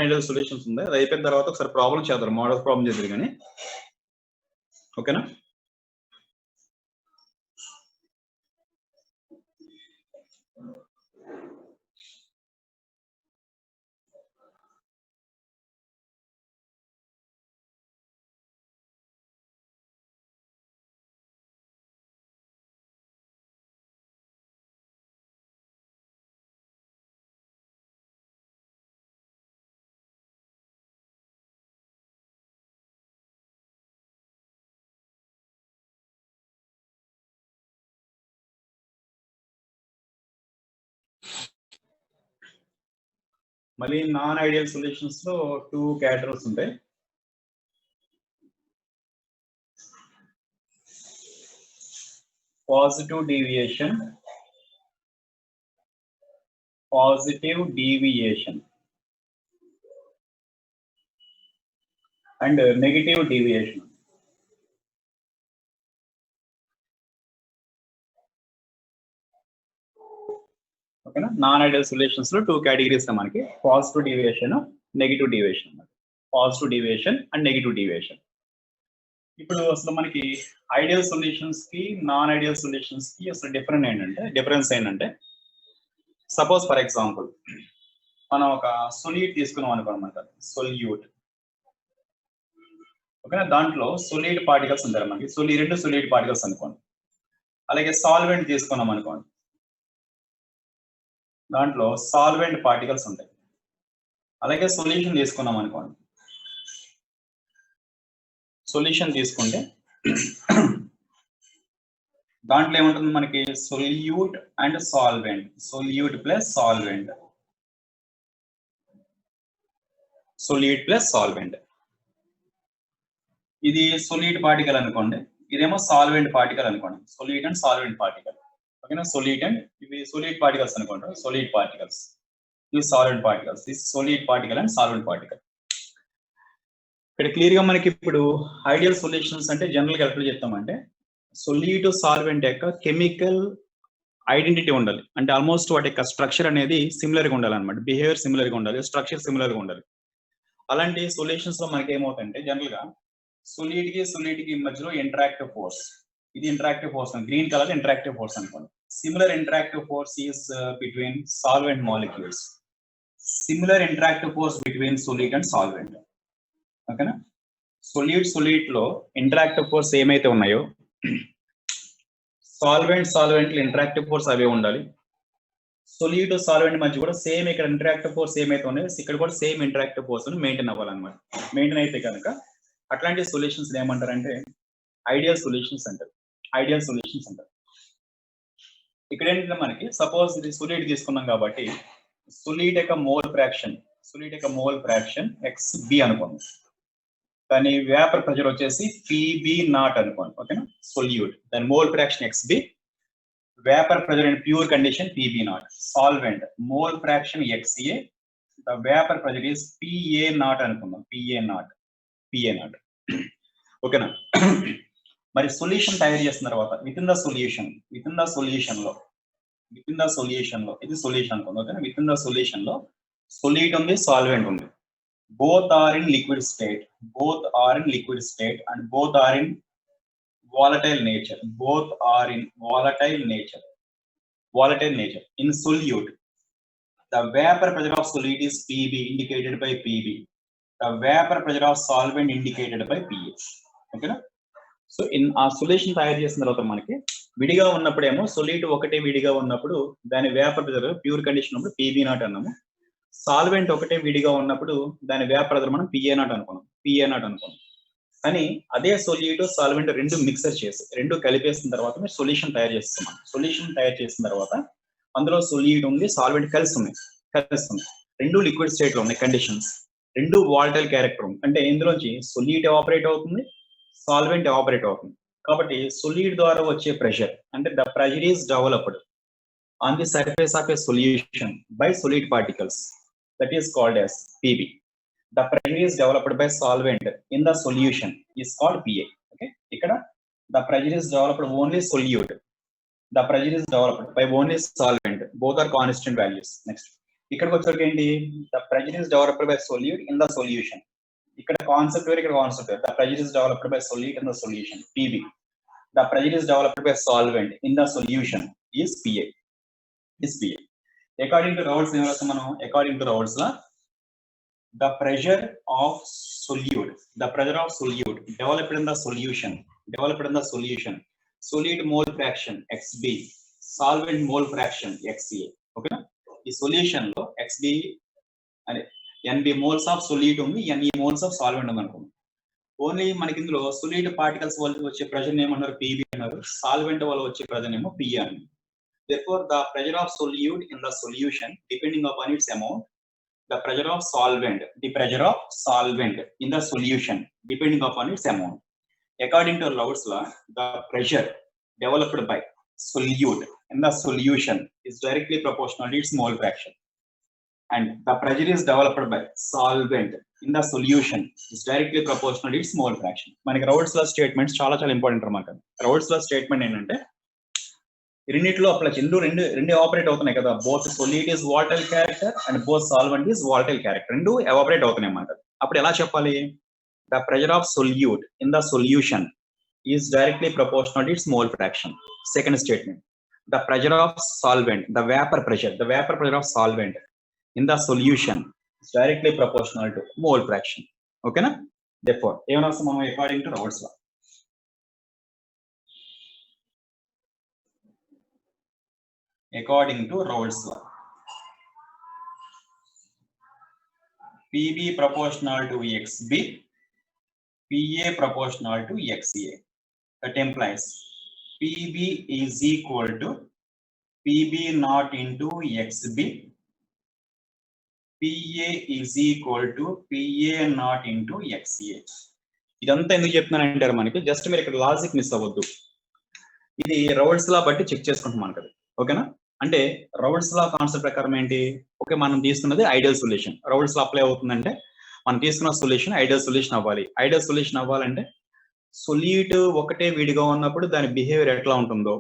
Non ideal solutions ఉంది. అది అయిపోయిన తర్వాత ఒకసారి ప్రాబ్లం చేద్దాం, మోడల్ ప్రాబ్లం చేద్దరు కానీ. ఓకేనా? మళ్ళీ నాన్ ఐడియల్ సొల్యూషన్స్ లో 2 కేటగిరీస్ ఉంటాయి. Positive deviation and negative deviation. ఓకేనా? నాన్ ఐడియల్ సొల్యూషన్స్ లో 2 కేటగిరీస్ మనకి, positive deviation, negative deviation. Positive deviation and negative deviation. ఇప్పుడు అసలు మనకి ఐడియల్ సొల్యూషన్స్ కి నాన్ ఐడియల్ సొల్యూషన్స్ కి అసలు డిఫరెన్స్ ఏంటంటే సపోజ్ ఫర్ ఎగ్జాంపుల్ మనం ఒక సొల్యూట్ తీసుకున్నాం అనుకోనమాట, సొల్యూట్. ఓకేనా? దాంట్లో సొల్యూట్ పార్టికల్స్ ఉంటారు మనకి, రెండు సొల్యూట్ పార్టికల్స్ అనుకోండి. అలాగే సాల్వెంట్ తీసుకున్నాం అనుకోండి, దాంట్లో సాల్వెంట్ పార్టికల్స్ ఉంటాయి. అలాగే సొల్యూషన్ తీసుకున్నాం అనుకోండి, సొల్యూషన్ తీసుకుంటే దాంట్లో ఏముంటుంది మనకి, solute and solvent, solute plus solvent, solute plus solvent. ఇది సొల్యూట్ పార్టికల్ అనుకోండి, ఇదేమో సాల్వెంట్ పార్టికల్ అనుకోండి, సొల్యూట్ అండ్ సాల్వెంట్ పార్టికల్. ఓకేనా? సొల్యూట్ అండ్ ఇవి సొల్యూట్ పార్టికల్స్ అనుకోండి, సొల్యూట్ పార్టికల్స్. ఇవి సాల్వెంట్ పార్టికల్స్, ఇది solute particle and solvent particle. ఇక్కడ క్లియర్ గా మనకి ఇప్పుడు ఐడియల్ సొల్యూషన్స్ అంటే జనరల్ గా ఎట్లా చెప్తామంటే, సొల్యూట్ సాల్వెంట్ యొక్క కెమికల్ ఐడెంటిటీ ఉండాలి. అంటే ఆల్మోస్ట్ వాటి యొక్క స్ట్రక్చర్ అనేది సిమిలర్ గా ఉండాలి అనమాట, బిహేవియర్ సిమిలర్ గా ఉండాలి, స్ట్రక్చర్ సిమిలర్ గా ఉండాలి. అలాంటి సొల్యూషన్స్ లో మనకి ఏమవుతుందంటే జనరల్ గా సొల్యూట్ కి మధ్యలో ఇంటరాక్టివ్ ఫోర్స్, ఇది interactive force, green colour interactive force అనుకోండి. Similar interactive force is between solvent molecules, similar interactive force between solute and solvent. ఓకేనా? సొల్యూట్ లో ఇంటరాక్టివ్ ఫోర్స్ ఏమైతే ఉన్నాయో సాల్వెంట్ ఇంటరాక్టివ్ ఫోర్స్ అవే ఉండాలి. సొల్యూట్ సాల్వెంట్ మధ్య కూడా సేమ్ ఇక్కడ ఇంటరాక్టివ్ ఫోర్స్ ఏమైతే ఉన్నాయో ఇక్కడ కూడా సేమ్ ఇంటరాక్టివ్ ఫోర్స్ మెయింటైన్ అవ్వాలన్నమాట. మెయింటైన్ అయితే కనుక అట్లాంటి సొల్యూషన్స్ ఏమంటారంటే ఐడియల్ సొల్యూషన్స్ అంటారు. ఇక్కడ ఏంటంటే మనకి సపోజ్ ఇది సొల్యూట్ తీసుకున్నాం కాబట్టి సొల్యూట్ యొక్క మోల్ ఫ్రాక్షన్ XB అనుకోండి, కానీ వేపర్ ప్రెషర్ వచ్చేసి PB0 అనుకోండి. ఓకేనా? సొల్యూట్ దాని mole fraction XB, vapour pressure in pure condition PB0. Solvent mole fraction XA, the vapour pressure is PA0 అనుకుందాం, PA0. ఓకేనా? మరి సొల్యూషన్ తయారు చేసిన తర్వాత విత్ ఇన్ ద సొల్యూషన్ లో ఇది సొల్యూషన్ అనుకోండి. ఓకేనా? విత్ ఇన్ ద సొల్యూషన్ లో సొల్యూట్ ఉంది, సాల్వెంట్ ఉంది. both are in liquid state and both are in volatile nature. In solute, the vapor pressure of solute is PB, indicated by PB. The vapor pressure of solvent indicated by PA. Okay na? So in ఆ solution తయారు చేసిన తర్వాత మనకి విడిగా ఉన్నప్పుడేమో solute ఒకటే విడిగా ఉన్నప్పుడు దాని వేపర్ ప్రెషర్ ప్యూర్ కండిషన్ ఉన్నప్పుడు PB0 అన్నాము. సాల్వెంట్ ఒకటే విడిగా ఉన్నప్పుడు దాని వేపర్ ప్రెషర్ మనం PA0 అనుకున్నాం. కానీ అదే సొల్యూట్ సాల్వెంట్ రెండు మిక్సర్ చేసి రెండు కలిపేసిన తర్వాత మీరు సొల్యూషన్ తయారు చేస్తున్నాం. సొల్యూషన్ తయారు చేసిన తర్వాత అందులో సొల్యూట్ ఉంది, సాల్వెంట్ కలుస్తుంది. రెండు లిక్విడ్ స్టేట్ లో ఉన్నాయి కండిషన్స్, రెండు వాలటైల్ క్యారెక్టర్ ఉంది. అంటే ఇందులోంచి సొల్యూట్ ఎవాపరేట్ అవుతుంది, సాల్వెంట్ ఎవాపరేట్ అవుతుంది. కాబట్టి సొల్యూట్ ద్వారా వచ్చే ప్రెషర్ అంటే the pressure is developed on the surface of a solution by solute particles, that is called as PB. The pressure is developed by solvent in the solution is called PA. Okay, ikkada the pressure is developed only solute, the pressure is developed by only solvent, both are constant values. Next, ఇక్కడికి వచ్చేసరికి ఏంటి, the pressure is developed by solute in the solution. ఇక్కడ concept వేరు, ఇక్కడ concept వేరు. The pressure is developed by solute in the solution, PB. The pressure is developed by solvent in the solution is PA. According to Raoult's మనం according to Raoult's law, the pressure of solute developed in the solution, solute mole fraction XB, solvent mole fraction XA. ఓకేనా? ఈ solution లో XB అనే NB moles of solute ఉంది, NE moles of solvent ఉంది అనుకోండి. Only మనకి ఇందులో solute particles వల్ల వచ్చే ప్రెషర్ ఏమన్నారు, PB అన్నారు. సాల్వెంట్ వల్ల వచ్చే ప్రెషర్ ఏమో PA అన్నారు. Therefore, the pressure of solute in the solution, depending upon its amount, the pressure of solvent in the solution, depending upon its amount. According to Raoult's law, the pressure developed by solute in the solution is directly proportional to its mole fraction, and the pressure is developed by solvent in the solution is directly proportional to its mole fraction. మనకి Raoult's law statements చాలా important అన్నమాట. Raoult's law statement ఏంటంటే, రెండిట్లో apply రెండు operate అవుతున్నాయి కదా, both solute is volatile character and both solvent is volatile character, రెండు evaporate అవుతున్నాయి అన్నమాట. అప్పుడు ఎలా చెప్పాలి, the pressure of solute in the solution is directly proportional to it's mole fraction. Second statement, the pressure of solvent, the vapour pressure of solvent in the solution is directly proportional to mole fraction. ఓకేనా? Therefore, ఏమైనా వస్తాం మనం according to Raoult's law. According to Raoult's law, PB proportional to XB, PA proportional to XA. That implies PB is equal to PB naught into XB, PA is equal to PA naught into XA. ఇదంతా ఎందుకు చెప్తున్నానంటారు, మనకి just మీరు ఇక్కడ logic miss అవ్వద్దు. ఇది Raoult's law బట్టి check చేసుకుంటాం మనకి. ఓకేనా? అంటే Raoult's law కాన్సెప్ట్ ప్రకారం ఏంటి, ఓకే మనం తీసుకున్నది ideal solution. Raoult's law apply అవుతుందంటే మనం తీసుకున్న సొల్యూషన్ ఐడియల్ సొల్యూషన్ అవ్వాలి. ఐడియల్ సొల్యూషన్ అవ్వాలంటే సొల్యూట్ ఒకటే విడిగా ఉన్నప్పుడు దాని బిహేవియర్ ఎట్లా ఉంటుందో,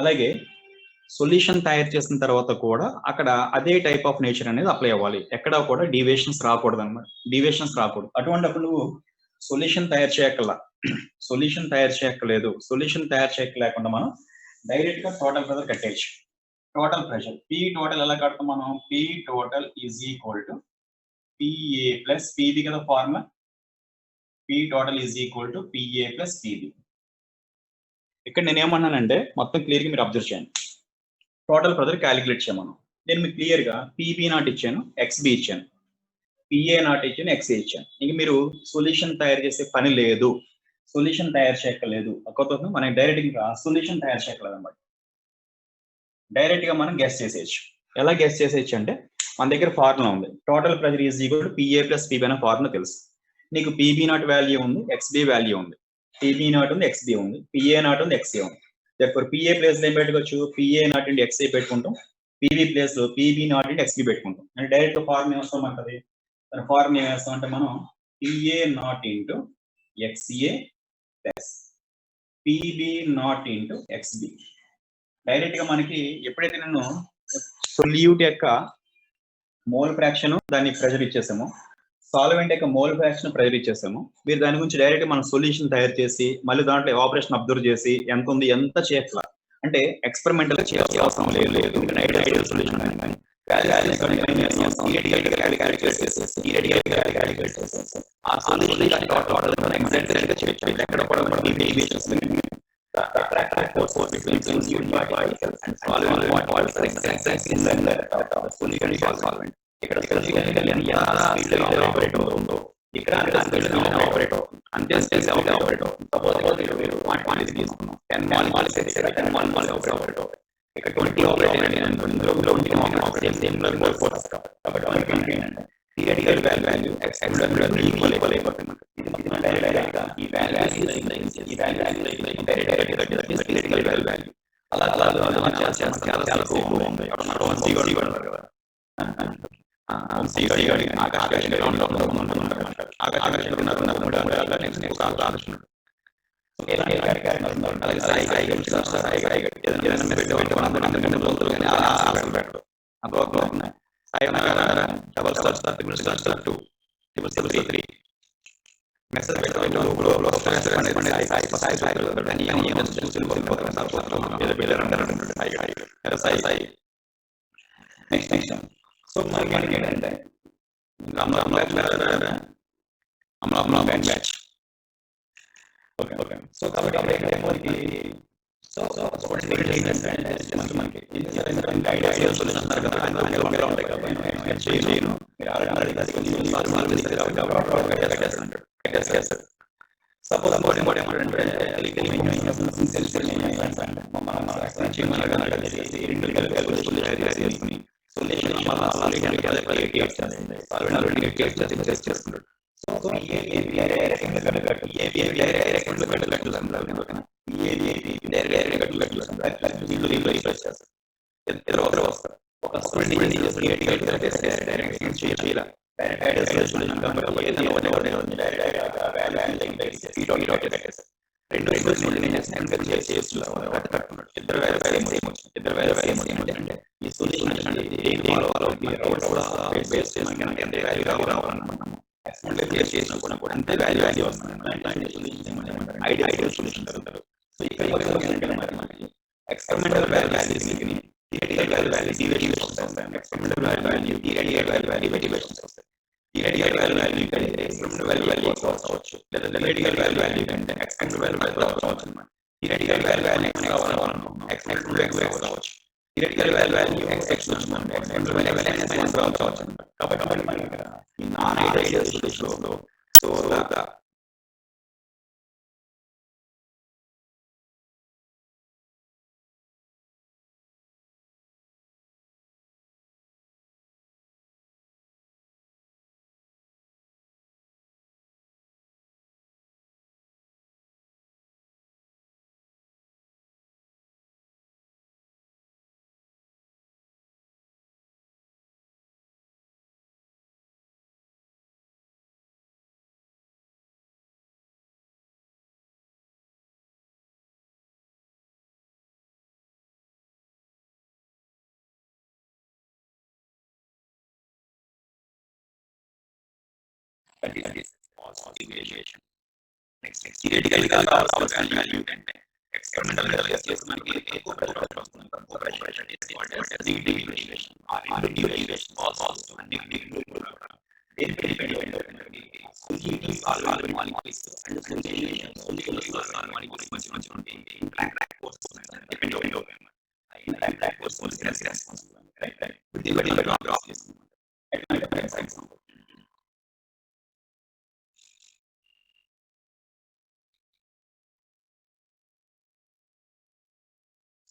అలాగే సొల్యూషన్ తయారు చేసిన తర్వాత కూడా అక్కడ అదే టైప్ ఆఫ్ నేచర్ అనేది అప్లై అవ్వాలి. ఎక్కడ కూడా డీవియేషన్స్ రాకూడదు అన్నమాట. అటువంటిప్పుడు నువ్వు సొల్యూషన్ తయారు చేయక్కర్లేదు. సొల్యూషన్ తయారు చేయలేకుండా మనం డైరెక్ట్ గా టోటల్ ప్రెషర్ కట్టేయచ్చు. టోటల్ ప్రెషర్ P టోటల్ ఎలా కడతాం మనం, P total is equal to PA plus PB కదా formula. P total is equal to PA plus PB. ఇక్కడ నేను ఏమన్నానంటే మొత్తం క్లియర్ గా మీరు అబ్జర్వ్ చేయండి. టోటల్ ప్రెషర్ క్యాలిక్యులేట్ చేయమను. నేను మీకు క్లియర్ గా PB నాట్ ఇచ్చాను, XB ఇచ్చాను, PA నాట్ ఇచ్చాను, XA ఇచ్చాను. ఇంక మీరు సొల్యూషన్ తయారు చేసే పని లేదు, సొల్యూషన్ తయారు చేయక్కలేదు. కొత్త మనం డైరెక్ట్ గా సొల్యూషన్ తయారు చేయక్కలేదు అన్నమాట. డైరెక్ట్ గా మనం గెస్ చేసేయచ్చు. ఎలా గెస్ చేసేయచ్చు అంటే మన దగ్గర ఫార్ములా ఉంది, total pressure is equal to PA plus PB అనే ఫార్ములా తెలుసు. నీకు PB నాట్ వాల్యూ ఉంది, XB వాల్యూ ఉంది, PB నాట్ ఉంది, XB ఉంది, PA నాట్ ఉంది, XA ఉంది. therefore PA ప్లేస్ లో ఏం పెట్టుకోవచ్చు, PA నాట్ ఇంటూ XA పెట్టుకుంటాం, PB ప్లేస్ లో PB నాట్ ఇంటూ XB పెట్టుకుంటాం. అంటే డైరెక్ట్ ఫార్ములా ఏమొస్తామంటది, దాని ఫార్ములా ఏం వేస్తామంటే మనం PA naught into XA plus PB naught into XB. Direct గా మనకి ఎప్పుడైతే నేను సొల్యూట్ యొక్క మోల్ ఫ్రాక్షన్ దాన్ని ప్రెషర్ ఇచ్చేసామో, సాల్వెంట్ యొక్క మోల్ ఫ్రాక్షన్ ప్రెషర్ ఇచ్చేసాము, మీరు దాని గురించి డైరెక్ట్ మనం సొల్యూషన్ తయారు చేసి మళ్ళీ దాంట్లో ఎవాపరేషన్ అబ్జర్వ్ చేసి ఎంత ఉంది ఎంత చేయట్ల అంటే ఎక్స్పెరిమెంటల్ గా చేయాల్సిన అవసరం లేదు. Ideal solution double slash 2 3 message global stress next so match okay so so suppose ideal solution. So experimental value theoretical value deviations experimental value theoretical value deviations theoretical value experimental value theoretical value experimental value theoretical value experimental value theoretical value experimental value non-ideal solution. So the deviation. Next, theoretical value and experimental value deviation also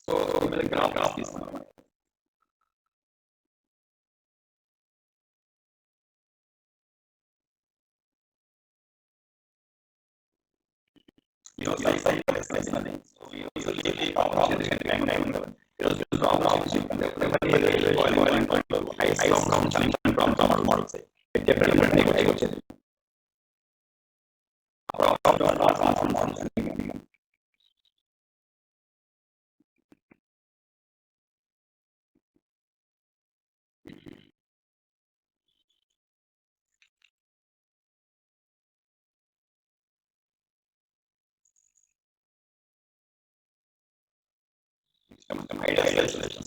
so the graph is ideal solution.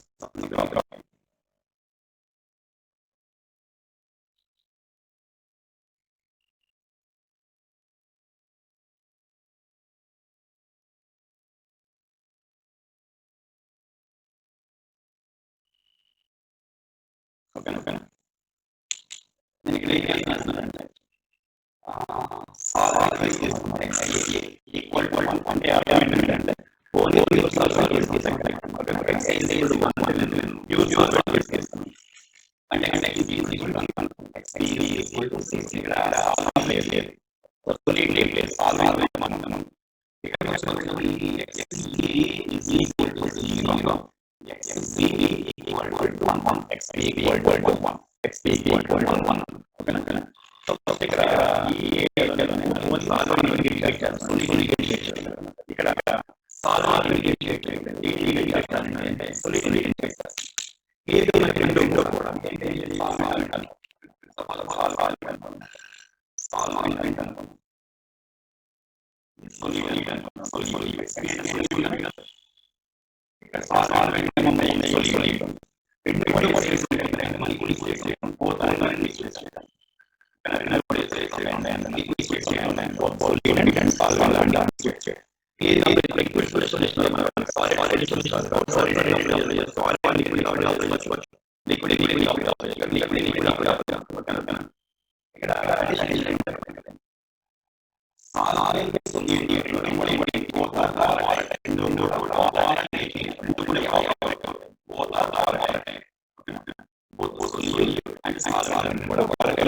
Okay. Equal to 1 solvent అనుకున్నాం. solute అనుకున్నాం. solute ఇక్కడ solvent ఉంది, solute ఉంది. రెండు liquids ఉంటాయి, మనకి liquids both are liquids ఉంటాయి. ఇక్కడ liquids ఉంటాయి, liquids ఉంటాయి, both solute and solvent and liquids. ఏదో liquids solution లో మనం solid solution solid liquid ఇక్కడ addition solvent solute both are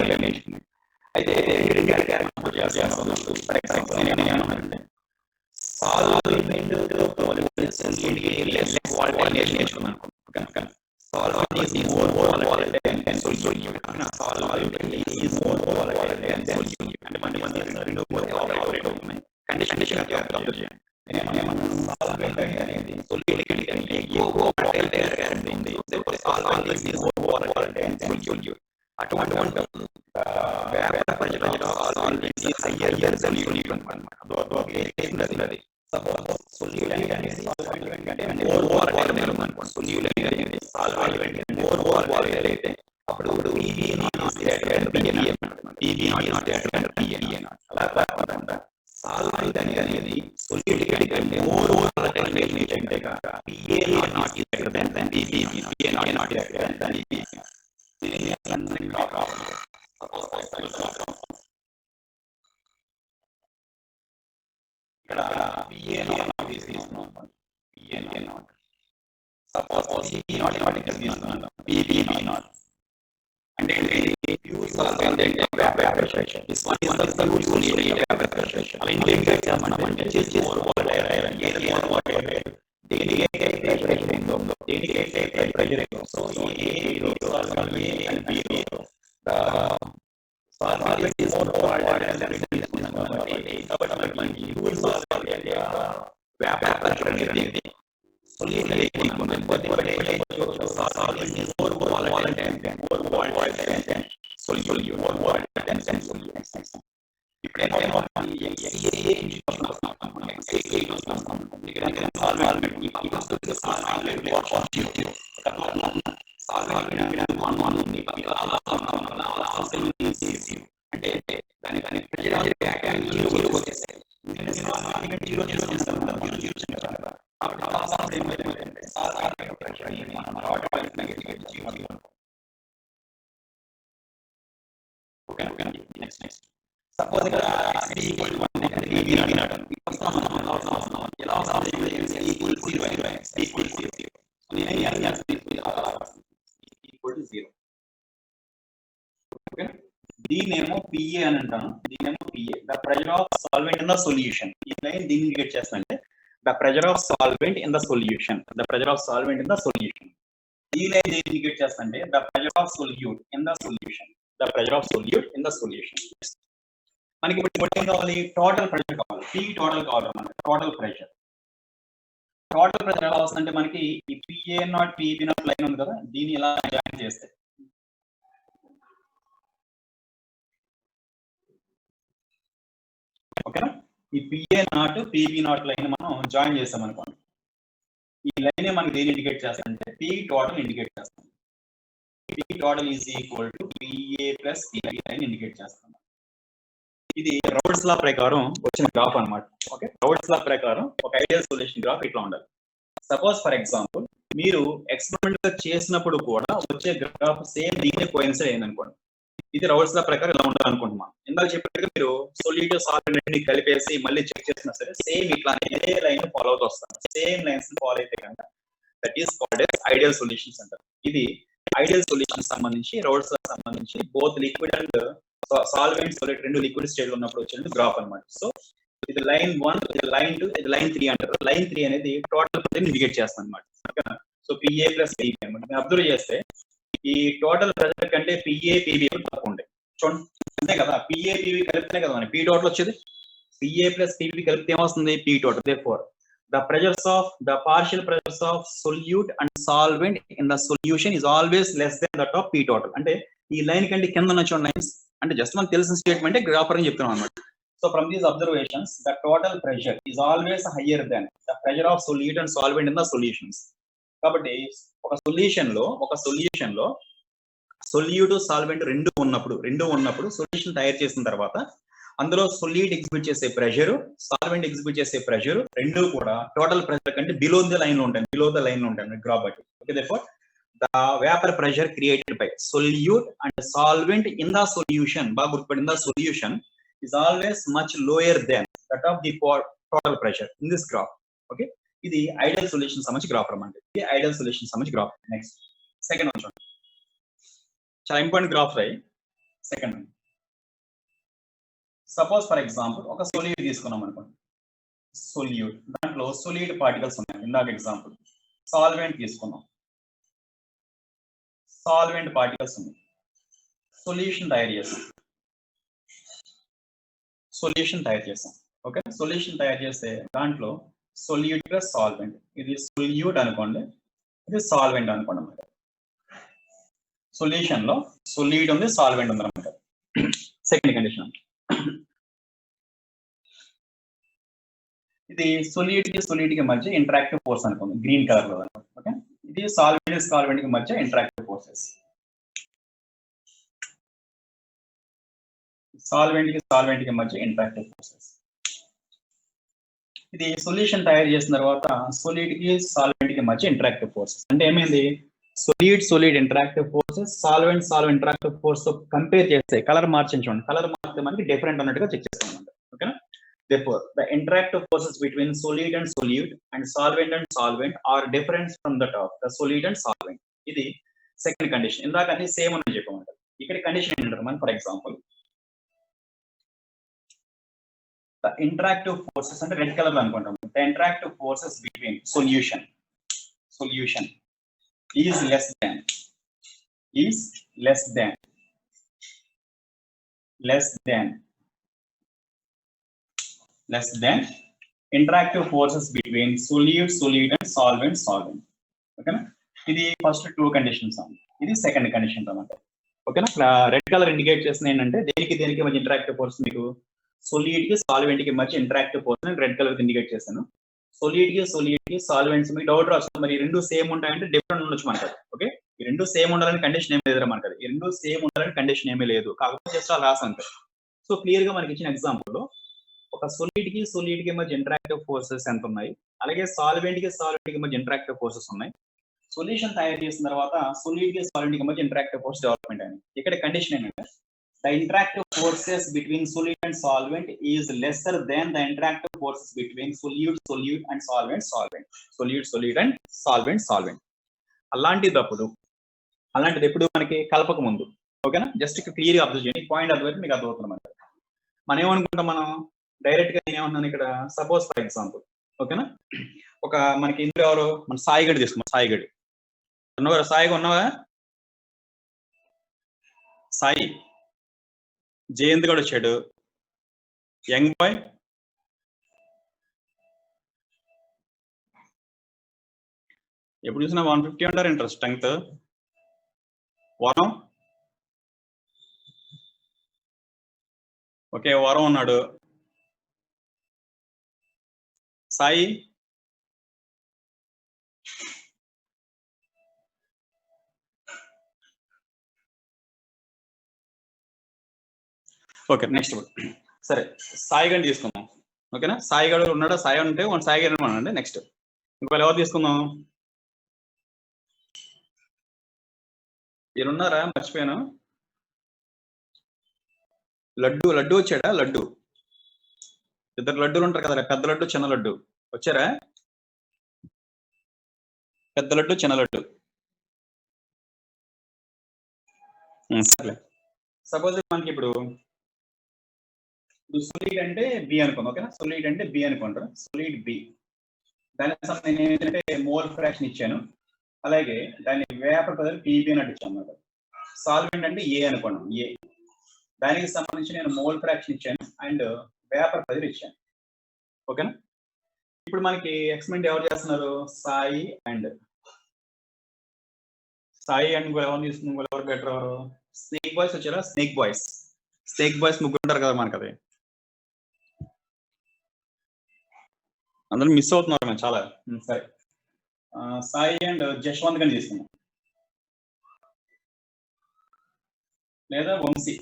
అయితే దీనేమో PA అని అంటాను, దీనేమో PA. The pressure of solvent in the solution. ఈ లైన్ దీన్ని ఇండికేట్ చేస్తుంటే the pressure of solvent in the solution. The pressure of solvent in the solution. ఈ line దీన్ని indicate చేస్తుంటే the pressure of solute in the solution. The pressure of solute in the solution. మనకి ఇప్పుడు ఏం కావాలి? Total pressure కావాలి. P total కావాలి మనకి. Total pressure. టోటల్ ప్రెషర్ ఎలా వస్తుందంటే మనకి ఈ PA0 PB0 లైన్ ఉంది కదా, దీన్ని ఇలా జాయిన్ చేస్తే ఓకేనా, ఈ PA0 PB0 లైన్ మనం జాయిన్ చేస్తాం అనుకోండి. ఈ లైన్ మనకి దేని ఇండికేట్ చేస్తామంటే P టోటల్ ఇండికేట్ చేస్తాం. P total is equal to PA plus PB line indicate చేస్తాం. ఇది రౌల్ట్స్ లా ప్రకారం వచ్చిన గ్రాఫ్ అన్నమాట. ఓకే, రౌల్ట్స్ లా ప్రకారం ఒక ఐడియల్ సొల్యూషన్ గ్రాఫ్ ఇట్లా ఉండాలి. సపోజ్ ఫర్ ఎగ్జాంపుల్ మీరు ఎక్స్పెరిమెంట్ చేసినప్పుడు కూడా వచ్చే గ్రాఫ్ సేమ్ దీన్ని కోయిన్సైడ్ అయింది అనుకోండి. ఇది రౌల్ట్స్ లా ప్రకారం ఇలా ఉండాలి అనుకుంటున్నాం. ఇందాక చెప్పినట్టుగా మీరు సొల్యూట్ సాల్వెంట్ కలిపేసి మళ్ళీ చెక్ చేసినా సరే సేమ్ ఇట్లా ఇదే లైన్ ఫాలో అవుతూ వస్తాం. సేమ్ లైన్స్ ఫాలో అయితే కనుక that is called as ideal solutions అంటారు. ఇది ఐడియల్ సొల్యూషన్ సంబంధించి రౌల్ట్స్ లా సంబంధించి both liquid and solvent solute రెండు లిక్విడ్ స్టేట్ లో ఉన్నప్పుడు వచ్చిన గ్రాఫ్ అన్నమాట. సో ఇది లైన్ 1, ఇది లైన్ 2, ఇది లైన్ 3 అంటారు. లైన్ 3 అనేది టోటల్ ప్రెషర్ ఇండికేట్ చేస్తుంది అన్నమాట. ఓకేనా, సో PA ప్లస్ PB అన్నమాట. మీరు అబ్జర్వ్ చేస్తే ఈ టోటల్ ప్రెషర్ కంటే PA PB తక్కువ ఉంటాయి చూడండి. అంతే కదా, PA PB కలిపితే కదా మనకి P టోటల్ వచ్చేది. PA ప్లస్ PB కలిపితే ఏమొస్తుంది? P total. Therefore the pressures of the partial pressures of solute and solvent in the solution is always less than that of P total. అంటే ఈ line కంటే కింద ఉన్న చూడండి లైన్స్ అంటే జస్ట్ మనకు తెలిసిన స్టేట్మెంటే గ్రాఫ్ అని చెప్తున్నాం అనమాట. So from these observations the total pressure is always higher than the pressure of solute and solvent in the solutions. కాబట్టి ఒక సొల్యూషన్ లో సొల్యూట్ సాల్వెంట్ రెండు ఉన్నప్పుడు సొల్యూషన్ తయారు చేసిన తర్వాత అందులో సొల్యూట్ ఎగ్జిబిట్ చేసే ప్రెషర్, సాల్వెంట్ ఎగ్జిబిట్ చేసే ప్రెషర్ రెండు కూడా టోటల్ ప్రెషర్ కంటే బిలో ద లైన్ లో ఉంటాయి గ్రాఫ్ బట్టి. Okay, therefore the vapor pressure created by solute and solvent in the solution, బాగా గుర్తుపడి, in the solution is always much lower than that of the total pressure in this graph. Okay, ఇది ideal solution సంబంధించి graph అన్నమాట. ఇది ideal solution సంబంధించి graph. Next second one చూడండి, చాలా important graph right. Second one, suppose for example ఒక solute తీసుకున్నాం అనుకోండి. సొల్యూట్ దాంట్లో సొల్యూట్ పార్టికల్స్ ఉన్నాయి. ఇందాక ఎగ్జాంపుల్ సాల్వెంట్ తీసుకున్నాం, సాల్వెంట్ పార్టికల్స్ ఉన్నాయి. సొల్యూషన్ తయారు చేస్తాం. ఓకే, సొల్యూషన్ తయారు చేస్తే దాంట్లో సొల్యూట్ ప్లస్ సాల్వెంట్, ఇది సొల్యూట్ అనుకోండి, ఇది సాల్వెంట్ అనుకోండి అన్నమాట. సొల్యూషన్ లో సొల్యూట్ ఉంది, సాల్వెంట్ ఉంది అన్నమాట. సెకండ్ కండిషన్, ఇది సొల్యూట్ కి మధ్య ఇంటరాక్టివ్ ఫోర్స్ అనుకోండి, గ్రీన్ కలర్ లో. ఓకే, ఇది సాల్వెంట్ కి మధ్య ఇంటరాక్టివ్ ఫోర్సెస్. సాల్వెంట్ కి మధ్య ఇంటరాక్టివ్ ఫోర్సెస్. ఇది సొల్యూషన్ తయారు చేసిన తర్వాత సొల్యూట్ కి సాల్వెంట్ కి మధ్య ఇంటరాక్టివ్ ఫోర్సెస్. అంటే ఏమైంది, solute interactive forces solvent interactive force తో కంపేర్ చేస్తే కలర్ మార్చించండి, కలర్ మార్చితే మనకి డిఫరెంట్ అన్నట్టుగా చెక్ చేస్తాం అన్నమాట. ఓకేనా, therefore the interactive forces between solute and solvent are different from that of the solute and solvent. ఇది సెకండ్ కండిషన్. ఇందాక అన్ని సేమ్ అని చెప్పమంటారు, ఇక్కడ కండిషన్ ఏంటంటారు మనం. For example the interactive forces అంటే రెడ్ కలర్ లో అనుకుంటాం. the interactive forces between solution is less than interactive forces between solute and solvent. ఓకేనా, ఇది ఫస్ట్ టూ కండిషన్స్, ఇది సెకండ్ కండిషన్ అన్నమాట. ఓకేనా, రెడ్ కలర్ ఇండికేట్ చేసిన ఏంటంటే దేనికి మధ్య ఇంటరాక్టివ్ ఫోర్స్, మీకు సొల్యూట్ కి సాల్వెంట్ కి మధ్య ఇంటరాక్టివ్ ఫోర్స్ అని రెడ్ కలర్ ఇండికేట్ చేశాను. సొల్యూట్ కి సాల్వెంట్స్ మీకు డౌట్ రాస్తుంది, మరి రెండు సేమ్ ఉంటాయంటే డిఫరెంట్ ఉండొచ్చు మనకు. ఓకే, ఈ రెండు సేమ్ ఉండాలని కండిషన్ ఏమీ లేదు మనకు. ఈ రెండు సేమ్ ఉండాలని కండిషన్ ఏమీ లేదు, కాకపోతే జస్ట్ అలా రాసాను. సో క్లియర్ గా మనకి ఇచ్చిన ఎగ్జాంపుల్ లో ఒక సొల్యూట్ కి మధ్య ఇంటరాక్టివ్ ఫోర్సెస్ ఎంత ఉన్నాయి, అలాగే సాల్వెంట్ కి మధ్య ఇంటరాక్టివ్ ఫోర్సెస్ ఉన్నాయి. సొల్యూషన్ తయారు చేసిన తర్వాత సొల్యూట్ కి సాల్వెంట్ కి మధ్య ఇంటరాక్టివ్ ఫోర్స్ డెవలప్మెంట్ అయింది. ఇక్కడ కండిషన్ ఏంటంటే the interactive forces between solute and solvent is lesser than the interactive forces between solute and solvent. solute and solvent. అలాంటిది ఎప్పుడు మనకి కలపక ముందు. ఓకేనా, జస్ట్ క్లియర్ గా అబ్జర్వ్ చేయండి, పాయింట్ అర్థమైతే మీకు అర్థమవుతుంది అన్నమాట. మనం ఏమనుకుంటాం, మనం డైరెక్ట్ గా ఏమన్నాను ఇక్కడ, సపోజ్ ఫర్ ఎగ్జాంపుల్. ఓకేనా, ఒక మనకి ఇందులో ఎవరు, మన సాయిగడి తీసుకున్నాం. సాయిగడి ఉన్నవారు, సాయిగా ఉన్నవా? సాయి జయంత్ కూడా వచ్చాడు, యంగ్ బాయ్. ఎప్పుడు చూసినా 150 ఉంటారు ఇంట్రెస్ట్ స్ట్రెంగ్త్. వరం, ఓకే వరం ఉన్నాడు. Sai, okay next. సరే, సాయి గండి తీసుకుందాం. ఓకేనా, సాయి గడు ఉన్నాడా? సాయి ఉంటే సాయి గండి అనండి. నెక్స్ట్ ఇంకోళ్ళు ఎవరు తీసుకుందాం? ఉన్నారా? మర్చిపోయాను. లడ్డు వచ్చాడా? లడ్డు, ఇద్దరు లడ్డూలు ఉంటారు కదా, పెద్ద లడ్డు చిన్న లడ్డు వచ్చారా? పెద్ద లడ్డు చిన్న లడ్డు. సరే, సపోజ్ మనకి ఇప్పుడు సొల్యూట్ అంటే బి అనుకోండి. ఓకేనా, సొల్యూట్ అంటే బి అనుకుంటారు. సొల్యూట్ బి, దానికి నేను ఏంటంటే మోల్ ఫ్రాక్షన్ ఇచ్చాను, అలాగే దాని వేపర్ ప్రెజర్ పిబి అని ఇచ్చాను అన్నమాట. సాల్వెంట్ అంటే ఏ అనుకోండి, ఏ, దానికి సంబంధించి నేను మోల్ ఫ్రాక్షన్ ఇచ్చాను అండ్ వేపర్ ప్రెజర్ ఇచ్చాను. ఓకేనా, ఇప్పుడు మనకి ఎక్స్పెరిమెంట్ ఎవరు చేస్తున్నారు? సాయి అండ్ ఎవరు తీసుకున్నారు? ఎవరు బెటర్? ఎవరు? స్నేక్ బాయ్స్ వచ్చారా? స్నేక్ బాయ్స్ స్నేక్ బాయ్స్ ముగ్గురు ఉంటారు కదా మనకు, అది అందరూ మిస్ అవుతున్నారు మేము చాలా. సరే, సాయి అండ్ జశ్వంత్ గాని తీసుకున్నాం, లేదా వంశీ,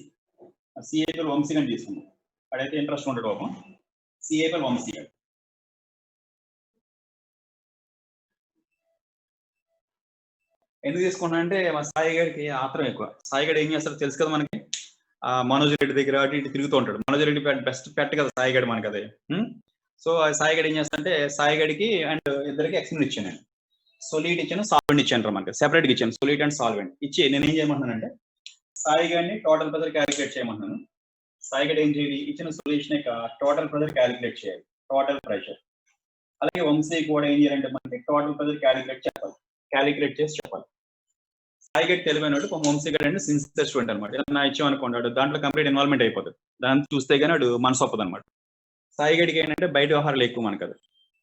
సిఏపల్ వంశీ గాని తీసుకున్నాం. అడైతే ఇంట్రెస్ట్ ఉంటాడు పాపం, సిఏపల్ వంశీ గారు. ఎందుకు తీసుకున్నా అంటే మా సాయి గారికి ఆత్రం ఎక్కువ. సాయి గారు ఏం చేస్తారో తెలుసు కదా మనకి, మనోజ్ రెడ్డి దగ్గర అటు ఇటు తిరుగుతూ ఉంటాడు. మనోజ్ రెడ్డి బెస్ట్ పెట్ కదా సాయి గడి మనకి అది. సో సాయి గడి ఏం చేస్తానంటే, సాయి గడికి అండ్ ఇద్దరికి ఎక్స్ప్లెయిన్ ఇచ్చాను నేను. సొలీట్ ఇచ్చాను, సాల్వెంట్ ఇచ్చాను మనకి, సెపరేట్గా ఇచ్చాను. సొలీట్ అండ్ సాల్వెంట్ ఇచ్చి నేను ఏం చేయమంటున్నానంటే, సాయి గడిని టోటల్ ప్రెజర్ క్యాలిక్యులేట్ చేయమంటున్నాను. సాయి గడి ఏం చేయాలి, ఇచ్చిన సొల్యూషన్ యొక్క టోటల్ ప్రెజర్ క్యాలిక్యులేట్ చేయాలి, టోటల్ ప్రెషర్. అలాగే వంశీ కూడా ఏం చేయాలంటే మనకి టోటల్ ప్రెజర్ క్యాలిక్యులేట్ చేసి చెప్పాలి. సాయి గడి తెలివైనడు, వంశీ గడి అంటే సిన్సియర్ స్టూడెంట్ అనమాట. నా ఇచ్చాం అనుకోండి, దాంట్లో కంప్లీట్ ఇన్వాల్వ్మెంట్ అయిపోతుంది. దాన్ని చూస్తే కానీ వాడు మనసు ఒప్పదు అనమాట. సాయి గడికి ఏంటంటే బయట వ్యవహారాలు ఎక్కువ మనకు. అది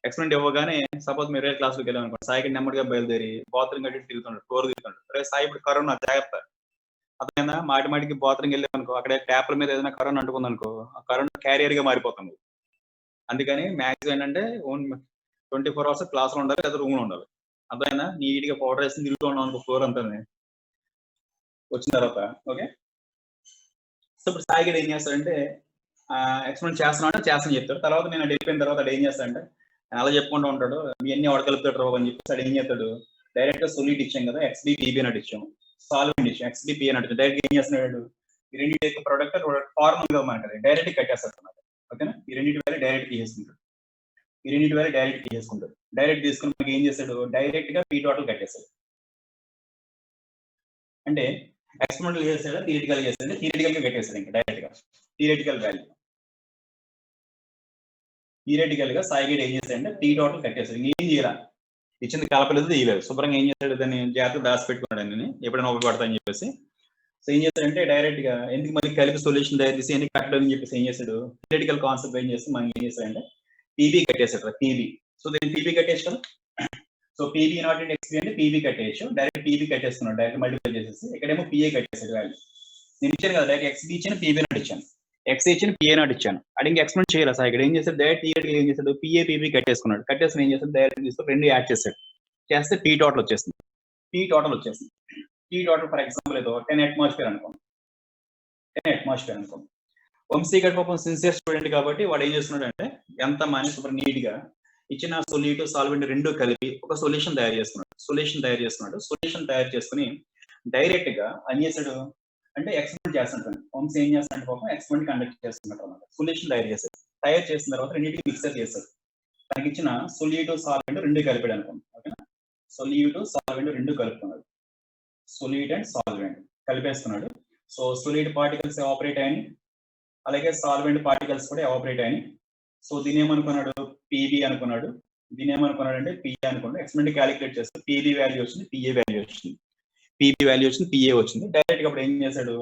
ఎక్స్ప్లెయిన్ ఇవ్వగానే, సపోజ్ మీరు వేరే క్లాస్లోకి వెళ్ళాం అనుకోండి, సాయి గడి నెమ్మదిగా బయలుదేరి బాత్రూమ్ గట్టి తిరుగుతుంటాడు, ఫ్లోర్ తిరుగుతుంటాడు. అరే సాయి ఇప్పుడు కరోనా జాగ్రత్త, అదేనా మాటి మాటికి బాత్రూమ్కి వెళ్ళాం అనుకో, అక్కడ ట్యాప్ల మీద ఏదైనా కరోనా అంటుకుంది అనుకో, ఆ కరోనా క్యారియర్ గా మారిపోతుంది. అందుకని మ్యాక్సిమం ఏంటంటే 24 hours క్లాస్లో ఉండాలి, లేదా రూమ్ లో ఉండాలి. అదైనా నీట్ గా పౌడర్ వేసి తిరుగుతూ ఉన్నాం అనుకో ఫ్లోర్ అంతా వచ్చిన తర్వాత. ఓకే, సో ఇప్పుడు సాయి గడి ఏం చేస్తాడంటే, ఎక్స్ప్లెయిన్ చేస్తాను చెప్తాడు. తర్వాత నేను వెళ్ళిపోయిన తర్వాత అది ఏం చేస్తాడంటే, అలా చెప్పుకుంటూ ఉంటాడు, మీ అన్ని కలుపుతాడు రావు అని చెప్పేసి అది ఏం చేస్తాడు, డైరెక్ట్ గా సొల్యూట్ ఇచ్చాం కదా, XBPB అని ఇచ్చాం, సాల్వెంట్ ఇచ్చాం, XBP అని అడిచాం. డైరెక్ట్ ఏం చేస్తున్నాడు, ఈ రెండింటి ప్రొడక్ట్ ఫార్మల్ గా మనకి డైరెక్ట్ కట్టేస్తాడు అన్నమాట. ఓకేనా, ఈ రెండింటి వేరే డైరెక్ట్ తీసేసుకుంటాడు, డైరెక్ట్ తీసుకుని మనకి ఏం చేస్తాడు, డైరెక్ట్ గా పీ టోటల్ కట్టేస్తాడు. అంటే ఎక్స్పెరిమెంటల్ చేస్తాడా, థియరిటికల్ చేస్తాడు, థియరిటికల్ గా కట్టేస్తాడు. ఇంకా డైరెక్ట్ గా థియరిటికల్ వాల్యూ, థియరిటికల్ గా సాయి గడి ఏం చేస్తాడంటే టీ టోటల్ కట్టేస్తాడు. ఏం చేయాల, ఇచ్చింది కలపలేదు, తీయలేదు, శుభ్రంగా ఏం చేస్తాడు, దాన్ని జాగ్రత్తగా దాచి పెట్టుకున్నాడు నేను ఎప్పుడైనా ఉపయోగపడతా అని చెప్పేసి. సో ఏం చేస్తాడంటే డైరెక్ట్ గా ఎందుకు మళ్ళీ కలిపి సొల్యూషన్ తయారు చేసి ఎందుకు కట్టడం అని చెప్పేసి ఏం చేస్తాడు, థియరిటికల్ కాన్సెప్ట్ ఏం చేస్తే మనం ఏం చేస్తాడంటే పీబీ కట్టేస్తాడు, పీబీ. సో దీన్ని పీబీ కట్టేస్తాడు. So PB naught and XB అంటే పీబీ కట్టేయచ్చు, డైరెక్ట్ పీబీ కట్టేస్తున్నాడు, డైరెక్ట్ మల్టిప్లై చేసేసి. ఇక్కడేమో పిఏ కట్టేసాడు వాల్యూ. నేను ఇచ్చాను కదా, డైరెక్ట్ ఎక్స్బీ ఇచ్చాను, పీబీ నాట్ ఇచ్చాను, ఎక్స్ ఇచ్చాను, పిఏ నాట్ ఇచ్చాను. అది ఇంకా ఎక్స్ప్లెయిన్ చేయాలి సార్. ఇక్కడ ఏం చేస్తాడు, డైరెక్ట్ థియరిటికల్ ఏం చేస్తాడు, పిఏ పీబీ కట్టేసుకున్నాడు. కట్టేసుకుని ఏం చేస్తాడు, డైరెక్ట్ తీసుకొని రెండు యాడ్ చేస్తాడు, చేస్తే పీ టోటల్ వచ్చేస్తుంది. పీ టోటల్ ఫర్ ఎగ్జాంపుల్ ఏదో 10 atmosphere అనుకోండి, 10 atmosphere అనుకోండి. వంశీ గడి పాపం సిన్సియర్ స్టూడెంట్ కాబట్టి వాడు ఏం చేస్తున్నాడు అంటే, ఎంత మనీ సూపర్ నీట్ గా ఇచ్చిన సొల్యూట్ సాల్వెంట్ రెండు కలిపి ఒక సొల్యూషన్ తయారు చేసుకున్నాడు. సొల్యూషన్ తయారు చేసుకుని డైరెక్ట్ గా అని చేశాడు అంటే ఎక్స్పెరిమెంట్ చేస్తుంటాడు. వంశీ ఏం చేస్తాడు పాపం, ఎక్స్పెరిమెంట్ కండక్ట్ చేస్తున్నాడు అన్నమాట. సొల్యూషన్ తయారు చేసిన తర్వాత రెండింటికి మిక్సర్ చేస్తాడు. తనకి ఇచ్చిన సొల్యూట్ సాల్వెంట్ రెండు కలిపాడు అనుకోండి. ఓకేనా, సొల్యూట్ సాల్వెంట్ రెండు కలుపుతున్నాడు, సొల్యూట్ అండ్ సాల్వెంట్ కలిపేస్తున్నాడు. సో సొల్యూట్ పార్టికల్స్ ఎవాపరేట్ అయినాయి, అలాగే సాల్వెంట్ పార్టికల్స్ కూడా ఎవాపరేట్ అయినాయి. సో దీని ఏమనుకున్నాడు, పీబీ అనుకున్నాడు. దీని ఏమనుకున్నాడు అంటే పిఏ అనుకున్నాడు. ఎక్స్పెరిమెంట్ క్యాలిక్యులేట్ చేస్తే పీబీ వాల్యూ వచ్చింది, పిఏ వాల్యూ వచ్చింది, పిఏ వచ్చింది. డైరెక్ట్ గా అప్పుడు ఏం చేశాడు,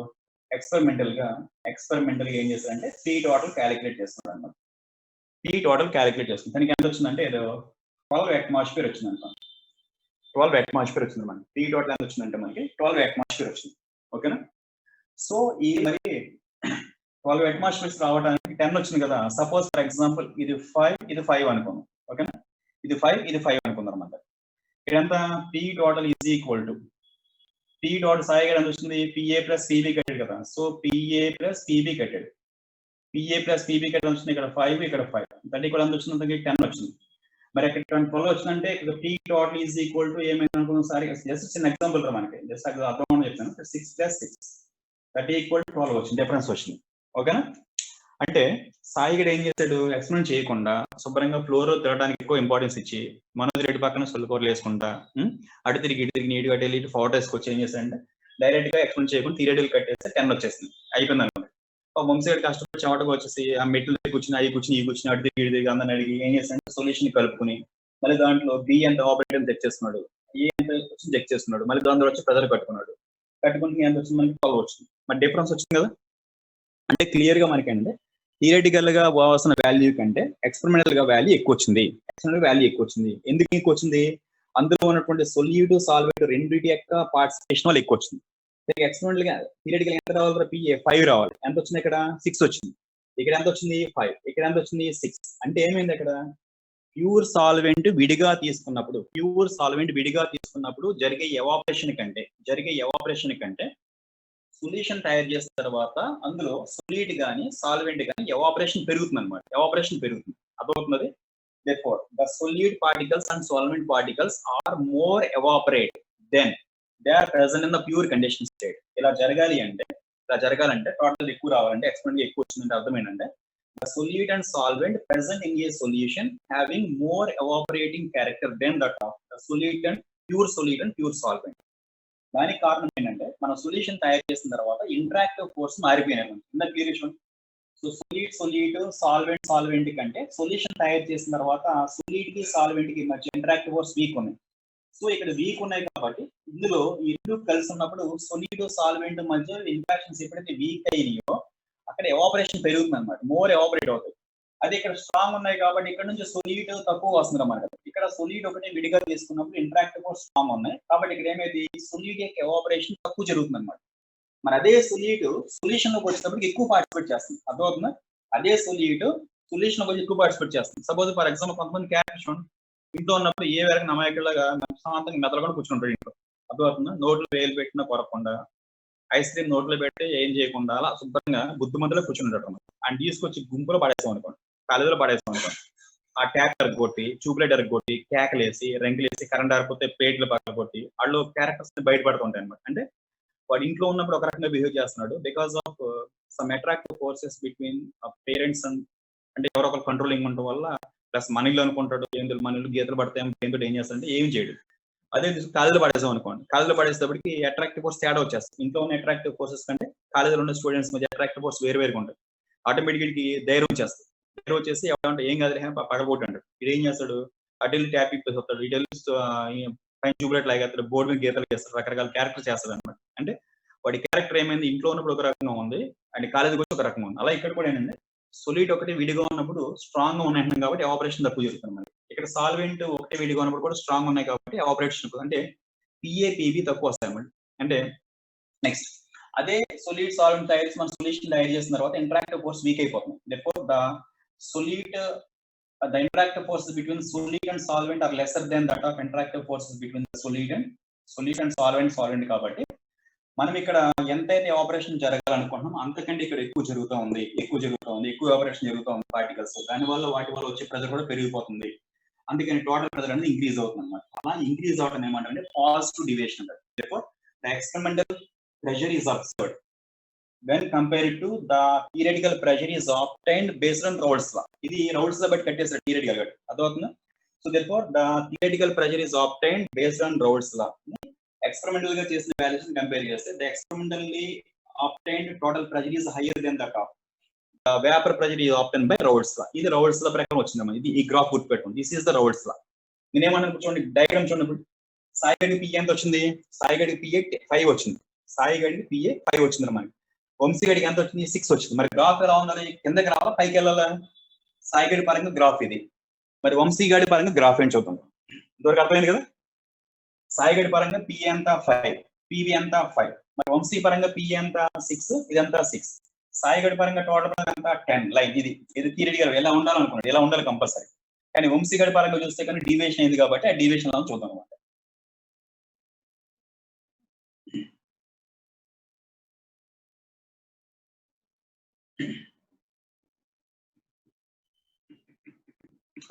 ఎక్స్పెరిమెంటల్ గా ఏం చేశాడంటే పీ టోటల్ క్యాలిక్యులేట్ చేస్తున్నాడు అన్నమాట. పీ టోటల్ క్యాలిక్యులేట్ చేస్తుంది. దానికి ఎంత వచ్చిందంటే ఏదో 12 atmosphere వచ్చింది అనుకో, 12 atmosphere వచ్చింది మనకి. పీ టోటల్ ఎంత వచ్చిందంటే మనకి 12 atmosphere వచ్చింది. ఓకేనా, సో ఈ మరి 12 atmospheres రావడానికి 10 వచ్చింది కదా. సపోజ్ ఫర్ ఎగ్జాంపుల్ ఇది 5 ఇది 5 అనుకున్నాం. ఓకేనా, ఇది 5 అనుకుందాం అన్నమాట. ఇదంతా P total is equal to P dot Sai గారు ఎంత వచ్చింది, పిఏ ప్లస్ పీబీ కట్టాడు కదా. సో పిఏ ప్లస్ పీబీ కట్టాడు, వచ్చింది. ఇక్కడ 5 ఇక్కడ 5 అంటే ఇక్కడ ఎంత వచ్చింది, 10 వచ్చింది. మరి ఇక్కడ 12 వచ్చిందంటే ఇక్కడ P total is equal to ఏమైంది అనుకున్నాం సారీ, జస్ట్ చిన్న ఎగ్జాంపుల్ రా మనకి, జస్ట్ అర్థం చెప్తాను. 6 + 6 దట్ ఈక్వల్ టు 12 వచ్చింది, డిఫరెన్స్ వచ్చింది. ఓకేనా, అంటే సాయి గడు ఏం చేశాడు, ఎక్స్పెరిమెంట్ చేయకుండా శుభ్రంగా ఫ్లోర్ తిరగడానికి ఎక్కువ ఇంపార్టెన్స్ ఇచ్చి మనోజ్ రెడ్డి పక్కన సొల్లుకూరలు వేసుకుంటా అటు తిరిగి నీట్ గా వెళ్ళి ఫోటో వేసుకొచ్చి ఏం చేశాడంటే డైరెక్ట్ గా ఎక్స్పెరిమెంట్ చేయకుండా థియరిటికల్ కట్టేస్తే 10 వచ్చేసింది, అయిపోయింది అనుకోండి. వంశీ గడు కష్టపడి చెమటకు వచ్చేసి ఆ మెట్లు కూర్చుని ఈ కూర్చుని అటు తిరిగి అందరిని అడిగి ఏం చేస్తాడంటే సొల్యూషన్ కలుపుకుని మళ్ళీ దాంట్లో బి ఎంత ఆపరేటర్ చెక్ చేస్తున్నాడు, ఏ ఎంత వచ్చింది చెక్ చేస్తున్నాడు, మళ్ళీ దాంట్లో వచ్చి ప్రెజర్ కట్టుకుని ఎంత వచ్చింది మనకి 12 వచ్చింది. మరి డిఫరెన్స్ వచ్చింది కదా. అంటే క్లియర్ గా మనకంటే థియరిటికల్ గా పోవాల్సిన వాల్యూ కంటే ఎక్స్పెరిమెంటల్ గా వాల్యూ ఎక్కువ వచ్చింది. ఎందుకు ఎక్కువ వచ్చింది, అందులో ఉన్నటువంటి సొల్యూట్ సాల్వెంట్ రెండింటి యొక్క పార్టిసిపేషన్ వల్ల ఎక్కువ వచ్చింది. ఎక్స్పెరిమెంటల్ గా థియరిటికల్ ఎంత రావాలి? పిఏ 5 రావాలి. ఎంత వచ్చింది ఇక్కడ? 6 వచ్చింది. ఇక్కడ ఎంత వచ్చింది? 5. ఇక్కడ ఎంత వచ్చింది? 6. అంటే ఏమైంది అక్కడ? ప్యూర్ సాల్వెంట్ విడిగా తీసుకున్నప్పుడు జరిగే ఎవాపరేషన్ కంటే సొల్యూషన్ తయారు చేసిన తర్వాత అందులో సొల్యూట్ గానీ సాల్వెంట్ గానీ ఎవాపరేషన్ పెరుగుతుంది. అర్థమవుతున్నది? Therefore, the solute particles and solvent particles are more evaporate than they are present in the pure condition state. ఇలా జరగాలంటే టోటల్ ఎక్కువ రావాలంటే ఎక్స్పెరిమెంట్ ఎక్కువ వచ్చిందంటే అర్థం ఏంటంటే the solute and solvent present in a solution having more evaporating character than that of the solute and pure solvent. దానికి కారణం ఏంటంటే మనం సొల్యూషన్ తయారు చేసిన తర్వాత ఇంటరాక్టివ్ ఫోర్స్ మారిపోయినాయి. ఇంత clear issue. So solute solvent కంటే సొల్యూషన్ తయారు చేసిన తర్వాత సొల్యూట్ కి సాల్వెంట్ కి మధ్య ఇంటరాక్టివ్ ఫోర్స్ వీక్ ఉన్నాయి. సో ఇక్కడ వీక్ ఉన్నాయి కాబట్టి ఇందులో ఈ రెండు కలిసి ఉన్నప్పుడు సొల్యూట్ సాల్వెంట్ మధ్య ఇంటరాక్షన్స్ ఎప్పుడైతే వీక్ అయినాయో అక్కడ ఎవాపరేషన్ పెరుగుతుంది అనమాట. మోర్ ఎవాపరేట్ అవుతుంది. అది ఇక్కడ స్ట్రాంగ్ ఉన్నాయి కాబట్టి ఇక్కడ నుంచి సొల్యూట్ తక్కువ వస్తుంది అన్నమాట. ఇక్కడ సొల్యూట్ ఒకటి విడిగా తీసుకున్నప్పుడు ఇంటరాక్టివ్ ఫోర్స్ స్ట్రాంగ్ ఉన్నాయి కాబట్టి ఇక్కడ ఏమైంది? సొల్యూట్ యొక్క ఎవాపరేషన్ తక్కువ జరుగుతుంది అనమాట. మరి అదే సొల్యూట్ సొల్యూషన్ లోకి వచ్చేటప్పటికి ఎక్కువ పార్టిసిపేట్ చేస్తుంది. అర్థమవుతుందా? అదే సొల్యూట్ సొల్యూషన్ లోకి ఎక్కువ పార్టిసిపేట్ చేస్తుంది. సపోజ్ ఫర్ ఎగ్జాంపుల్ కొంతమంది క్యారెక్టర్స్ ఇంట్లో ఉన్నప్పుడు ఏ వరకు నమ్మకలాగా శాంతంగా మెదలకుండా కూర్చుంటాడు ఇంట్లో. అర్థమవుతుందా? నోట్లో వేలు పెట్టినా కొరకుండా, ఐస్ క్రీమ్ నోట్లో పెట్టి ఏం చేయకుండా అలా శుభ్రంగా బుద్ధి మధ్యలో కూర్చుంటాడు అనమాట. ఆయన తీసుకొచ్చి గుంపులో పడేస్తాం అనుకోండి, కాలేజీలో పడేస్తాం అనుకోండి. ఆ ట్యాప్ ఎరగొట్టి, ట్యూబ్లైట్ ఎరగొట్టి, కేకలేసి, రెంకలేసి, కరెంట్ ఆరిపోతే ప్లేట్లు పగలగొట్టి వాళ్ళు క్యారెక్టర్స్ బయటపడుతుంటాయి అనమాట. అంటే వాడు ఇంట్లో ఉన్నప్పుడు ఒక రకంగా బిహేవ్ చేస్తున్నాడు because of some attractive forces between parents and అంటే ఎవరో ఒకరు కంట్రోలింగ్ ఉండటం వల్ల ప్లస్ మనీలో అనుకుంటాడు. మనీలు గీతలు పడతాయి ఏంటో ఏం చేస్తాడంటే ఏం చేయడు. అదే కాలేజీలో పడేసాం అనుకోండి, కాలేజీలో పడేసేటప్పటికి అట్రాక్టివ్ ఫోర్స్ తేడా వచ్చేస్తుంది. ఇంట్లో ఉన్న అట్రాక్టివ్ ఫోర్సెస్ కంటే కాలేజీలో ఉన్న స్టూడెంట్స్ మధ్య అట్రాక్టివ్ ఫోర్స్ వేరుగా ఉంటుంది. ఆటోమేటిక్గా ధైర్యం వచ్చేస్తుంది. ధైర్యం వచ్చేసి ఎవరంటే ఏం కాదు పగలబోటు అంటాడు. ఇది ఏం చేస్తాడు? అటు ట్యాప్ ఇప్పేసి వస్తాడు, ఇటు పైన ట్యూబ్లైట్ లాగేస్తాడు, బోర్డు మీద గీతలు వేస్తాడు, రకరకాల క్యారెక్టర్ చేస్తాడు అనమాట. అంటే వాడి క్యారెక్టర్ ఏమైంది? ఇంట్లో ఉన్నప్పుడు ఒక రకంగా ఉంది, అండ్ కాలేజీకి వచ్చి ఒక రకంగా ఉంది. అలా ఇక్కడ కూడా ఏంటంటే సొల్యూట్ ఒకటి విడిగా ఉన్నప్పుడు స్ట్రాంగ్ గా ఉన్నాయి కాబట్టి ఎవాపరేషన్ తక్కువ జరుగుతుంది మరి. ఇక్కడ సాల్వెంట్ ఒకటి విడిగా ఉన్నప్పుడు కూడా స్ట్రాంగ్ ఉన్నాయి కాబట్టి ఎవాపరేషన్ అంటే పిఏపిబి తక్కువ వస్తాయి అన్నమాట. అంటే నెక్స్ట్ అదే సొల్యూట్ సాల్వెంట్ తయారు చేసి మన సొల్యూషన్ తయారు చేసిన తర్వాత ఇంటరాక్టివ్ ఫోర్స్ వీక్ అయిపోతుంది. therefore the interactive forces between solute and solvent are lesser than that of interactive forces between the solute and solvent కాబట్టి మనం ఇక్కడ ఎంతైతే ఆపరేషన్ జరగాలనుకుంటున్నాం అంతకంటే ఇక్కడ ఎక్కువ జరుగుతూ ఉంది, ఎక్కువ ఆపరేషన్ జరుగుతూ ఉంది పార్టికల్స్. దానివల్ల వాటి వల్ల వచ్చే ప్రెజర్ కూడా పెరిగిపోతుంది. అందుకని టోటల్ ప్రెజర్ అనేది ఇంక్రీజ్ అవుతుంది అనమాట. అలా ఇంక్రీజ్ అవడం ఏమంటే పాజిటివ్ డివియేషన్ అంటారు. therefore the experimental pressure is observed when compared to the theoretical pressure is obtained based on Raoult's law. ఇది Raoult's law బట్టి కట్టేసారు థియరిటికల్ గా. అర్థమవుతుందా? So therefore the theoretical pressure is obtained based on Raoult's law. Experimental గా చేసిన values compare చేస్తే the experimentally obtained total pressure is higher than that of the vapor pressure is obtained by Raoult's law. ఇది Raoult's law ప్రకారం వచ్చిందమ్మా. ఇది ఈ graph గుర్తుపెట్టుకోండి. This is the Raoult's law. నేనేమన్నా చూడండి డయాగ్రామ్ చూడండి. సాయిగడికి పిఏ ఎంత వచ్చింది? సాయిగడికి పిఏ 5 వచ్చింది. సాయిగడికి పిఏ 5 వచ్చింది మనకి. వంశీగడికి ఎంత వచ్చింది? 6 వచ్చింది. మరి గ్రాఫ్ ఎలా ఉండాలి? కిందకి రావాలా పైకి వెళ్ళాలా? సాయిగడి పరంగా గ్రాఫ్ ఇది, మరి వంశీగడి పరంగా గ్రాఫ్ ఏంటి చూద్దాం. ఇంతవరకు అర్థమైంది కదా? సాయిగడి పరంగా పిఏ ఎంత 5, పివి ఎంత 5, మరి వంశీ పరంగా పిఏ ఎంత 6, ఇదంతా 6. సాయిగడి పరంగా టోటల్ ఎంత 10. లైన్ ఇది థియరిటికల్ ఎలా ఉండాలనుకున్నాడు, ఎలా ఉండాలి కంపల్సరీ. కానీ వంశీగడి పరంగా చూస్తే కానీ డీవియేషన్ అయింది కాబట్టి ఆ డీవియేషన్ లో చూద్దాం అనమాట.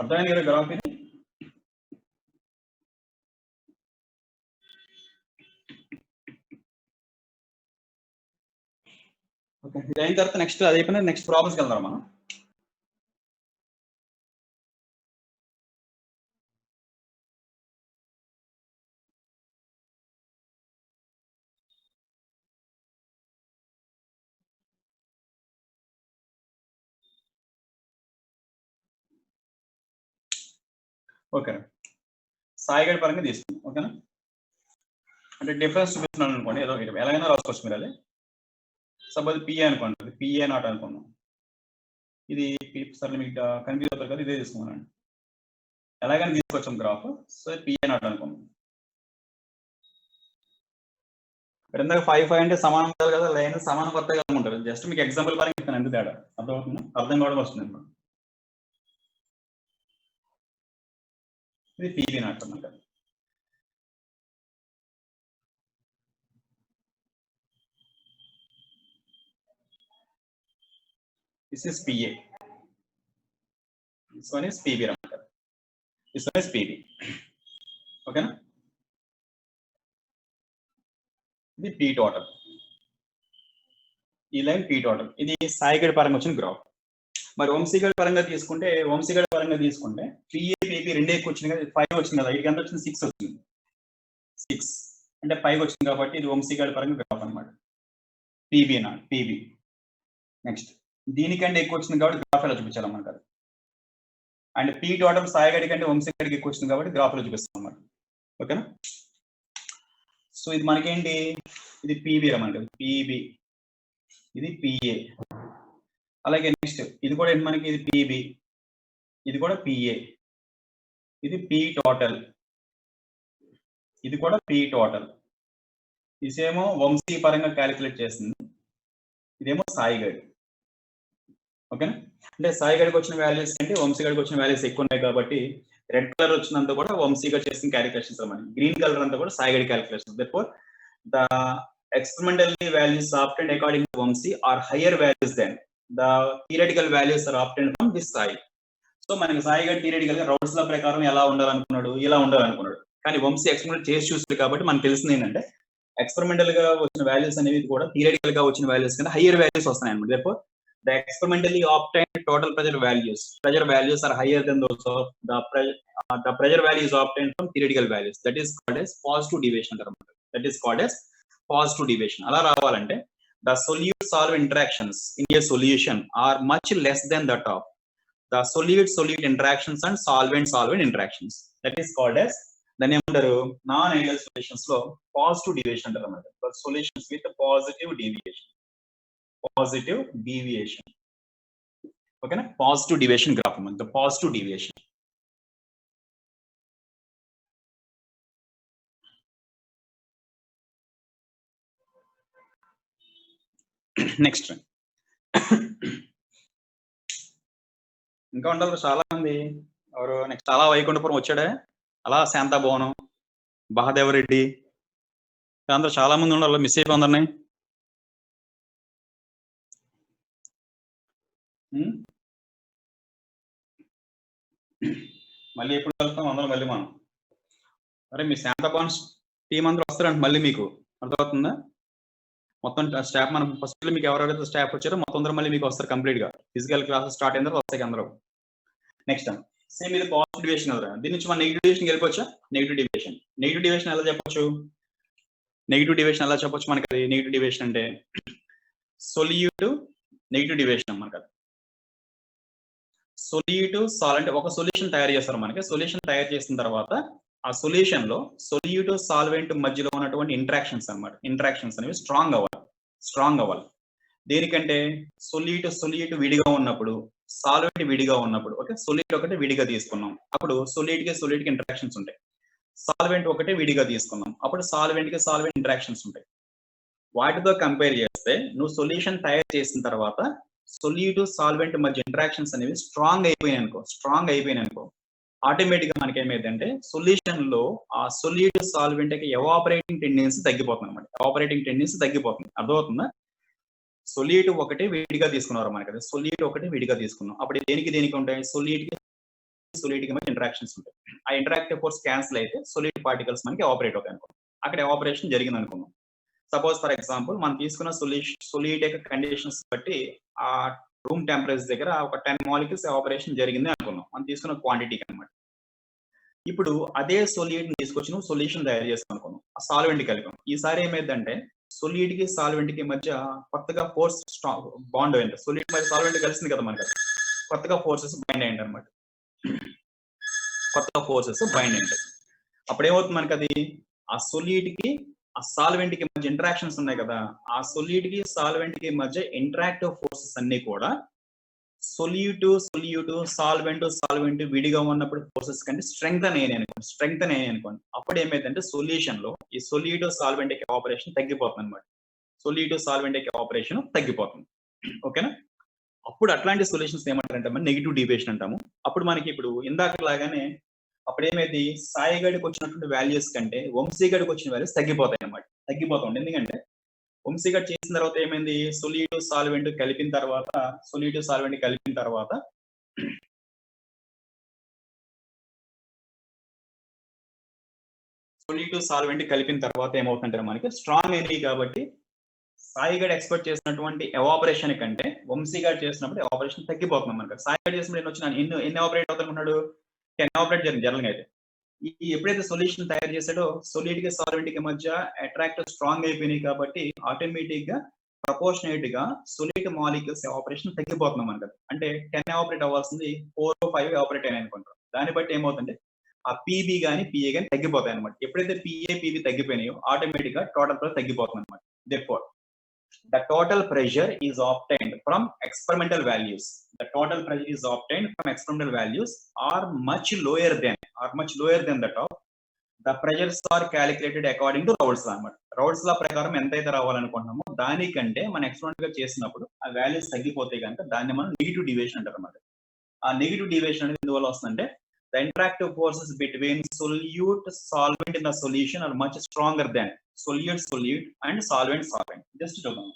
అర్థమైంది కదా గ్రాఫ్ ఇది? ఓకే, ఇది అయిన తర్వాత నెక్స్ట్ అది అయిపోయినా నెక్స్ట్ ప్రాబ్లమ్స్కి వెళ్దాం మనం. ఓకే, సాయిగడి పరంగా తీసుకుందాం. ఓకేనా? అంటే డిఫరెన్స్ చూపిస్తున్నాను అనుకోండి, ఏదో ఎలాగైనా రాసుకోవచ్చు మీరు. అది సపోజ్ పిఏ అనుకోండి, పిఏ నాట్ అనుకున్నాం. ఇది సరే మీకు కన్ఫ్యూజ్ అవుతారు కదా, ఇదే తీసుకున్నాను. ఎలాగైనా తీసుకొచ్చాం గ్రాఫ్. సో పిఏ నాట్ అనుకున్నాం. ఇందాక 5 అంటే సమానం ఉండాలి కదా, లైన్ సమానం కొత్తగా ఉంటారు. జస్ట్ మీకు ఎగ్జాంపుల్ పరంగా చెప్తాను ఎంత తేడా అర్థమవుతుందా, అర్థం కూడా వస్తుంది అనమాట. ఇది పీబీ నాట్ అన్నమాట. This is PA, this one is PB అన్నమాట. This one is PB. ఓకేనా, ఇది పీ టోటల్, ఈ లైన్ పీ టోటల్. ఇది సాయిగడ్ పరంగా వచ్చిన గ్రాఫ్. మరి వంశీగడ్ పరంగా తీసుకుంటే పిఏ పీబీ రెండే వచ్చింది కదా, 5 వచ్చింది కదా, ఇది ఎంత వచ్చింది 6 వచ్చింది. 6 అంటే 5 వచ్చింది కాబట్టి ఇది వంశీగడ్ పరంగా గ్రాఫ్ అనమాట. PB not PB. నెక్స్ట్ దీనికంటే ఎక్కువ వచ్చింది కాబట్టి గ్రాఫ్ ఎలా చూపించాలన్నమాట. అండ్ పీ టోటల్ సాయిగడి కంటే వంశీగడికి ఎక్కువ వచ్చింది కాబట్టి గ్రాఫ్ లో చూపిస్తాం అన్నమాట. ఓకేనా, సో ఇది మనకేంటి, ఇది పీబీ అన్నమాట, పీబీ, ఇది పిఏ. అలాగే నెక్స్ట్ ఇది కూడా ఏంటి మనకి, ఇది పీబీ, ఇది కూడా పిఏ, ఇది పీ టోటల్, ఇది కూడా పీ టోటల్. ఇదేమో వంశీ పరంగా క్యాలిక్యులేట్ చేస్తుంది, ఇదేమో సాయిగడ్. ఓకేనా, అంటే సాయిగడికి వచ్చిన వాల్యూస్ కంటే వంశీగడికి వచ్చిన వాల్యూస్ ఎక్కువ ఉన్నాయి కాబట్టి రెడ్ కలర్ వచ్చినంత కూడా వంశీగడ్ చేసిన క్యాలిక్యులేషన్స్ అన్నమాట. గ్రీన్ కలర్ అంతా కూడా సాయిగడి calculations. therefore the experimentally values obtained according to Vamsi are higher values than the theoretical values are obtained from this Sai. So మనకి సాయిగడ్ థియరిటికల్ గా రౌల్స్ లా ప్రకారం ఎలా ఉండాలనుకున్నాడు, ఇలా ఉండాలనుకున్నాడు. కానీ వంశీ ఎక్స్పెరిమెంట్ చేసి చూస్తుంది కాబట్టి మనకు తెలిసింది ఏంటంటే ఎక్స్పెరిమెంటల్ గా వచ్చిన వాల్యూస్ అనేవి కూడా థియరిటికల్ గా వచ్చిన వాల్యూస్ కన్నా హైయర్ వాల్యూస్ వస్తున్నాయి అన్నమాట. therefore the experimentally obtained total pressure values are higher than those of the pressure values obtained from theoretical values. That is called as positive deviation antarమాట. That is called as positive deviation. అలా రావాలంటే the solute solvent interactions in a solution are much less than that of the solute interactions and solvent interactions. That is called as దాన్ని ఏమంటారు, non ideal solutions లో positive deviation అంటారు అన్నమాట. Solutions with positive deviation. ఓకేనా, positive deviation graph అన్నమాట, positive deviation. Next ఇంకా ఉండాలి చాలా మంది. ఎవరు నెక్స్ట్ అలా వైకుంఠపురం వచ్చాడే, అలా శాంతాభవనం, బహదేవరెడ్డి, అందరూ చాలా మంది ఉండాలి. మిస్ అయిపో అందరినీ. మళ్ళీ ఎప్పుడు వెళ్తాం అందరం మళ్ళీ మనం. అరే మీ శాంతాభవన్ టీం అందరూ వస్తారంట మళ్ళీ, మీకు అర్థమవుతుందా? మొత్తం స్టాఫ్ మనం ఫస్ట్ మీకు ఎవరైతే స్టాఫ్ వచ్చారో మొత్తం అందరూ మళ్ళీ మీకు వస్తారు కంప్లీట్ గా. ఫిజికల్ క్లాసెస్ స్టార్ట్ అయిన తర్వాత వస్తాయి అందరూ. నెక్స్ట్ సేమ్ ఇది పాజిటివ్ డివియేషన్ కదా, దీని నుంచి మనం నెగిటివ్ డివియేషన్ వెళ్ళిపోవచ్చా? నెగిటివ్ డివియేషన్ ఎలా చెప్పొచ్చు? మనకి అది నెగిటివ్ డివియేషన్ అంటే సొల్యూట్ నెగిటివ్ డివియేషన్ మనకి. అది సొల్యూట్ సాల్వెంట్ ఒక సొల్యూషన్ తయారు చేస్తారు మనకి. సొల్యూషన్ తయారు చేసిన తర్వాత ఆ సొల్యూషన్ లో సొల్యూట్ సాల్వెంట్ మధ్యలో ఉన్నటువంటి ఇంటరాక్షన్స్ అన్నమాట. ఇంటరాక్షన్స్ అనేవి స్ట్రాంగ్ అవ్వాలి. దేనికంటే సొల్యూట్ విడిగా ఉన్నప్పుడు, సాల్వెంట్ విడిగా ఉన్నప్పుడు, ఓకే, సొల్యూట్ ఒకటి విడిగా తీసుకున్నాం, అప్పుడు సొల్యూట్ కి ఇంటరాక్షన్స్ ఉంటాయి. సాల్వెంట్ ఒకటి విడిగా తీసుకున్నాం, అప్పుడు సాల్వెంట్ ఇంటరాక్షన్స్ ఉంటాయి. వాటితో కంపేర్ చేస్తే నువ్వు సొల్యూషన్ తయారు చేసిన తర్వాత సొల్యూట్ సాల్వెంట్ మధ్య ఇంటరాక్షన్స్ అనేవి స్ట్రాంగ్ అయిపోయినాయి అనుకో, ఆటోమేటిక్ గా మనకి ఏమైందంటే సొల్యూషన్ లో ఆ సొల్యూట్ సాల్వెంట్ కి ఎవాపరేటింగ్ టెండెన్సీ తగ్గిపోతుంది అనమాట. అర్థమవుతుందా? సొల్యూట్ ఒకటి విడిగా తీసుకున్నారు మనకి, సొల్యూట్ ఒకటి విడిగా తీసుకున్నాం, అప్పుడు దేనికి ఉంటాయి, సొల్యూట్ కి మధ్య ఇంటరాక్షన్స్ ఉంటాయి. ఆ ఇంటరాక్టివ్ ఫోర్స్ క్యాన్సిల్ అయితే సొల్యూట్ పార్టికల్స్ మనకి ఎవాపరేట్ అవుతాయి అనుకో. అక్కడ ఎవాపరేషన్ జరిగింది అనుకున్నాం. సపోజ్ ఫర్ ఎగ్జాంపుల్ మనం తీసుకున్న సొల్యూట్ యొక్క కండిషన్స్ బట్టి ఆ రూమ్ టెంపరేచర్ దగ్గర ఒక 10 మాలిక్యూల్స్ ఎవాపరేషన్ జరిగింది అనుకున్నాం, మనం తీసుకున్న క్వాంటిటీకి అనమాట. ఇప్పుడు అదే సొల్యూట్ తీసుకొచ్చి నువ్వు సొల్యూషన్ తయారు చేస్తాం అనుకున్నాం, ఆ సాల్వెంట్ కలిపాం. ఈసారి ఏమైందంటే సొల్యూట్ కి సాల్వెంట్ కి మధ్య కొత్తగా ఫోర్స్ బాండ్ అయింది. సొల్యూట్ మరి సాల్వెంట్ కలిసింది కదా మనకి, కొత్తగా ఫోర్సెస్ బైండ్ అయ్యింది అనమాట. అప్పుడు ఏమవుతుంది మనకి, అది ఆ సొల్యూట్ కి ఆ సాల్వెంట్ కి మధ్య ఇంటరాక్షన్స్ ఉన్నాయి కదా, ఆ సొల్యూట్ కి సాల్వెంట్ కి మధ్య ఇంటరాక్టివ్ ఫోర్సెస్ అన్ని కూడా సొల్యూట్ సాల్వెంట్ విడిగా ఉన్నప్పుడు ఫోర్సెస్ కంటే స్ట్రెంగ్త్ అయ్యాయి అనుకోండి. అప్పుడు ఏమైందంటే సొల్యూషన్ లో ఈ సొల్యూట్ సాల్వెంట్ యొక్క ఆపరేషన్ తగ్గిపోతుంది అనమాట. సొల్యూట్ సాల్వెంట్ యొక్క ఆపరేషన్ తగ్గిపోతుంది. ఓకేనా? అప్పుడు అట్లాంటి సొల్యూషన్స్ ఏమంటారంటే మనం నెగిటివ్ డీవియేషన్ అంటాము. అప్పుడు మనకి ఇప్పుడు ఇందాక లాగానే అప్పుడు ఏమైంది, సాయి గడికి వచ్చినటువంటి వాల్యూస్ కంటే వంశీ గడికి వచ్చిన వాల్యూస్ తగ్గిపోతాయి అనమాట. తగ్గిపోతుంది. ఎందుకంటే వంశీ గడ్ చేసిన తర్వాత ఏమైంది, సొల్యూట్ సాల్వెంట్ కలిపిన తర్వాత ఏమవుతుందంటే మనకి స్ట్రాంగ్ ఎనర్జీ కాబట్టి సాయి గడ్ ఎక్స్పెక్ట్ చేసినటువంటి ఎవాపరేషన్ కంటే వంశీ గడ్ చేసినప్పుడు ఎవాపరేషన్ తగ్గిపోతుంది మనకి. సాయి గడ్ చేసినప్పుడు ఎన్ని ఎవాపరేట్ అవుతానుకున్నాడు, 10 ఎవాపరేట్ జరిగింది జనరల్ గా అయితే. ఈ ఎప్పుడైతే సొల్యూషన్ తయారు చేశాడో సొల్యూట్ కి సాల్వెంట్ కి మధ్య అట్రాక్ట్ స్ట్రాంగ్ అయిపోయినాయి కాబట్టి ఆటోమేటిక్ గా ప్రపోర్షనేట్ గా సొల్యూట్ మాలిక్యూల్స్ ఎవాపరేషన్ తగ్గిపోతుంది మనకి. అంటే 10 ఎవాపరేట్ అవ్వాల్సింది 4 or 5 ఎవాపరేట్ అయినాయి అనుకుంటాం. దాన్ని బట్టి ఏమవుతుందంటే ఆ పీబీ గానీ పిఏ గానీ తగ్గిపోతాయి అనమాట. ఎప్పుడైతే పిఏ పీబీ తగ్గిపోయినాయో ఆటోమేటిక్ గా టోటల్ ప్రెషర్ తగ్గిపోతుంది అనమాట. Therefore, the total pressure is obtained from experimental values. Are much lower than that of the pressures are calculated according to Raoult's law అన్నమాట. Raoult's law ప్రకారం ఎంతైతే రావాలనుకుంటున్నామో దానికంటే మనం ఎక్స్పెరిమెంట్ గా చేసినప్పుడు ఆ వాల్యూస్ తగ్గిపోతాయి కనుక దాన్ని మనం నెగిటివ్ డీవియేషన్ అంటారు అన్నమాట. ఆ నెగిటివ్ డీవియేషన్ అనేది ఎందువల్ల వస్తుందంటే the interactive forces between solute solvent in the solution are much stronger than solute and solvent. Just చూద్దాం.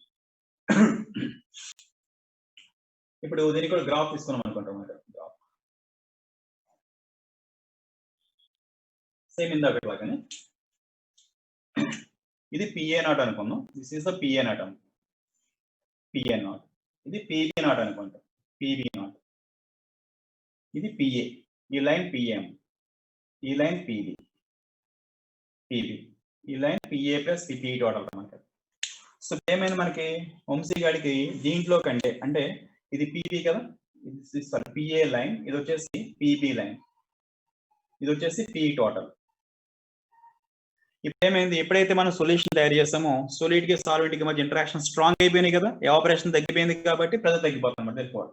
ఇప్పుడు దీనికి కూడా గ్రాఫ్ తీసుకున్నాం అనుకుంటాం. గ్రాఫ్ సేమ్ ఇందాకట్లాగానే ఇది పిఏ నాట్ అనుకుందాం. This is the PA naught ఇది పిబి నాట్ అనుకుంటాం. పిబి నాట్ ఇది పిఏ, ఈ లైన్ పిఎం, ఈ లైన్ పిబి, ఈ line PA plus PP total అనమాట. సో ఏమైంది మనకి వంశీ గాడికి దీంట్లో కంటే అంటే ఇది పిబి కదా, ఇది పిఏ లైన్, ఇది వచ్చేసి పిబి లైన్, ఇది వచ్చేసి పి టోటల్. ఇప్పుడు ఏమైంది, ఎప్పుడైతే మనం సొల్యూషన్ తయారు చేస్తామో సొల్యూట్ కి సాల్వెంట్ కి మధ్య ఇంటరాక్షన్ స్ట్రాంగ్ అయిపోయినాయి కదా, ఎవాపరేషన్ తగ్గిపోయింది కాబట్టి ప్రెషర్ తగ్గిపోతుంది అన్నమాట.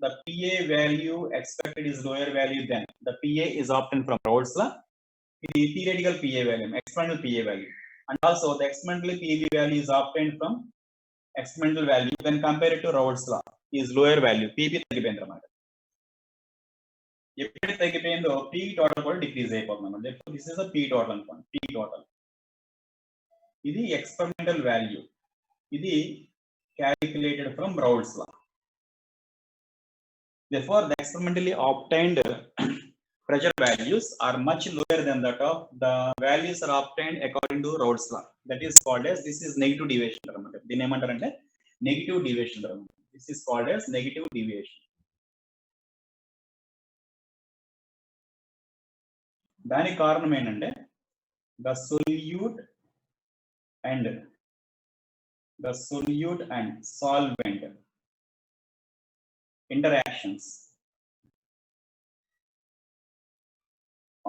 The PA value expected is lower value than the PA is obtained from Raoult's law. The theoretical PA value, experimental PA value, and also the experimental PV value is obtained from experimental value when compared to Raoult's law is lower value. PB తగ్గిపోయింది అన్నమాట. ఎప్పుడైతే తగ్గిపోయిందో P total కూడా decrease అయిపోతుంది అన్నమాట. Therefore this is a P total అనుకోండి. P total ఇది experimental value, ఇది calculated from Raoult's law. Therefore, the experimentally obtained pressure values are much lower than that of the values are obtained according to Raoult's law. That is called as, this is negative deviation. దీని ఏమంటారంటే negative deviation. This is called as negative deviation. దానికి కారణం ఏంటంటే the solute and solvent interactions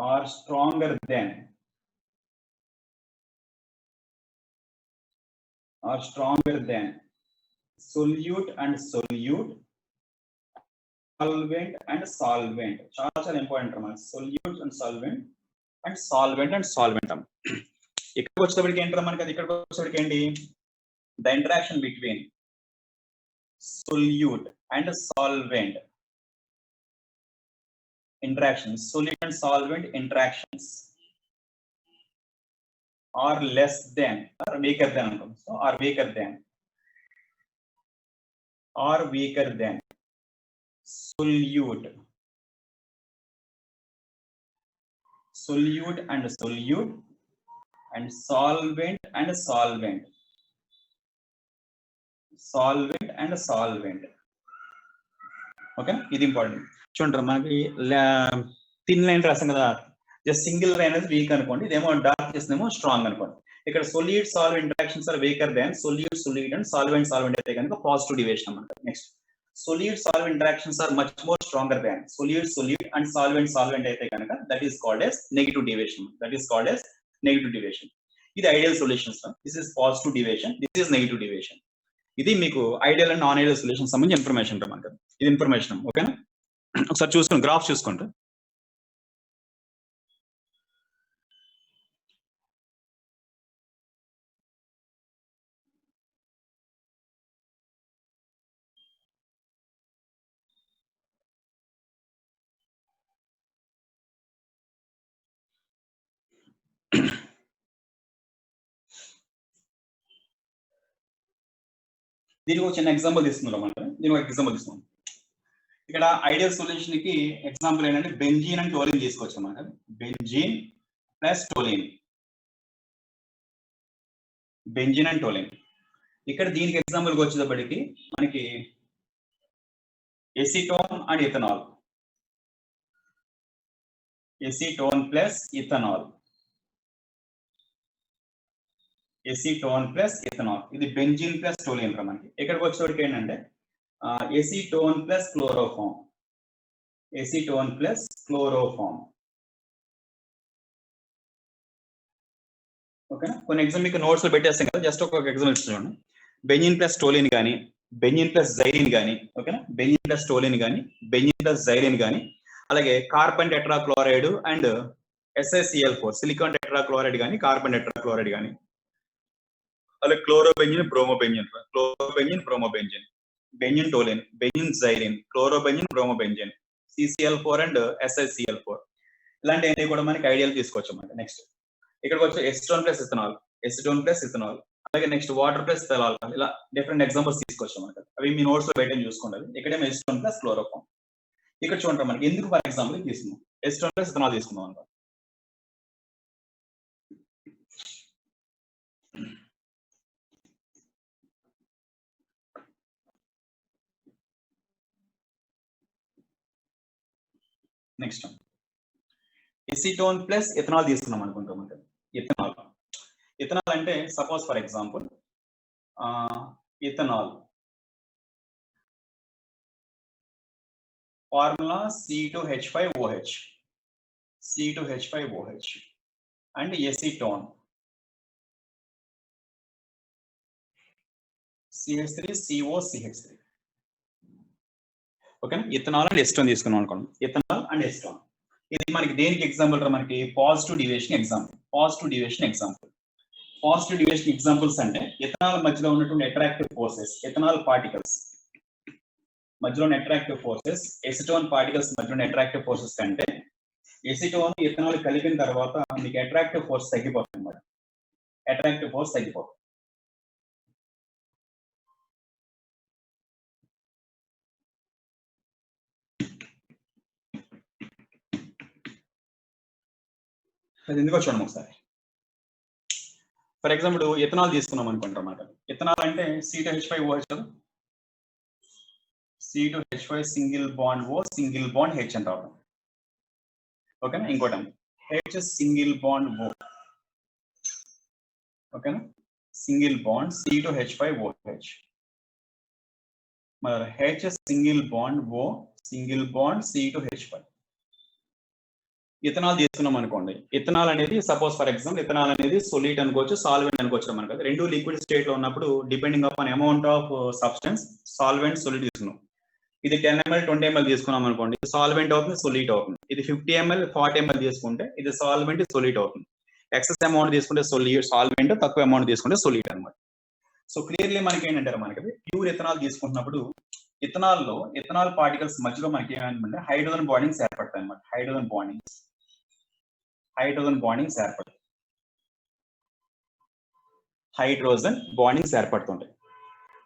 are stronger than solute and solute, solvent and solvent. చాలా important అన్నమాట. solute and solvent and solvent. ఇక్కడికి వచ్చేటప్పటికి ఏంటో మనకి అది ఇక్కడికి వచ్చేటప్పటికి ఏంటి, the interaction between solute and solvent interactions, solute and solvent interactions are less than or weaker than, so are weaker than solute and solute and solvent and solvent. Okay, ఇది important. చూడండి మనకి థిన్ లైన్ రాసాం కదా, just single line అనేది weak అనుకోండి, ఇదేమో dark చేసినేమో strong అనుకోండి. ఇక్కడ solute solvent interactions are weaker than solute and solvent అయితే కనుక పాజిటివ్ డీవియేషన్ అన్నమాట. Next solute solvent interactions are much more stronger than solute and solvent అయితే కనుక that is called as negative deviation. ఇది ideal solutions. This is positive deviation, this is negative deviation. ఇది మీకు ideal and non ideal solution సంబంధించి information మనకి. ఇది information, ఓకేనా? ఒకసారి చూసుకోండి, గ్రాఫ్ చూసుకోండి. దీనికి ఒక చిన్న ఎగ్జాంపుల్ తీసుకున్నాం అంటే, దీనికి ఒక ఎగ్జాంపుల్ తీసుకున్నాం. ఇక్కడ ఐడియల్ సొల్యూషన్ కి ఎగ్జాంపుల్ ఏంటంటే బెంజీన్ అండ్ టోలిన్ తీసుకోవచ్చు అన్నమాట. Benzene plus toluene, benzene and toluene. ఇక్కడ దీనికి ఎగ్జాంపుల్ వచ్చేటప్పటికి మనకి acetone and ethanol, acetone plus ethanol, acetone plus ethanol. ఇది బెంజీన్ ప్లస్ టోలిన్ రా మనకి. ఇక్కడికి వచ్చేటప్పటికి ఏంటంటే acetone plus chloroform, acetone plus chloroform. ఓకేనా? కొన్ని ఎగ్జామ్ మీకు నోట్స్ లో పెట్టేస్తాం కదా, జస్ట్ ఒక ఎగ్జాంపుల్ చూడండి. బెంజిన్ ప్లస్ టోలిన్ కానీ, బెంజిన్ ప్లస్ జైలిన్ కానీ, ఓకేనా? బెంజిన్ ప్లస్ టోలిన్ కానీ, బెంజిన్ ప్లస్ జైలిన్ కానీ, అలాగే carbon tetrachloride and SiCl4 silicon tetrachloride కానీ, కార్బన్ టెట్రాక్లోరైడ్ కానీ, అలాగే chlorobenzene, bromobenzene, chlorobenzene, bromobenzene, benzene toluene, benzene xylene, chlorobenzene, bromobenzene, CCl4 and SiCl4 ఇలాంటివన్నీ కూడా మనకి ఐడియల్ తీసుకోవచ్చు అన్నమాట. నెక్స్ట్ ఇక్కడికి వచ్చి acetone plus ethanol, acetone plus ethanol, అలాగే నెక్స్ట్ వాటర్ ప్లస్ థలాల్, ఇలా డిఫరెంట్ ఎగ్జాంపుల్స్ తీసుకోవచ్చు మనకి. అవి మీ నోట్స్ లో పెట్టని చూసుకోండి. ఇక్కడేమో ఎసిటోన్ ప్లస్ క్లోరోఫామ్. ఇక్కడ చూడండి మనకి ఎందుకు ఫర్ ఎగ్జాంపుల్ తీసుకున్నాం, ఎసిటోన్ ప్లస్ ఇథనాల్ తీసుకుందాం అనమాట. నెక్స్ట్ ఎసిటోన్ ప్లస్ ఇథనాల్ తీసుకున్నాం అనుకుంటాం. అంటే ఇథనాల్, ఇథనాల్ అంటే suppose for example ethanol formula C2H5OH, C2H5OH and acetone CH3COCH3. ఓకేనా? ఇథనాల్ అండ్ ఎసిటోన్ తీసుకున్నాం అనుకోండి. ఇథనాల్ అండ్ ఎసిటోన్ ఇది మనకి దేనికి ఎగ్జాంపుల్ రా మనకి? Positive deviation example. Positive deviation example, positive deviation examples అంటే ఇథనాల్ మధ్యలో ఉన్నటువంటి అట్రాక్టివ్ ఫోర్సెస్, ఇథనాల్ పార్టికల్స్ మధ్యలో అట్రాక్టివ్ ఫోర్సెస్, ఎసిటోన్ పార్టికల్స్ మధ్యలో అట్రాక్టివ్ ఫోర్సెస్ కంటే ఎసిటోన్ ఇథనాల్ కలిపిన తర్వాత మీకు అట్రాక్టివ్ ఫోర్స్ తగ్గిపోతుంది అన్నమాట. అట్రాక్టివ్ ఫోర్స్ తగ్గిపోతుంది. అది ఎందుకో చూడండి ఒకసారి. ఫర్ ఎగ్జాంపుల్ ఇథనాల్ తీసుకున్నాం అనుకుంటాం అన్నమాట. ఇథనాల్ అంటే C2H5OH కదా, C2H5 single bond O, single bond H అని రావడం. ఓకేనా? ఇంకోటి H సింగిల్ బాండ్ O, ఓకేనా? సింగిల్ బాండ్ C2H5OH, మరి H single bond O, single bond C2H5. Ethanol తీసుకున్నాం అనుకోండి. ఇథనాల్ అనేది సపోజ్ ఫర్ ఎగ్జాంపుల్ ఇథనాల్ అనేది సొల్యూట్ అనుకోవచ్చు, సాల్వెంట్ అనుకోవచ్చు మనకు. రెండు లిక్విడ్ స్టేట్ లో ఉన్నప్పుడు depending upon amount of substance solvent solute తీసుకున్నాం. ఇది 10 ml 20 ml తీసుకున్నాం అనుకోండి, సాల్వెంట్ అవుతుంది, సొల్యూట్ అవుతుంది. ఇది 50 ml 40 ml తీసుకుంటే ఇది సాల్వెంట్, సొల్యూట్ అవుతుంది. ఎక్సెస్ అమౌంట్ తీసుకుంటే సాల్వెంట్, తక్కువ అమౌంట్ తీసుకుంటే సొల్యూట్ అనమాట. సో క్లియర్లీ మనకి ఏంటంటారు, మనకి ప్యూర్ ఇథనాల్ తీసుకుంటున్నప్పుడు ఇథనాల్ లో ఇథనాల్ పార్టికల్స్ మధ్యలో మనకి ఏమంటే హైడ్రోజన్ బాండింగ్స్ ఏర్పడతాయి అనమాట. హైడ్రోజన్ బాండింగ్స్, హైడ్రోజన్ బాండింగ్స్ ఏర్పడతాయి, హైడ్రోజన్ బాండింగ్స్ ఏర్పడుతుంటాయి.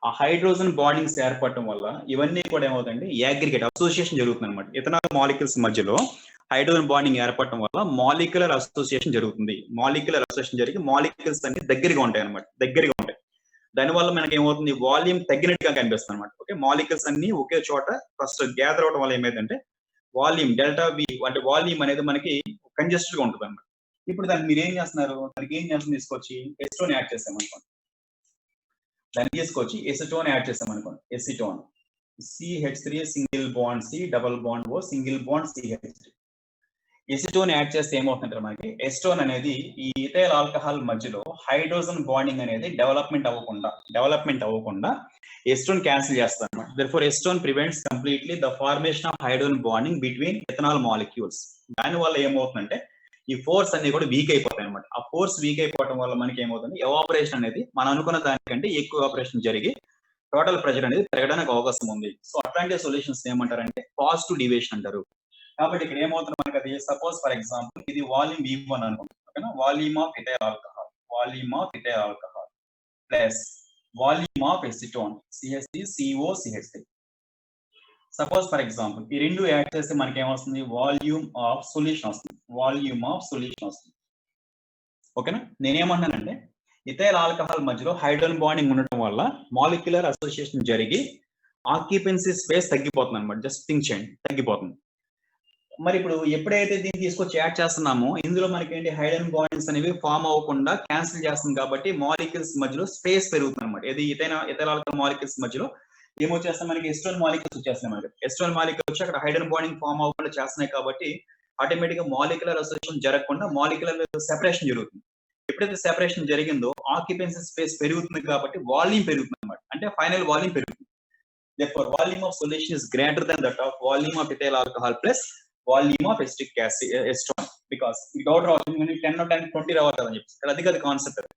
ఆ హైడ్రోజన్ బాండింగ్స్ ఏర్పడటం వల్ల ఇవన్నీ కూడా ఏమవుతాయండి, యాగ్రిగేట్ అసోసియేషన్ జరుగుతుంది అనమాట. ఇథనాల్ మాలిక్యూల్స్ మధ్యలో హైడ్రోజన్ బాండింగ్ ఏర్పడటం వల్ల మాలిక్యులర్ అసోసియేషన్ జరుగుతుంది. మాలిక్యులర్ అసోసియేషన్ జరిగి మాలిక్యూల్స్ అన్ని దగ్గరగా ఉంటాయి అనమాట, దగ్గరగా ఉంటాయి. దానివల్ల మనకి ఏమవుతుంది, వాల్యూమ్ తగ్గినట్టుగా కనిపిస్తుంది అనమాట. ఓకే, మాలిక్యూల్స్ అన్ని ఒకే చోట ఫస్ట్ గ్యాదర్ అవడం వల్ల ఏమైందంటే వాల్యూమ్ డెల్టా V అంటే వాల్యూమ్ అనేది మనకి కంజెస్టెడ్ గా ఉంటుంది అనమాట. ఇప్పుడు దాన్ని మీరు ఏం చేస్తున్నారు, దానికి ఏం చేస్తుంది, తీసుకొచ్చి ఎసిటోన్ యాడ్ చేస్తాం అనుకోండి. దాన్ని తీసుకొచ్చి ఎసిటోన్ యాడ్ చేస్తాం అనుకోండి. Acetone CH3 single bond C, double bond O, single bond CH3. Acetone add చేస్తే ఏమవుతుందంటే మనకి ఎసిటోన్ అనేది ఈ ఇథైల్ ఆల్కహాల్ మధ్యలో హైడ్రోజన్ బాండింగ్ అనేది డెవలప్మెంట్ అవ్వకుండా ఎస్టోన్ క్యాన్సిల్ చేస్తాను అనమాట. therefore acetone prevents completely the formation of hydrogen bonding between ethanol molecules. దాని వల్ల ఏమవుతుందంటే ఈ ఫోర్స్ అన్ని కూడా వీక్ అయిపోతాయి అనమాట. ఆ ఫోర్స్ వీక్ అయిపోవడం వల్ల మనకి ఏమవుతుంది, ఎవాపరేషన్ అనేది మనం అనుకున్న దానికంటే ఎక్కువ ఎవాపరేషన్ జరిగి టోటల్ ప్రెషర్ అనేది పెరగడానికి అవకాశం ఉంది. సో అట్లాంటి సొల్యూషన్స్ ఏమంటారంటే పాజిటివ్ డివియేషన్ అంటారు. కాబట్టి ఇక్కడ ఏమవుతుంది మనకి, అది సపోజ్ ఫర్ ఎగ్జాంపుల్ ఇది వాల్యూమ్ V1 అనుకుంటాం, ఓకేనా. Volume of ethyl alcohol plus volume of acetone CH3CO CH3. Suppose for example ఈ రెండు యాడ్ చేస్తే మనకి ఏమొస్తుంది, వాల్యూమ్ ఆఫ్ సొల్యూషన్ వస్తుంది. ఓకేనా. నేనేమన్నానంటే ఇథైల్ ఆల్కహాల్ మధ్యలో హైడ్రోజన్ బాండింగ్ ఉండటం వల్ల మాలిక్యులర్ అసోసియేషన్ జరిగి ఆక్యుపెన్సీ స్పేస్ తగ్గిపోతుంది అనమాట. జస్ట్ థింక్ చేయండి, తగ్గిపోతుంది. మరి ఇప్పుడు ఎప్పుడైతే దీన్ని తీసుకొచ్చి యాడ్ చేస్తున్నామో ఇందులో మనకి ఏంటి, హైడ్రోజన్ బాండింగ్స్ అనేవి ఫామ్ అవ్వకుండా క్యాన్సిల్ చేస్తుంది కాబట్టి మాలిక్యూల్స్ మధ్యలో స్పేస్ పెరుగుతుంది అనమాట. ఇది ఇథైల్ ఆల్కహాల్ మాలిక్యూల్స్ మధ్యలో ఏమొచ్చేస్తాయి, మనకి ఎస్టోన్ మాలిక్యూల్స్ వచ్చేస్తున్నాయి. మనకి ఎస్టోన్ మాలిక్యూల్ వచ్చి అక్కడ హైడ్రోజన్ బాండింగ్ ఫామ్ అవ్వకుండా చేస్తున్నాయి కాబట్టి ఆటోమేటిక్ గా మాలిక్యులర్ అసోసియేషన్ జరగకుండా మాలిక్యులర్ సెపరేషన్ జరుగుతుంది. ఎప్పుడైతే సెపరేషన్ జరిగిందో ఆక్యుపెన్సీ స్పేస్ పెరుగుతుంది కాబట్టి వాల్యూమ్ పెరుగుతుంది అనమాట. అంటే ఫైనల్ వాల్యూమ్ పెరుగుతుంది. therefore volume of solution is greater than that of volume of ethyl alcohol plus volume of acetic acid acetone. because without రావాలి 10 or 10 20 రావాలి కదా అని చెప్పి ఇక్కడ అది కాన్సెప్ట్.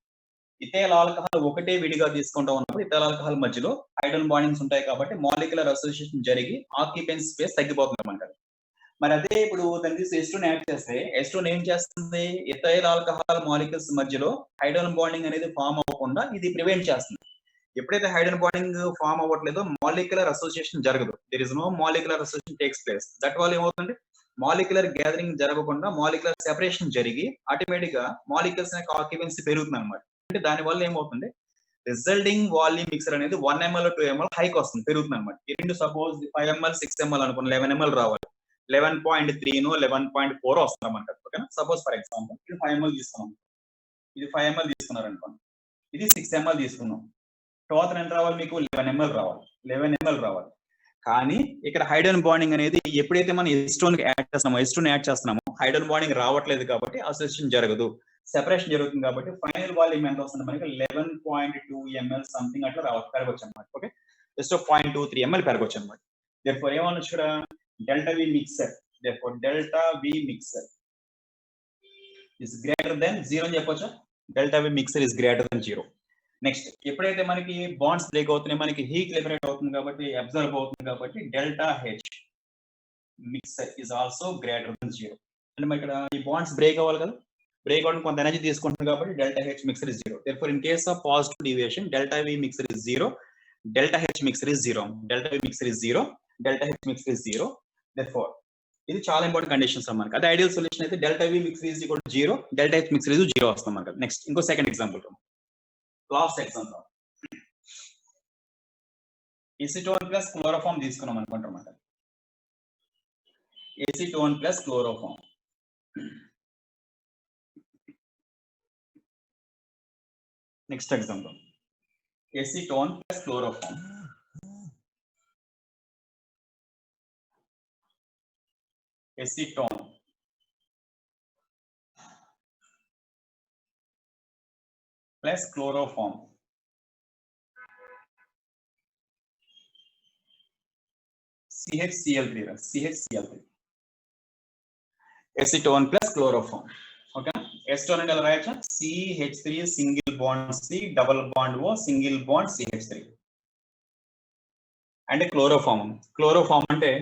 ఇథైల్ ఆల్కహాల్ ఒకటే విడిగా తీసుకుంటా ఉన్నప్పుడు ఇథైల్ ఆల్కహాల్ మధ్యలో హైడ్రోజన్ బాండింగ్స్ ఉంటాయి కాబట్టి మాలిక్యులర్ అసోసియేషన్ జరిగి ఆక్యుపెన్సీ స్పేస్ తగ్గిపోతుంది అనమాట. మరి అదే ఇప్పుడు దాన్ని తీసి ఎస్టోన్ యాడ్ చేస్తే ఎస్టోన్ ఏం చేస్తుంది, ఇథైల్ ఆల్కహాల్ మాలిక్యూల్స్ మధ్యలో హైడ్రోజన్ బాండింగ్ అనేది ఫామ్ అవ్వకుండా ఇది ప్రివెంట్ చేస్తుంది. ఎప్పుడైతే హైడ్రోజన్ బాండింగ్ ఫామ్ అవ్వట్లేదో మాలిక్యులర్ అసోసియేషన్ జరగదు. There is no molecular association takes place. That వల్ల ఏమవుతుంది, మాలిక్యులర్ గ్యాదరింగ్ జరగకుండా మాలిక్యులర్ సెపరేషన్ జరిగి ఆటోమేటిక్ గా మాలిక్యూల్స్ యొక్క ఆక్యుపెన్సీ పెరుగుతుంది అనమాట. అంటే దాని వల్ల ఏమవుతుంది, రిజల్టింగ్ వాల్యూమ్ మిక్సర్ అనేది 1 ml 2 ml హైక్ వస్తుంది, పెరుగుతుంది అనమాట. ఈ రెండు సపోజ్ 5 ml 6 ml అనుకోండి, 11 ml రావాలి, 11.3 11.4 వస్తుంది అనమాట. ఓకేనా. సపోజ్ ఫర్ ఎగ్జాంపుల్ ఇది 5 ml తీసుకున్నాం, ఇది 5 ml తీసుకున్నారు అనుకోండి, ఇది 6 ml తీసుకున్నాం. టోటల్ ఎంత రావాలి మీకు, 11 ml రావాలి. కానీ ఇక్కడ హైడ్రోజన్ బాండింగ్ అనేది ఎప్పుడైతే మనం ఎస్టోన్ యాడ్ చేస్తున్నామో హైడ్రోజన్ బాండింగ్ రావట్లేదు కాబట్టి అసోసియేషన్ జరగదు, సెపరేషన్ జరుగుతుంది కాబట్టి ఫైనల్ వాల్యూమ్ ఎంత వస్తుంది మనకి 11.2 ml సంథింగ్ అట్లా పెరగొచ్చు అనమాట. ఓకే, జస్ట్ 0.23 ml పెరగొచ్చు అనమాట. therefore ఏమనొచ్చు ఇక్కడ, delta V mixer, therefore delta V mixer is greater than 0 అని చెప్పొచ్చా. delta V mixer is greater than 0. Next ఎప్పుడైతే మనకి బాండ్స్ బ్రేక్ అవుతున్నాయి, మనకి హీట్ లిబరేట్ అవుతుంది కాబట్టి అబ్జర్వ్ అవుతుంది కాబట్టి delta H mixer is also greater than 0. అంటే మరి ఇక్కడ ఈ బాండ్స్ బ్రేక్ అవ్వాలి కదా, బ్రేక్ అవడానికి కొంత ఎనర్జీ తీసుకుంటుంది కాబట్టి delta H mixer is 0. therefore in case of positive deviation delta V mixer is 0, delta H mixer is 0, delta V mixer is 0, delta H mixer is 0. therefore ఇది చాలా important conditions మనకి. అదే ideal solution అయితే delta V mixer is equal to 0, delta H mixer is 0 వస్తుంది మనకి. Next ఇంకో second example, last example acetone plus chloroform తీసుకున్నాం అనుకుంటాం. Acetone plus chloroform, next example acetone plus chloroform, acetone plus chloroform, CHCl3 acetone plus chloroform. Okay, acetone అంటే ఎలా రాయొచ్చు, CH3 single bond C double bond O single bond CH3. అంటే chloroform అంటే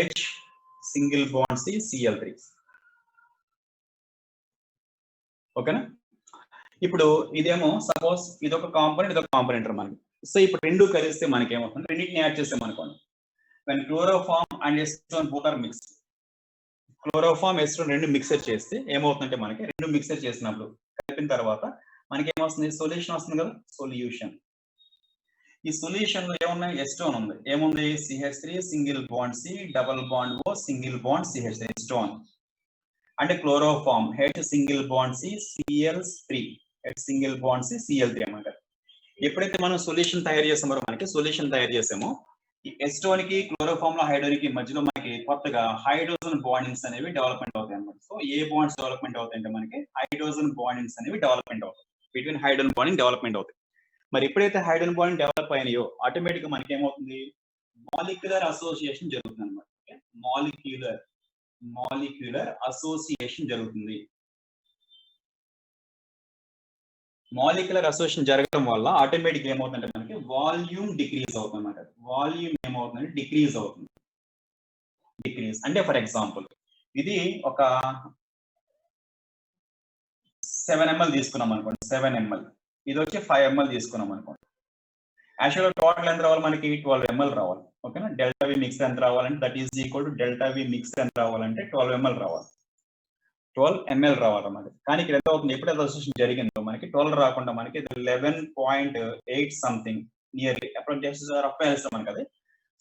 H single bond C Cl3. ఓకేనా. ఇప్పుడు ఇదేమో suppose ఇదొక component, ఇదొక కాంపోనెంట్ మనకి. సో ఇప్పుడు రెండు కలిస్తే మనకి ఏమవుతుంది, రెండింటిని యాడ్ చేస్తాం అనుకోండి. when chloroform and acetone both are mixed, chloroform acetone రెండు మిక్సర్ చేస్తే ఏమవుతుందంటే మనకి రెండు మిక్సర్ చేసినప్పుడు కలిపిన తర్వాత మనకి ఏమొస్తుంది, సొల్యూషన్ వస్తుంది కదా, సొల్యూషన్. ఈ సొల్యూషన్ లో ఏమున్నాయి, ఎసిటోన్ ఉంది, ఏముంది CH3 single bond C double bond O single bond CH3 acetone. అంటే chloroform H single bond C Cl3 H single bond C Cl3 అన్నమాట. ఎప్పుడైతే మనం సొల్యూషన్ తయారు చేసామో ఈ ఎసిటోన్ కి క్లోరోఫామ్ లో హైడ్రోజన్ కి మధ్యలో మనకి కొత్తగా హైడ్రోజన్ బాండింగ్స్ అనేవి డెవలప్మెంట్ అవుతాయి అన్నమాట. సో ఏ బాండ్స్ డెవలప్మెంట్ అవుతాయంటే మనకి హైడ్రోజన్ బాండింగ్స్ అనేవి డెవలప్మెంట్ అవుతాయి, బిట్వీన్ హైడ్రోజన్ బాండింగ్ డెవలప్మెంట్ అవుతాయి. మరి ఎప్పుడైతే హైడ్రోజన్ బాండ్ డెవలప్ అయినాయో ఆటోమేటిక్ గా మనకి ఏమవుతుంది, మాలిక్యులర్ అసోసియేషన్ జరుగుతుంది అనమాట. మాలిక్యులర్ అసోసియేషన్ జరుగుతుంది. మాలిక్యులర్ అసోసియేషన్ జరగడం వల్ల ఆటోమేటిక్ ఏమవుతుందంటే మనకి వాల్యూమ్ డిక్రీజ్ అవుతుంది అనమాట. వాల్యూమ్ ఏమవుతుందంటే డిక్రీజ్ అవుతుంది. డిక్రీజ్ అంటే ఫర్ ఎగ్జాంపుల్ ఇది ఒక 7 ml తీసుకున్నాం అనుకోండి, 7 ml. ఇది వచ్చి 5 ml తీసుకున్నాం అనుకోండి. యాక్చువల్గా టోటల్ ఎంత రావాలి మనకి 12 ml రావాలి. ఓకేనా, డెల్టా వి మిక్స్ ఎంత రావాలంటే that is equal to delta V mix ఎంత రావాలంటే 12 ml రావాలి. 12 ml రావాలన్నమాట. కానీ ఇక్కడ ఎంత అవుతుంది, ఎప్పుడైతే అసోసియేషన్ జరిగిందో మనకి 12 రాకుండా మనకి 11.8 సంథింగ్ నియర్లీ అప్రాక్సిమేట్లీ రఫ్ వేస్తాం మనకి అది.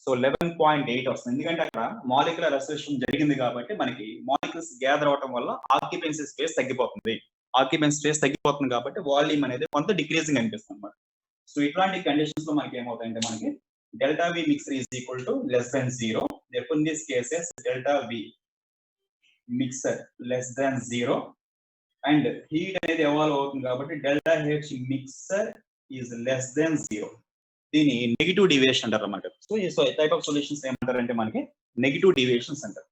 సో 11.8 వస్తుంది. ఎందుకంటే అక్కడ మాలిక్యులర్ అసోసియేషన్ జరిగింది కాబట్టి మనకి మాలిక్యూల్స్ గ్యాదర్ అవడం వల్ల ఆక్యుపెన్సీ స్పేస్ తగ్గిపోతుంది. ఆక్యుపెన్సీ స్పేస్ తగ్గిపోతుంది కాబట్టి వాల్యూమ్ అనేది కొంత డిక్రీజింగ్ అనిపిస్తుంది అన్నమాట. సో ఇట్లాంటి కండిషన్స్ లో మనకి ఏమవుతాయంటే మనకి delta V mixer is equal to less than 0. therefore in this cases delta V mixer less than 0 and heat అనేది ఎవాల్వ్ అవుతుంది కాబట్టి delta H mixer is less than 0. దీని నెగిటివ్ డివియేషన్ అంటారు అన్నమాట. సో టైప్ ఆఫ్ సొల్యూషన్స్ ఏమంటారంటే మనకి negative deviations అంటారు.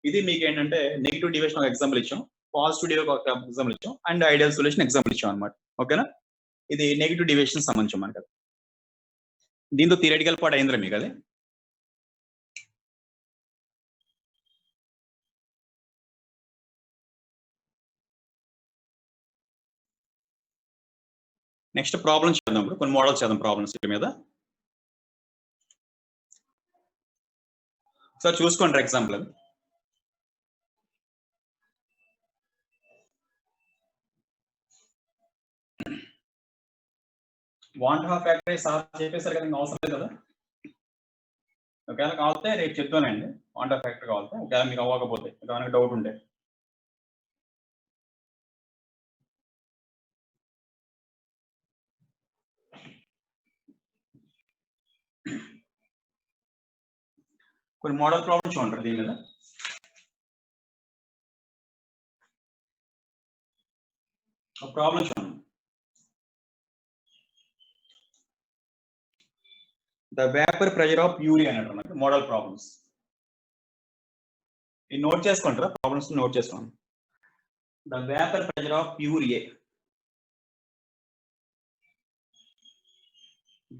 ఇది మీకు ఏంటంటే నెగిటివ్ డివియేషన్ ఒక ఎగ్జాంపుల్ ఇచ్చాం, పాజిటివ్ డివియేషన్ ఒక ఎగ్జాంపుల్ ఇచ్చాం అండ్ ఐడియల్ సొల్యూషన్ ఎగ్జాంపుల్ ఇచ్చాం అనమాట. ఓకేనా, ఇది నెగిటివ్ డివియేషన్ సంబంధించాం మనకి. దీంతో థియరిటికల్ పార్ట్ అయిందిరా మీకు అది. నెక్స్ట్ ప్రాబ్లమ్స్ చేద్దాం. ఇప్పుడు కొన్ని మోడల్స్ చేద్దాం ప్రాబ్లమ్స్ మీద. సార్ చూసుకోండి ఎగ్జాంపుల్ అది. వాంట్ హాఫ్ ఫ్యాక్టరీ సార్ చెప్పేసారు కదా, అవసరం లేదు కదా. ఒకవేళ కావాలంటే రేపు చెప్తానండి, వాంట్ హాఫ్ ఫ్యాక్టరీ కావాలంటే. ఒకవేళ మీకు అవ్వకపోతే ఏమైనా డౌట్ ఉంటే. కొన్ని మోడల్ ప్రాబ్లమ్స్ ఉంటారు దీని మీద. ప్రాబ్లమ్స్ చూడండి. The vapour pressure of urea అని అంటారు మనకి మోడల్ ప్రాబ్లమ్స్. ఇది నోట్ చేసుకుంటారా, ప్రాబ్లమ్స్ నోట్ చేసుకోండి. The vapour pressure of urea,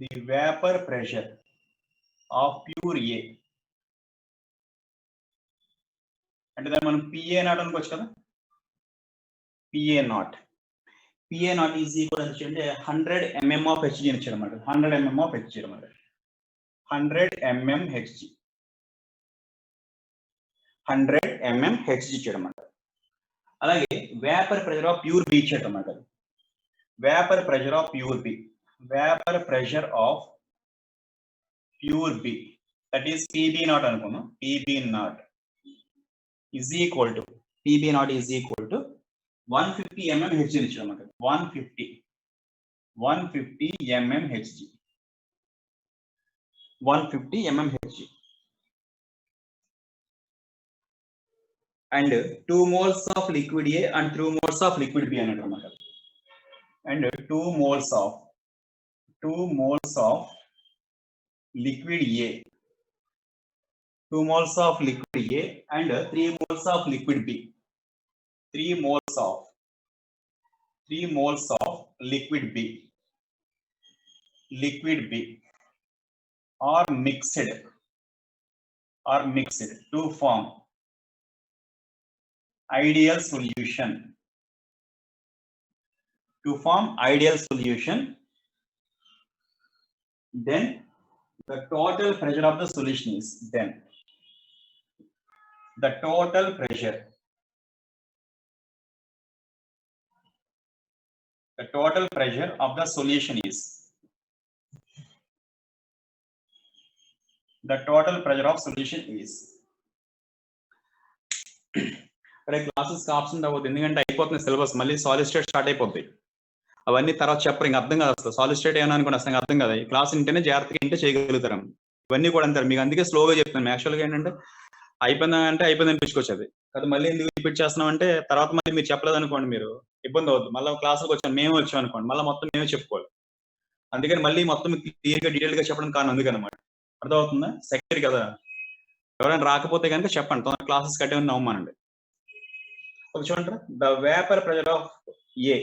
the vapour pressure of pure A అంటే దాన్ని మనం పిఏ నాట్ అనుకోవచ్చు కదా. పిఏ నాట్ ఈజ్ ఈక్వల్ అంటే 100 mm ఆఫ్ హెచ్జీ అని ఇచ్చారు అన్నమాట. 100 mm ఆఫ్ హెచ్జీ అన్నమాట. 100 mm హెచ్జీ 100 mm హెచ్జీ ఇచ్చాడు అన్నమాట. అలాగే vapour pressure of pure B ఇచ్చాడు అన్నమాట. Vapour pressure of pure B, vapour pressure of pure B that is PB naught అనుకున్నాం. PB naught is equal to, PB naught is equal to 150 mm HG ఇచ్చాడు అన్నమాట. 150 mm HG 150 mm HG and 2 moles of liquid A and 2 moles of liquid B అన్నట్టు అన్నమాట. And 2 moles of liquid A, 2 moles of liquid A and 3 moles of liquid B. 3 moles of liquid B are mixed to form ideal solution. Then the total pressure of the solution is, then the total pressure of the solution is, the total pressure of solution is. అరే classes option అవ్వదు, ఎందుకంటే అయిపోతుంది syllabus, మళ్ళీ solid state start అయిపోద్ది. అవన్నీ తర్వాత చెప్పరు, ఇంకా అర్థం కాదు అసలు. సాలిడ్ స్టేట్ ఏమన్నా అనుకోండి అసలు అర్థం కదా. ఈ క్లాస్ వింటేనే జాగ్రత్తగా వింటే చేయగలుగుతారు. ఇవన్నీ కూడా అంటారు మీకు, అందుకే స్లోగా చెప్తాను. యాక్చువల్గా ఏంటంటే అయిపోయిందంటే అయిపోయింది అనిపించుకోవచ్చు. అది అది మళ్ళీ ఎందుకు రిపీట్ చేస్తున్నాం అంటే తర్వాత మళ్ళీ మీరు చెప్పలేదు అనుకోండి, మీరు ఇబ్బంది అవుతుంది. మళ్ళీ క్లాసులకు వచ్చాను, మేము వచ్చాం అనుకోండి, మళ్ళీ మొత్తం మేమే చెప్పుకోవాలి. అందుకని మళ్ళీ మొత్తం క్లియర్ గా డీటెయిల్ గా చెప్పడం కారణం అందుకని అనమాట. అర్థమవుతుందా? సెకండ్ కదా, ఎవరైనా రాకపోతే కనుక చెప్పండి, తొందర క్లాసెస్ కట్టే నమ్మనండి. ఒక చూడండి, the vapour pressure of A,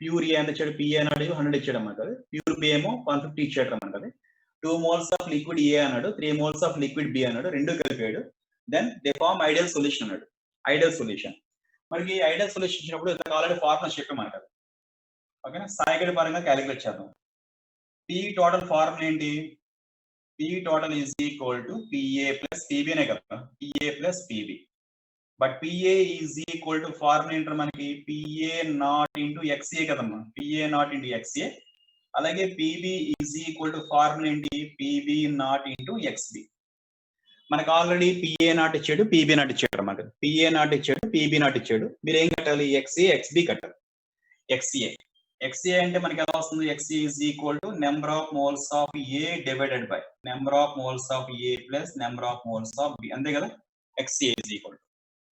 pure A ఎంత ఇచ్చాడు, పిఏ అన్నాడు 100 ఇచ్చాడు అన్నమాట. ప్యూర్ బి ఏమో 150 ఇచ్చాడు అన్నమాట. 2 moles ఆఫ్ లిక్విడ్ ఏ అన్నాడు, 3 moles ఆఫ్ లిక్విడ్ బి అన్నాడు, రెండు కలిపాడు. Then they form ideal solution అన్నాడు. ఐడియల్ సొల్యూషన్, మనకి ఐడియల్ సొల్యూషన్ ఇచ్చినప్పుడు ఇంతకు ఆల్రెడీ ఫార్ములా చెప్పాం మనకి. ఓకేనా, స్థాయిగడి పరంగా క్యాలిక్యులేట్ చేద్దాం. పి టోటల్ ఫార్ములా ఏంటి, P total is equal to PA plus పిబినే కదా, PA plus PB. But PA is equal to formula ఏంటంటే మనకి పిఏ నాట్ ఇంటూ ఎక్స్ఏ కదమ్మా, పిఏ నాట్ ఇంటూ ఎక్స్ఏ. అలాగే PB is equal to formula ఏంటి, PB naught into XB. మనకు already PA naught ఇచ్చాడు, PB naught ఇచ్చాడు అన్నమాట. PA naught ఇచ్చాడు, పిబి నాట్ ఇచ్చాడు. మీరు ఏం కట్టాలి, ఎక్స్ఏ ఎక్స్బి కట్టాలి. ఎక్స్ఏ అంటే మనకి ఎలా వస్తుంది, XA is equal to number of moles of A divided by number of moles of A plus number of moles of B, అంతే కదా. ఎక్స్ఏ ఈజ్ ఈక్వల్ టు,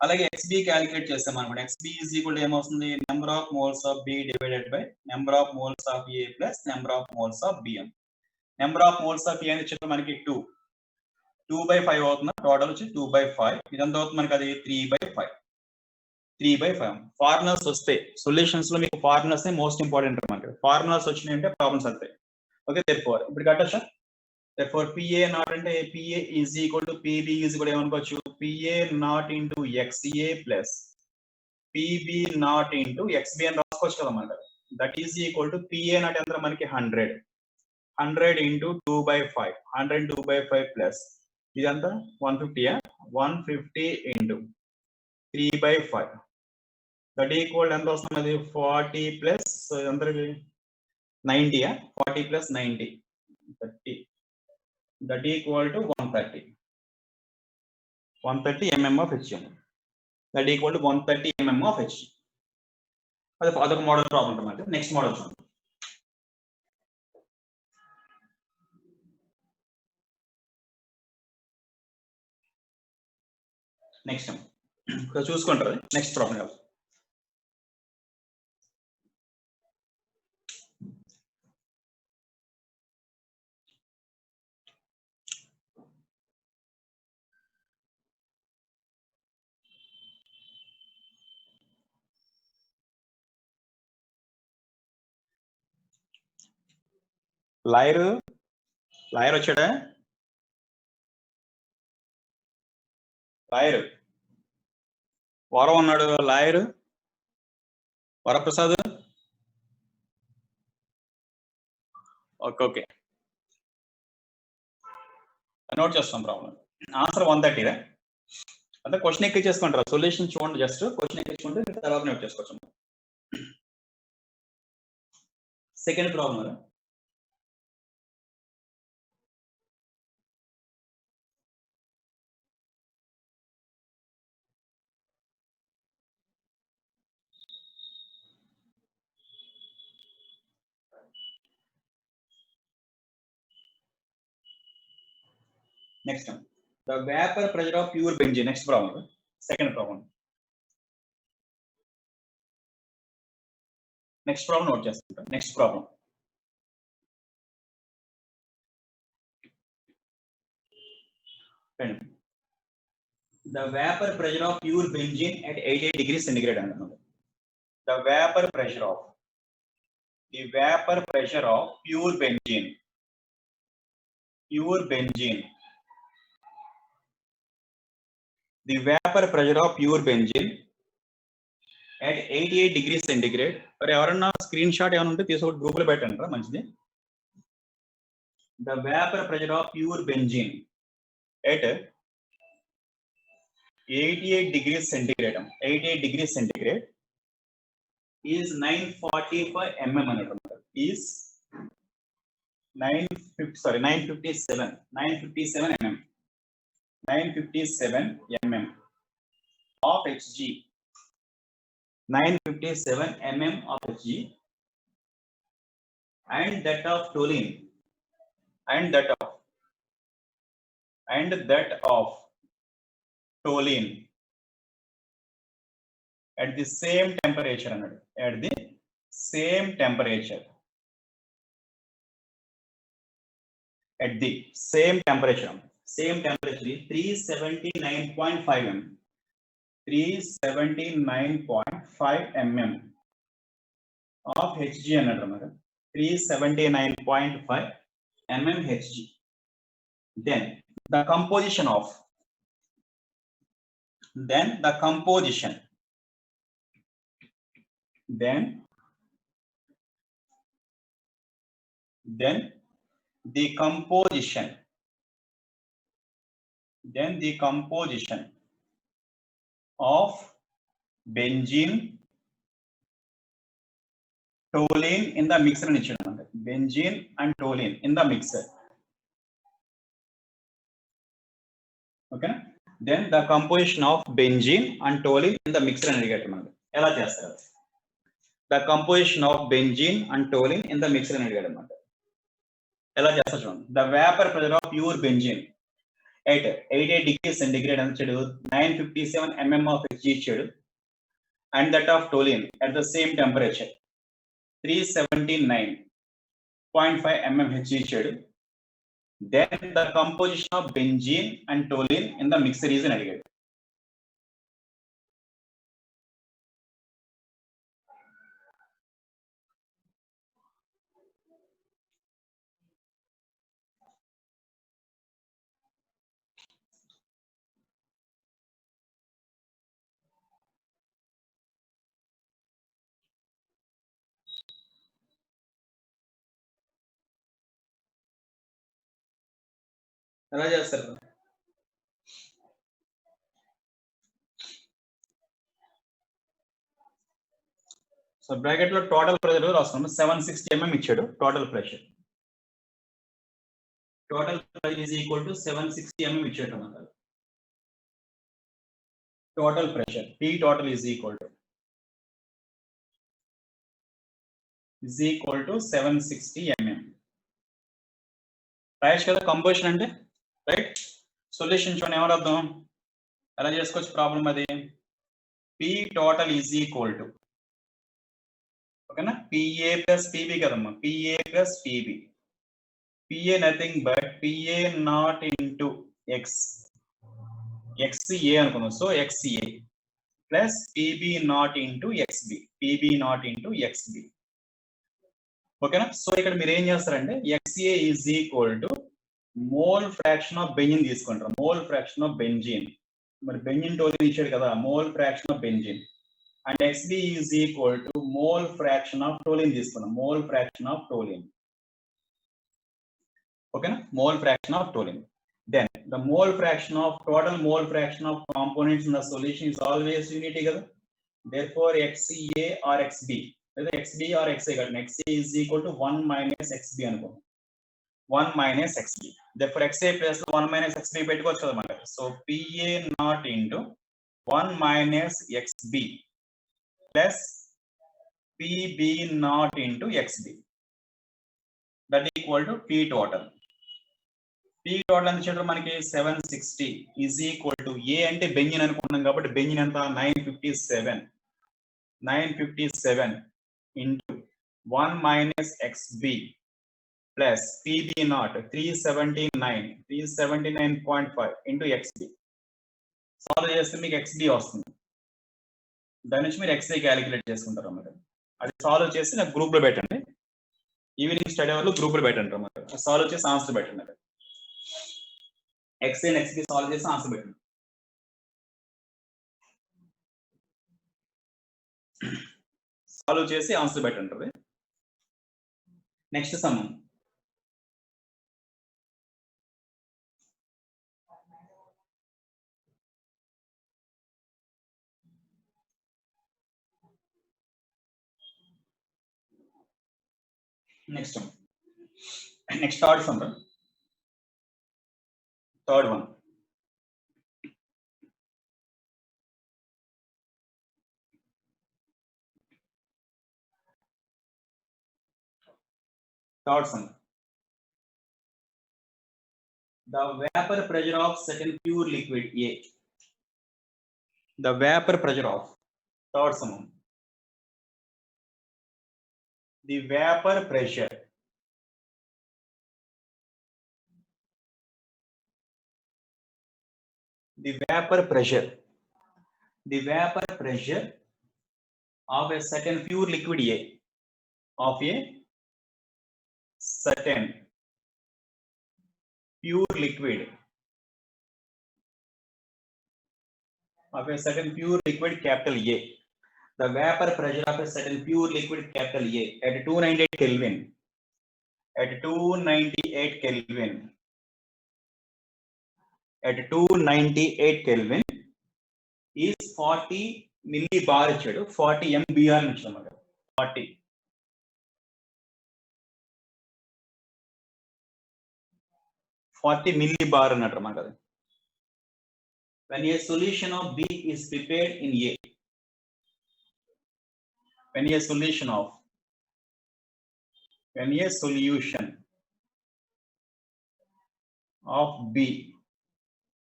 అలాగే ఎక్స్బి క్యాలిక్యులేట్ చేస్తాం అనమాట. ఎక్స్బి ఈజ్ ఈక్వల్ టు ఏమవుతుంది, number of moles of B divided by number of moles of A plus number of moles of B అని. Number of moles of A అని చెప్పి మనకి 2/5 అవుతుంది, total వచ్చి 2/5. ఇదంతా అవుతుంది మనకి, అది 3/5. 3/5 ఫార్ములాస్ వస్తాయి సొల్యూషన్స్ లో, మీకు ఫార్ములాస్ మోస్ట్ ఇంపార్టెంట్ మనకి. ఫార్ములాస్ వచ్చినాయంటే ప్రాబ్లమ్స్ వస్తాయి. ఓకే, therefore ఇప్పుడు కట్టొచ్చా, therefore పిఏ నాట్ అంటే PA is equal to PB is కూడా ఏమనుకోవచ్చు, PA naught into XA plus PB naught into XB అని రాసుకోవచ్చు కదా మనకి. That is equal to PA naught ఎంత మనకి 100 ఇంటూ 2/5, 100 2/5 ప్లస్ ఇదంతా 150, 150 ఇంటూ 3/5 దట్ ఈక్వల్ ఎంత వస్తుంది, 40 ప్లస్ అందరికి 90, 40 plus 90 30 that equal to 130 mm of H, that equal to 130 mm of H. అదొక మోడల్ ప్రాబ్లం అన్నమాట. నెక్స్ట్ మోడల్ చూడండి. నెక్స్ట్ చూసుకుంటారు, నెక్స్ట్ ప్రాబ్లం కాదు. లాయర్ వచ్చాడా, లాయర్ వరం ఉన్నాడు, లాయర్ వరప్రసాద్. ఓకే, నోట్ చేస్తాం ప్రాబ్లం. ఆన్సర్ 130. అంటే క్వశ్చన్ ఎక్కి చేసుకుంటారు, సొల్యూషన్ చూడండి, జస్ట్ క్వశ్చన్ ఎక్కించుకుంటే తర్వాత నోట్ చేసుకోవచ్చు. Second problem, next the vapour pressure of pure benzene. Next problem, second problem. Next problem note చేస్తుంటాం. Next problem, the vapor pressure of pure benzene at 88 degrees centigrade అంటున్నాడు. The vapor pressure of pure benzene the vapor pressure of pure benzene at 88 degrees centigrade. మరి ఎవరన్నా screen shot ఏమైనా ఉంటే తీసుకొని group లో పెట్టండి, మంచిది. The vapor pressure of pure benzene at 88 degrees centigrade, 88 degrees centigrade is 945 mm అన్నమాట. is 957 mm 957 mm of Hg, 957 mm of Hg, and that of toluene, and that of toluene at the same temperature అన్నాడు, at the same temperature at the same temperature 379.5 mm, 379.5 mm of Hg అన్నాడు మరి 379.5 mm Hg. Then the composition of then the composition then the composition of benzene toluene in the mixer అని ఇచ్చాడు అన్నమాట. Benzene and toluene in the mixer. Okay, then the composition of benzene and toluene in the mixer అని అడిగాడు మనకి. ఎలా చేస్తారు? The composition of benzene and toluene in the mixer అని అడిగాడు అన్నమాట. ఎలా చేస్తారు చూడండి. The vapor pressure of pure benzene at 88 degrees centigrade అని ఇచ్చాడు, 957 mm of Hg ఇచ్చాడు, and that of toluene at the same temperature 379.5 mm Hg ఇచ్చాడు. Then the composition of benzene and toluene in the mixer is అని అడిగాడు. ఎలా చేస్తారు? So bracket లో total pressure రాస్తున్నాము, 760 mm ఇచ్చాడు total pressure. Total pressure is equal to 760 mm ఇచ్చాడు అన్నమాట. Total pressure P total is equal to 760 mm. రాయొచ్చు కదా కంపోజిషన్ అంటే, రైట్? సొల్యూషన్ చూడండి ఏమని అర్థం, ఎలా చేసుకోవచ్చు ప్రాబ్లం అది. P total is equal to, ఓకేనా, PA ప్లస్ PB కదమ్మా, PA plus PB. PA nothing but PA naught into XA అనుకున్నాం. So XA plus PB naught into XB, PB naught into XB. ఓకేనా. సో ఇక్కడ మీరు ఏం చేస్తారంటే XA is equal to mole fraction of benzene తీసుకుంటారు, mole fraction of benzene. మరి benzene toluene ఇచ్చాడు కదా, mole fraction of benzene. And XB is equal to mole fraction of toluene తీసుకున్నాం, మోల్ ఫ్రాక్షన్ ఆఫ్ టోలుయెన్. ఓకేనా, mole fraction of toluene. Then the mole fraction of total mole fraction of components in the solution is always unity కదా. Therefore XA or XB, whether XB or XA కదా, XA is equal to 1 minus XB అనుకో, 1 minus XB. Therefore XA plus 1 minus XB పెట్టుకోవచ్చు అన్నమాట. So PA not into 1 minus XB plus PB not into XB, that equal to P total. P total ఎంత చూడండి మనకి 760 is equal to A అంటే benzene అనుకుంటున్నాం కాబట్టి benzene ఎంత 957 into 1 minus XB plus PB not 379.5 into XB. Solve చేస్తే మీకు XB వస్తుంది. దాని నుంచి మీరు XA క్యాలిక్యులేట్ చేసుకుంటారు అన్నమాట. అది సాల్వ్ చేసి నాకు గ్రూప్ లో పెట్టండి, ఈవినింగ్ స్టడీ అవర్లో గ్రూప్ లో పెట్టండి అన్నమాట. సాల్వ్ చేసి ఆన్సర్ పెట్టండి. XA and XB సాల్వ్ చేసి ఆన్సర్ పెట్టండి. సాల్వ్ చేసి ఆన్సర్ పెట్టండి. Next sum, next third sum, third one. Third sum. The vapor pressure of certain pure liquid A. The vapor pressure of, third sum. The vapor pressure the vapor pressure of a certain pure liquid A, of a certain pure liquid capital A. The vapor pressure of a certain pure liquid capital A at 298 Kelvin, at 298 Kelvin is 40 millibar ఇచ్చాడు, 40 MBR ఇచ్చాడు, 40 millibar అన్నట్టు మనకు అది. When a solution of B is prepared in A, when a solution of B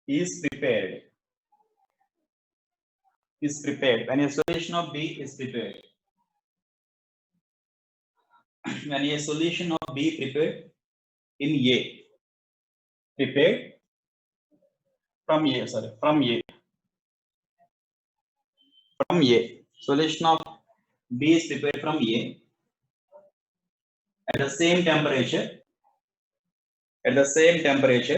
is prepared, when a solution of B is prepared, when a solution of B prepared in A, prepared from A, solution of B is prepared from A at the same temperature, at the same temperature,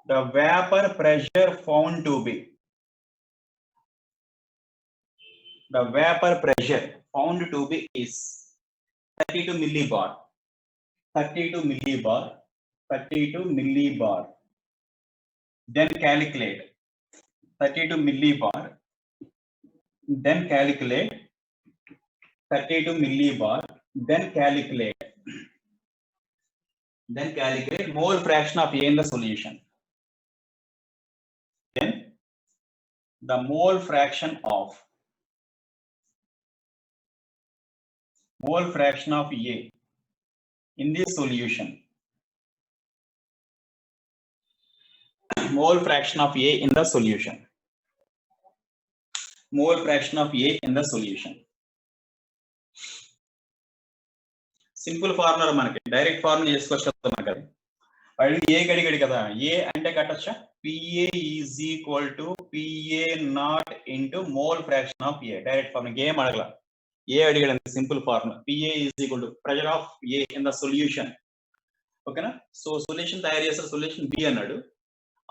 the vapor pressure found to be, is 32 millibar. 32 millibar. Then calculate 32 millibar. Then calculate 32 millibar. Then calculate mole fraction of A in the solution. Then the mole fraction of A in this solution. Mole fraction of A in the solution. Simple formula మనకి direct formula చేసుకోవచ్చు మనకి. అది వాళ్ళు ఏ గడిగడి కదా, ఏ అంటే కట్టొచ్చా, PA is equal to PA naught into mole fraction of A. Direct formula ఏం అడగల, ఏ అడిగాడు, simple formula. PA is equal to pressure of A in the solution. ఓకేనా. సో సొల్యూషన్ తయారు చేస్తే సొల్యూషన్ B అన్నాడు,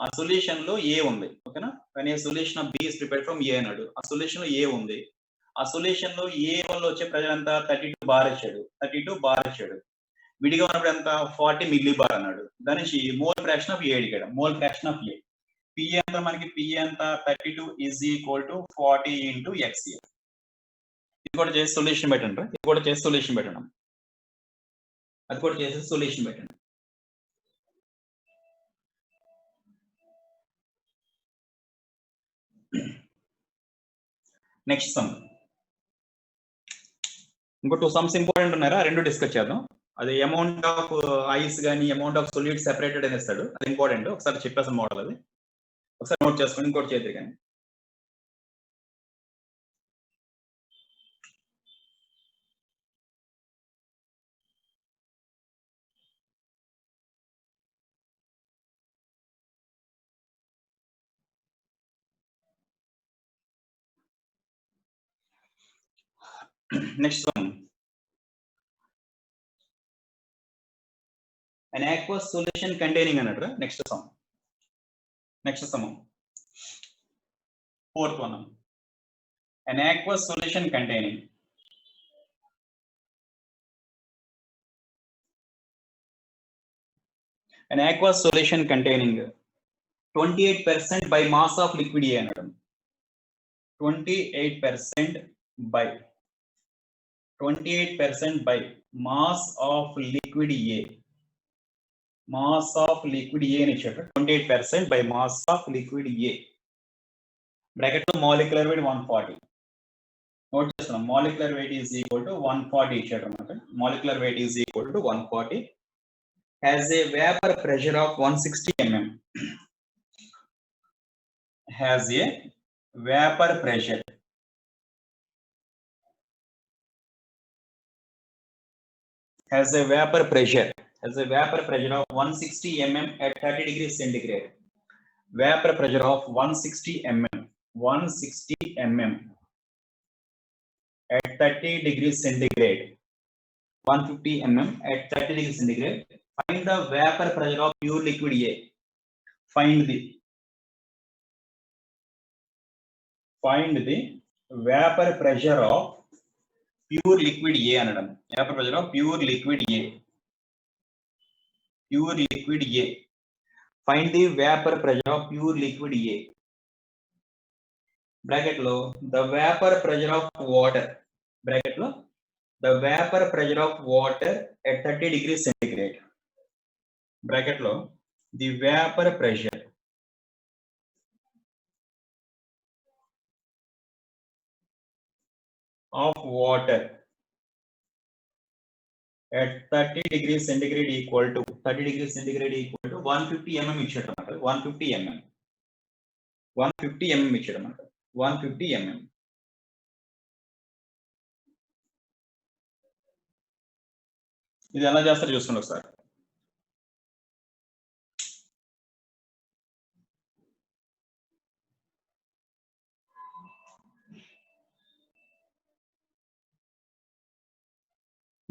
ఆ సొల్యూషన్ లో ఏ ఉంది. ఓకేనా. when a solution of B is prepared from A అన్నాడు, ఆ సొల్యూషన్ లో ఏ ఉంది. ఆ సొల్యూషన్ లో ఏ వల్ల వచ్చే ప్రెషర్ ఎంత 32 బార్ ఇచ్చాడు. విడిగా ఉన్నప్పుడు ఎంత 40 మిల్లీ బార్ అన్నాడు. దాని నుంచి మోల్ ఫ్రాక్షన్ ఆఫ్ ఏ అడిగాడు. Mole fraction of A PA అంతా మనకి PA అంతా 32 is equal to 40 into XA. ఇది కూడా చేసి సొల్యూషన్ పెట్టండి. అది కూడా చేసి సొల్యూషన్ పెట్టండి. నెక్స్ట్ సమ్, ఇంకో 2 సమ్స్ ఇంపార్టెంట్ ఉన్నారా, రెండు డిస్కస్ చేద్దాం. అది అమౌంట్ ఆఫ్ ఐస్ కానీ అమౌంట్ ఆఫ్ సొల్యూట్ సెపరేటెడ్ అని ఇస్తాడు, అది ఇంపార్టెంట్. ఒకసారి చెప్పేసాను మోడల్, అది ఒకసారి నోట్ చేసుకోండి, ఇంకోటి చేద్దరు కానీ. Next one, an aqueous solution containing అన్నట్టు. Next some fourth one, an aqueous solution containing an aqueous solution containing 28% by mass of liquid A అన్నాడు. 28% by mass of liquid A. Mass of liquid A అని ఇచ్చాడు. 28% by mass of liquid A. Bracket లో molecular weight 140. Note చేస్తున్నాం. molecular weight is equal to 140 ఇచ్చాడు అన్నమాట. molecular weight is equal to 140. has a vapor pressure of 160 mm. has a vapor pressure has a vapor pressure of 160 mm at 30 degrees centigrade. Vapor pressure of 160 mm at 30 degrees centigrade. 150 mm at 30 degrees centigrade. Find the vapor pressure of pure liquid A. Find the vapor pressure of pure liquid A anadam. Vapor pressure of pure liquid A. Pure liquid A. Find the vapor pressure of pure liquid A. Bracket lo the vapor pressure of water. Bracket lo the vapor pressure of water at 30 degrees centigrade. Bracket lo the vapor pressure of water at 30 degrees centigrade equal to 150 mm ఇచ్చాడు 150 mm 150 mm ఇచ్చాడు 150 mm. ఇది ఎలా చేస్తారో చూసుకోండి ఒకసారి.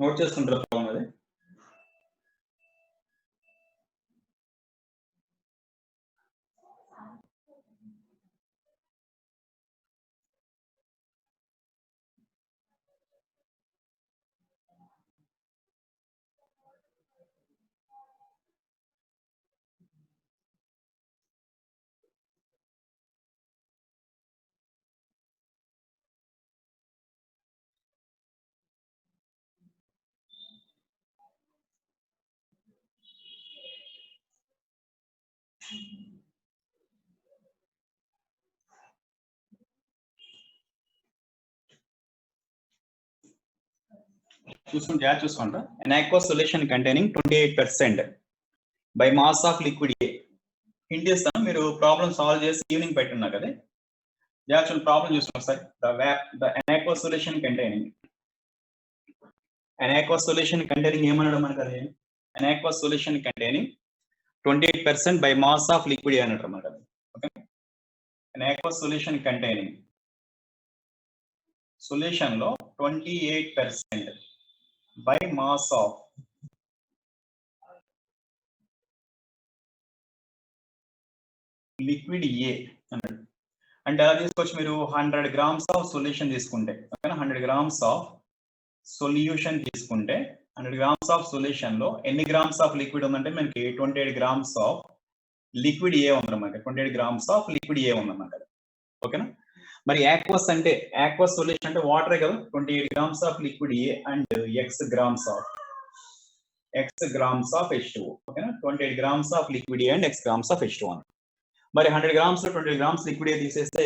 Note చేసుకుంటారు problem అది. చూసుకుంటే చూసుకుంటా an aqueous solution containing 28% by mass of liquid A. Hint ఇస్తాను, మీరు ప్రాబ్లం సాల్వ్ చేసి ఈవినింగ్ పెట్టున్నారు కదా. యాక్చువల్ ప్రాబ్లం చూసుకున్నాం ఒకసారి. an aqueous solution containing ఏమన్నాడు మనకు అది? an aqueous solution containing 28% by mass of liquid A అన్నట్టు మనకు అది. Okay, an aqueous solution containing solution లో 28% by mass of liquid A అన్నాడు. అంటే అలా తీసుకొచ్చి మీరు 100 grams ఆఫ్ సొల్యూషన్ తీసుకుంటే, ఓకేనా, 100 grams ఆఫ్ సొల్యూషన్ తీసుకుంటే 100 grams ఆఫ్ సొల్యూషన్ లో ఎన్ని గ్రామ్స్ ఆఫ్ లిక్విడ్ ఉందంటే మనకి 28 grams ఆఫ్ లిక్విడ్ ఏ ఉందన్నమాట. 28 grams ఆఫ్ లిక్విడ్ ఏ ఉందన్నమాట. ఓకేనా. మరి యాక్వస్ అంటే, యాక్వస్ సొల్యూషన్ అంటే వాటరే కదా. 28 grams of liquid A and x grams of H2O. ఓకేనా, 28 grams of liquid A and x grams of H2O. మరి 100 grams లో 20 grams లిక్విడ్ ఏ తీసేస్తే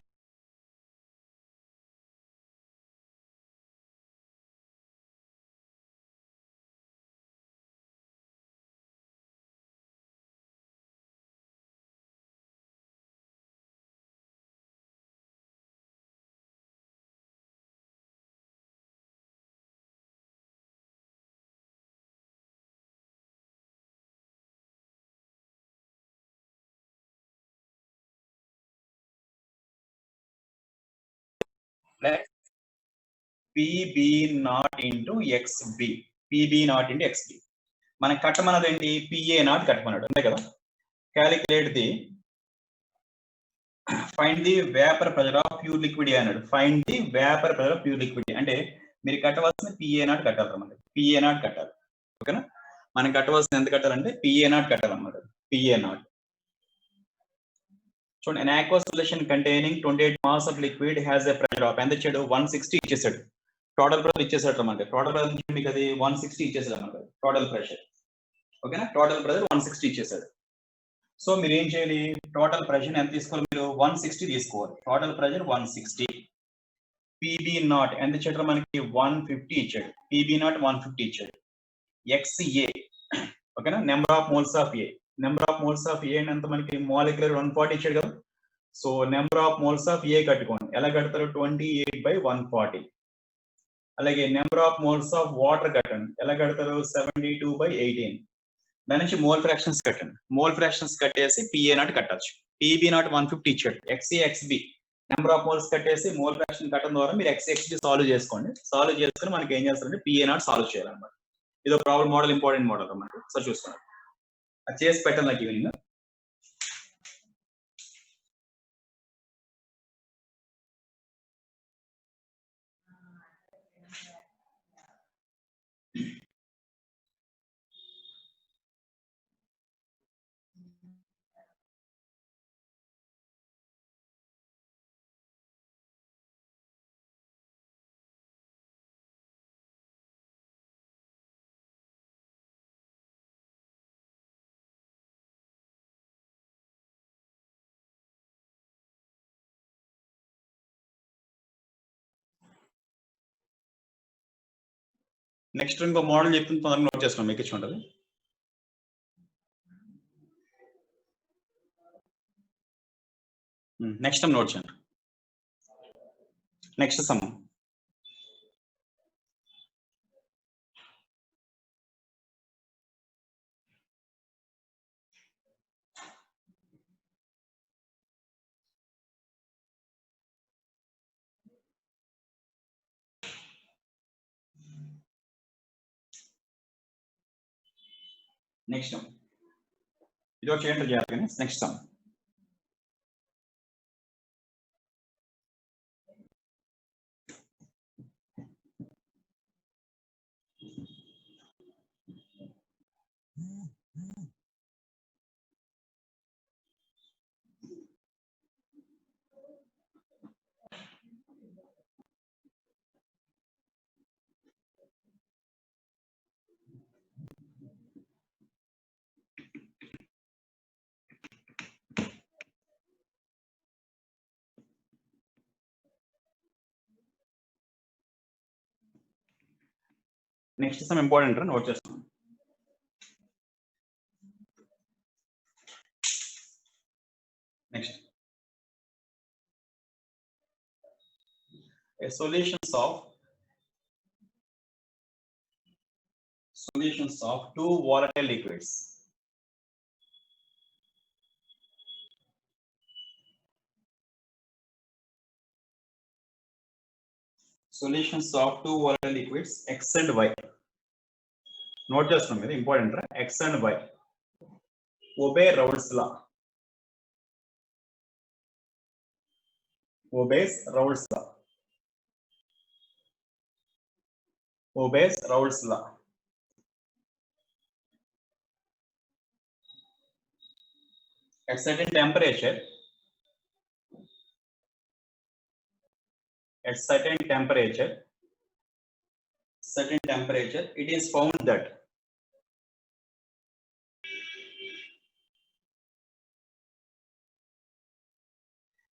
PB naught into XB. PB naught into XB. మనకి కట్టమన్నది ఏంటి? PA naught కట్టమన్నాడు, అంతే కదా. Calculate the find the vapour pressure of pure liquid అన్నాడు. Find the vapour pressure of pure liquid అంటే మీరు కట్టవలసిన PA naught కట్టాలన్నమాట. PA naught కట్టాలి. ఓకేనా, మనం కట్టవలసిన ఎంత కట్టాలంటే PA naught కట్టాలన్నమాట. PA naught. చూడండి, an aqueous solution containing 28 mass of liquid has a pressure of ఎంత ఇచ్చాడు? 160 ఇచ్చేసాడు. టోటల్ ప్రెషర్ ఇచ్చేసాడు అన్నమాట. టోటల్ ప్రెషర్ మీకు అది 160 ఇచ్చేసాడు అన్నమాట. టోటల్ ప్రెషర్, ఓకేనా, టోటల్ ప్రెషర్ 160 ఇచ్చేసాడు. సో మీరు ఏం చేయాలి? టోటల్ ప్రెషర్ ఎంత తీసుకోవాలి? మీరు 160 తీసుకోవాలి. Total pressure 160. PB naught ఎంత ఇచ్చాడు మనకి? 150 ఇచ్చాడు. PB naught 150 ఇచ్చాడు. XA, ఓకేనా, number of moles of A. Number of moles of A ఎంత మనకి? మాలిక్యులర్ 140 ఇచ్చాడు కదా. So number of moles of A కట్టుకోండి. ఎలా కడతారు? 28/140. అలాగే number of moles of water కట్టండి. ఎలా కడతారు? 72/18. దాని నుంచి మోల్ ఫ్రాక్షన్స్ కట్టండి. మోల్ ఫ్రాక్షన్స్ కట్టేసి PA నాట్ కట్టచ్చు. PB నాట్ 150 ఇచ్చాడు. XA XB number of moles కట్టేసి మోల్ ఫ్రాక్షన్ కట్టడం ద్వారా మీరు XA XB సాల్వ్ చేసుకోండి. సాల్వ్ చేసుకుని మనకి ఏం చేస్తారంటే PA నాట్ సాల్వ్ చేయాలన్నమాట. ఇదో ప్రాబ్లం మోడల్, ఇంపార్టెంట్ మోడల్ అన్నమాట. ఒకసారి చూసుకోండి. అది చేసి పెట్టండి నాకు ఈవినింగ్. నెక్స్ట్ ఇంకో మోడల్ చెప్తుంది, తొందరగా నోట్ చేసుకోండి, మీకు ఇచ్చి ఉంటుంది. నెక్స్ట్ టైం నోట్ చేయండి. Next sum. నెక్స్ట్ ఇది ఒక చేయండి చేయాలి కానీ next sum. Next sum important, note చేస్తాను. Next solutions of two volatile liquids. Solutions of two volatile liquids X and Y. Note just from it, important, right? X and Y. Obey Raoult's law. Obeys Raoult's law. Obeys Raoult's law. At certain temperature, it is found that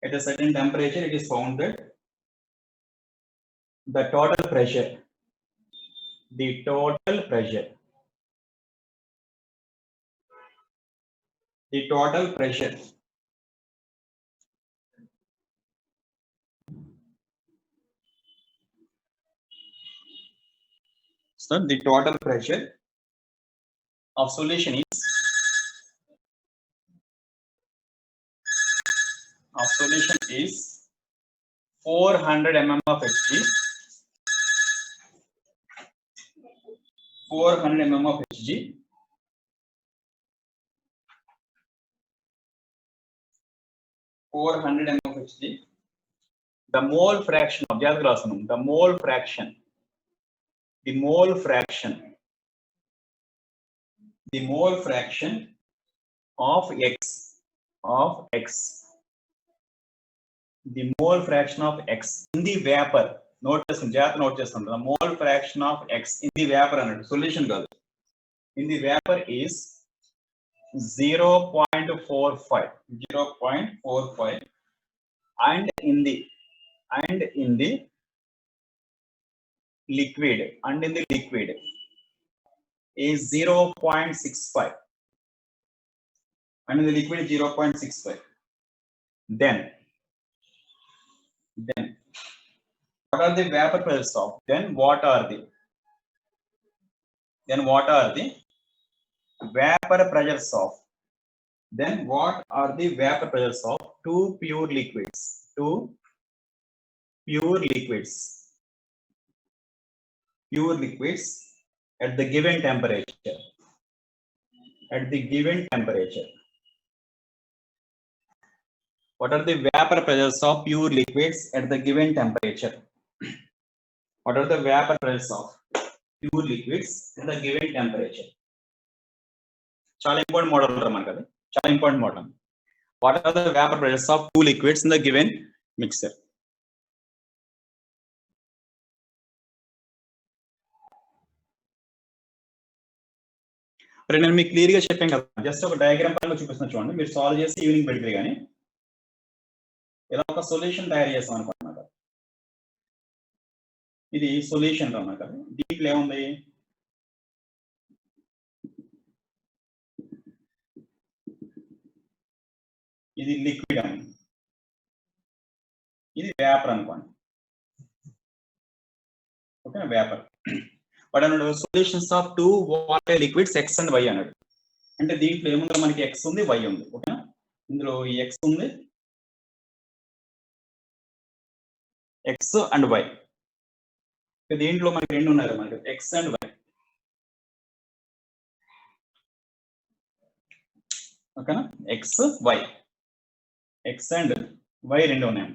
at a certain temperature, it is found that the total pressure so the total pressure of solution is 400 mm of Hg. 400 mm of Hg. 400 mm of Hg. The mole fraction of the mole fraction of X. The mole fraction of X in the vapor. Note the mole fraction of X in the vapor and solution girl in the vapor is 0.45 and in the liquid is 0.65 and in the liquid is 0.65. Then What are the vapor pressures of? Then what are the vapor pressures of? Then what are the vapor pressures of two pure liquids? Two pure liquids at the given temperature. At the given temperature. What are the vapor pressures of pure liquids at the given temperature? What are the vapor pressures of pure liquids at the given temperature? Chala important model manakadi. Chala important model. What are the vapor pressures of two liquids in the given mixer? నేను మీకు clear గా చెప్పాను కదా, just ఒక diagram పరంగా చూపిస్తున్నా చూడండి, మీరు సాల్వ్ చేసి ఈవినింగ్ పెడితే కానీ ఇలా ఒక సొల్యూషన్ తయారు చేస్తాం అనుకున్నమాట. ఇది సొల్యూషన్ అన్నమాట. దీంట్లో ఏముంది, ఇది లిక్విడ్ అని, ఇది వేపర్ అనుకోండి. Okay, vapour. వాడు అన్నాడు solutions of two water liquids X and Y అన్నాడు. అంటే దీంట్లో ఏముందో మనకి ఎక్స్ ఉంది, వై ఉంది. ఓకేనా, ఇందులో ఈ ఎక్స్ ఉంది, ఎక్స్ అండ్ వై. దీంట్లో మనకి రెండు ఉన్నారు, మనకి ఎక్స్ అండ్ వై. ఓకేనా, X Y, X and Y రెండు ఉన్నాయి.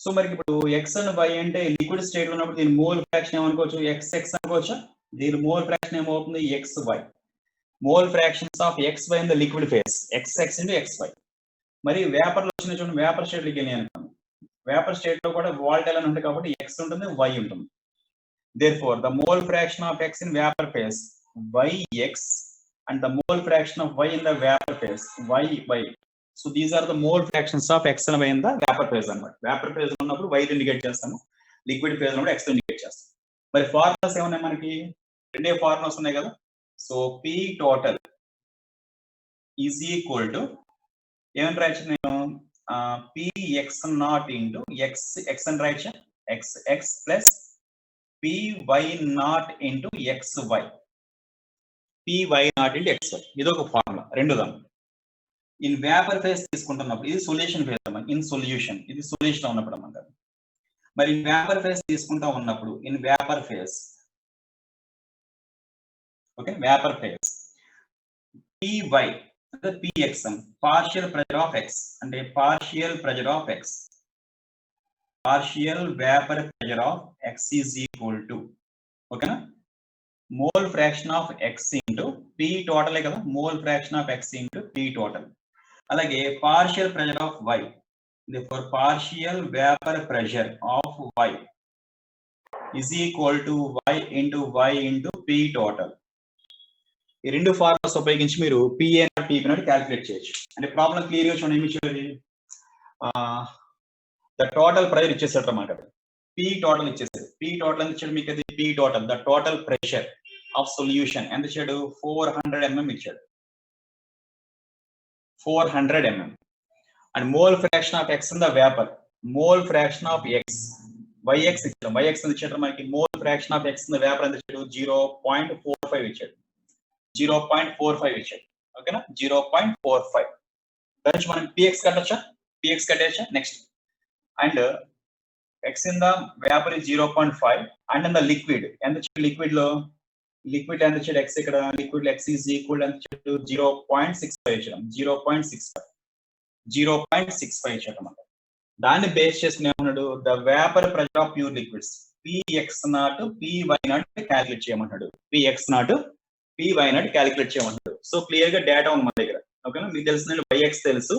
సో మరి ఇప్పుడు ఎక్స్ అండ్ వై అంటే లిక్విడ్ స్టేట్ లో ఉన్నప్పుడు దీని మోల్ ఫ్రాక్షన్ ఏమనుకోవచ్చు, ఎక్స్ ఎక్స్ అనుకోవచ్చా? దీని మోల్ ఫ్రాక్షన్ ఏమవుతుంది, X Y. Mole fractions of X Y in the liquid phase, X X into X Y. మరి వేపర్ లో వచ్చిన చూడండి, వేపర్ స్టేట్ లోకి వెళ్ళి అనుకోండి, వేపర్ స్టేట్ లో కూడా వాల్టైల్ అని ఉంటుంది కాబట్టి ఎక్స్ ఉంటుంది, వై ఉంటుంది. Therefore, the mole fraction of x in vapor phase yx and the mole fraction of y in the vapor phase y. So these are the mole fractions of x and y in the vapor phase అన్నమాట. Vapour phase లో ఉన్నప్పుడు y indicate చేస్తాము, liquid phase లో ఉన్నప్పుడు x indicate చేస్తాం. మరి formulas ఏమున్నాయి మనకి, రెండే ఫార్ములాస్ ఉన్నాయి కదా. So p total is equal to ఏమని రాయొచ్చు నేను, px naught into x అని రాయొచ్చా, x plus py naught into xy, py naught into xy. ఇది ఒక ఫార్ములా, రెండుదా. ఇన్ వేపర్ ఫేజ్ తీసుకుంటున్నప్పుడు ఇది సొల్యూషన్ ఫేజ్ అన్నమాట, ఇన్ సొల్యూషన్ ఇది సొల్యూషన్ ఉన్నప్పుడు అన్నమాట. మరి ఇన్ వేపర్ ఫేజ్ తీసుకుంటా ఉన్నప్పుడు, in vapour phase, okay, vapour phase py అంటే px partial pressure of x, అంటే partial pressure of x, partial vapor pressure of x is equal to, ఓకేనా, mole fraction of x into p total కదా, mole fraction of x into p total. అలాగే partial pressure of y, therefore partial vapor pressure of y is equal to y into p total. ఈ రెండు formulas ఉపయోగించి మీరు PA not PP not calculate చేయొచ్చు. అంటే problem clear గా చూడండి, ఏమి ఇచ్చారు, ద టోటల్ ప్రెషర్ ఇచ్చేసాడు అన్నమాట. పీ టోటల్ ఇచ్చేసాడు. పీ టోటల్ ఎంత ఇచ్చాడు మీకు, అది P total the total pressure of solution ఎంత ఇచ్చాడు, 400 mm ఇచ్చాడు, 400 mm. And mole fraction of X in the vapour, mole fraction of X yx ఇచ్చాడు, yx ఎంత ఇచ్చాడు మనకి, mole fraction of X in the vapour ఎంత ఇచ్చాడు, 0.45 ఇచ్చాడు, 0.45 ఇచ్చాడు. ఓకేనా, 0.45. దాని మనం px కట్టొచ్చా, px కట్టేయచ్చా. Next, and x in the vapor is 0.5 and in the liquid ఎంత ఇచ్చాడు, లిక్విడ్ లో, లిక్విడ్ ఎంత ఇచ్చాడు x, ఇక్కడ లిక్విడ్ x is equal ఎంత ఇచ్చాడు, 0.65 ఇచ్చాడు, 0.65 ఇచ్చాడు అన్నమాట. దాన్ని బేస్ చేసుకుని ఏమన్నాడు, the vapour pressure of pure liquids px naught py naught calculate చేయమంటాడు, px naught py naught calculate చేయమంటాడు. సో క్లియర్ గా డేటా ఉంది మన దగ్గర. ఓకేనా, మీకు తెలిసిన yx తెలుసు,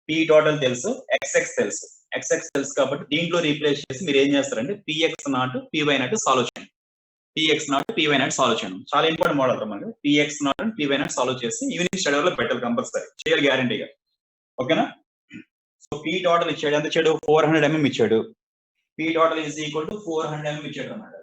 p టోటల్ తెలుసు, xx తెలుసు, xx తెలుసు కాబట్టి దీంట్లో రీప్లేస్ చేసి మీరు ఏం చేస్తారంటే px naught py not solve చేయండి, px naught py not solve చేయండి. చాలా ఇంపార్టెంట్ మోడల్ మనకి, px not and py not solve చేసి ఈవినింగ్ స్టడీ లో పెట్టాలి, కంపల్సరీ చేయాలి, గ్యారంటీగా. ఓకేనా, సో p టోటల్ ఇచ్చాడు, ఎంత ఇచ్చాడు, 400 mm ఇచ్చాడు, p total is equal to 400 mm ఇచ్చాడు అన్నమాట.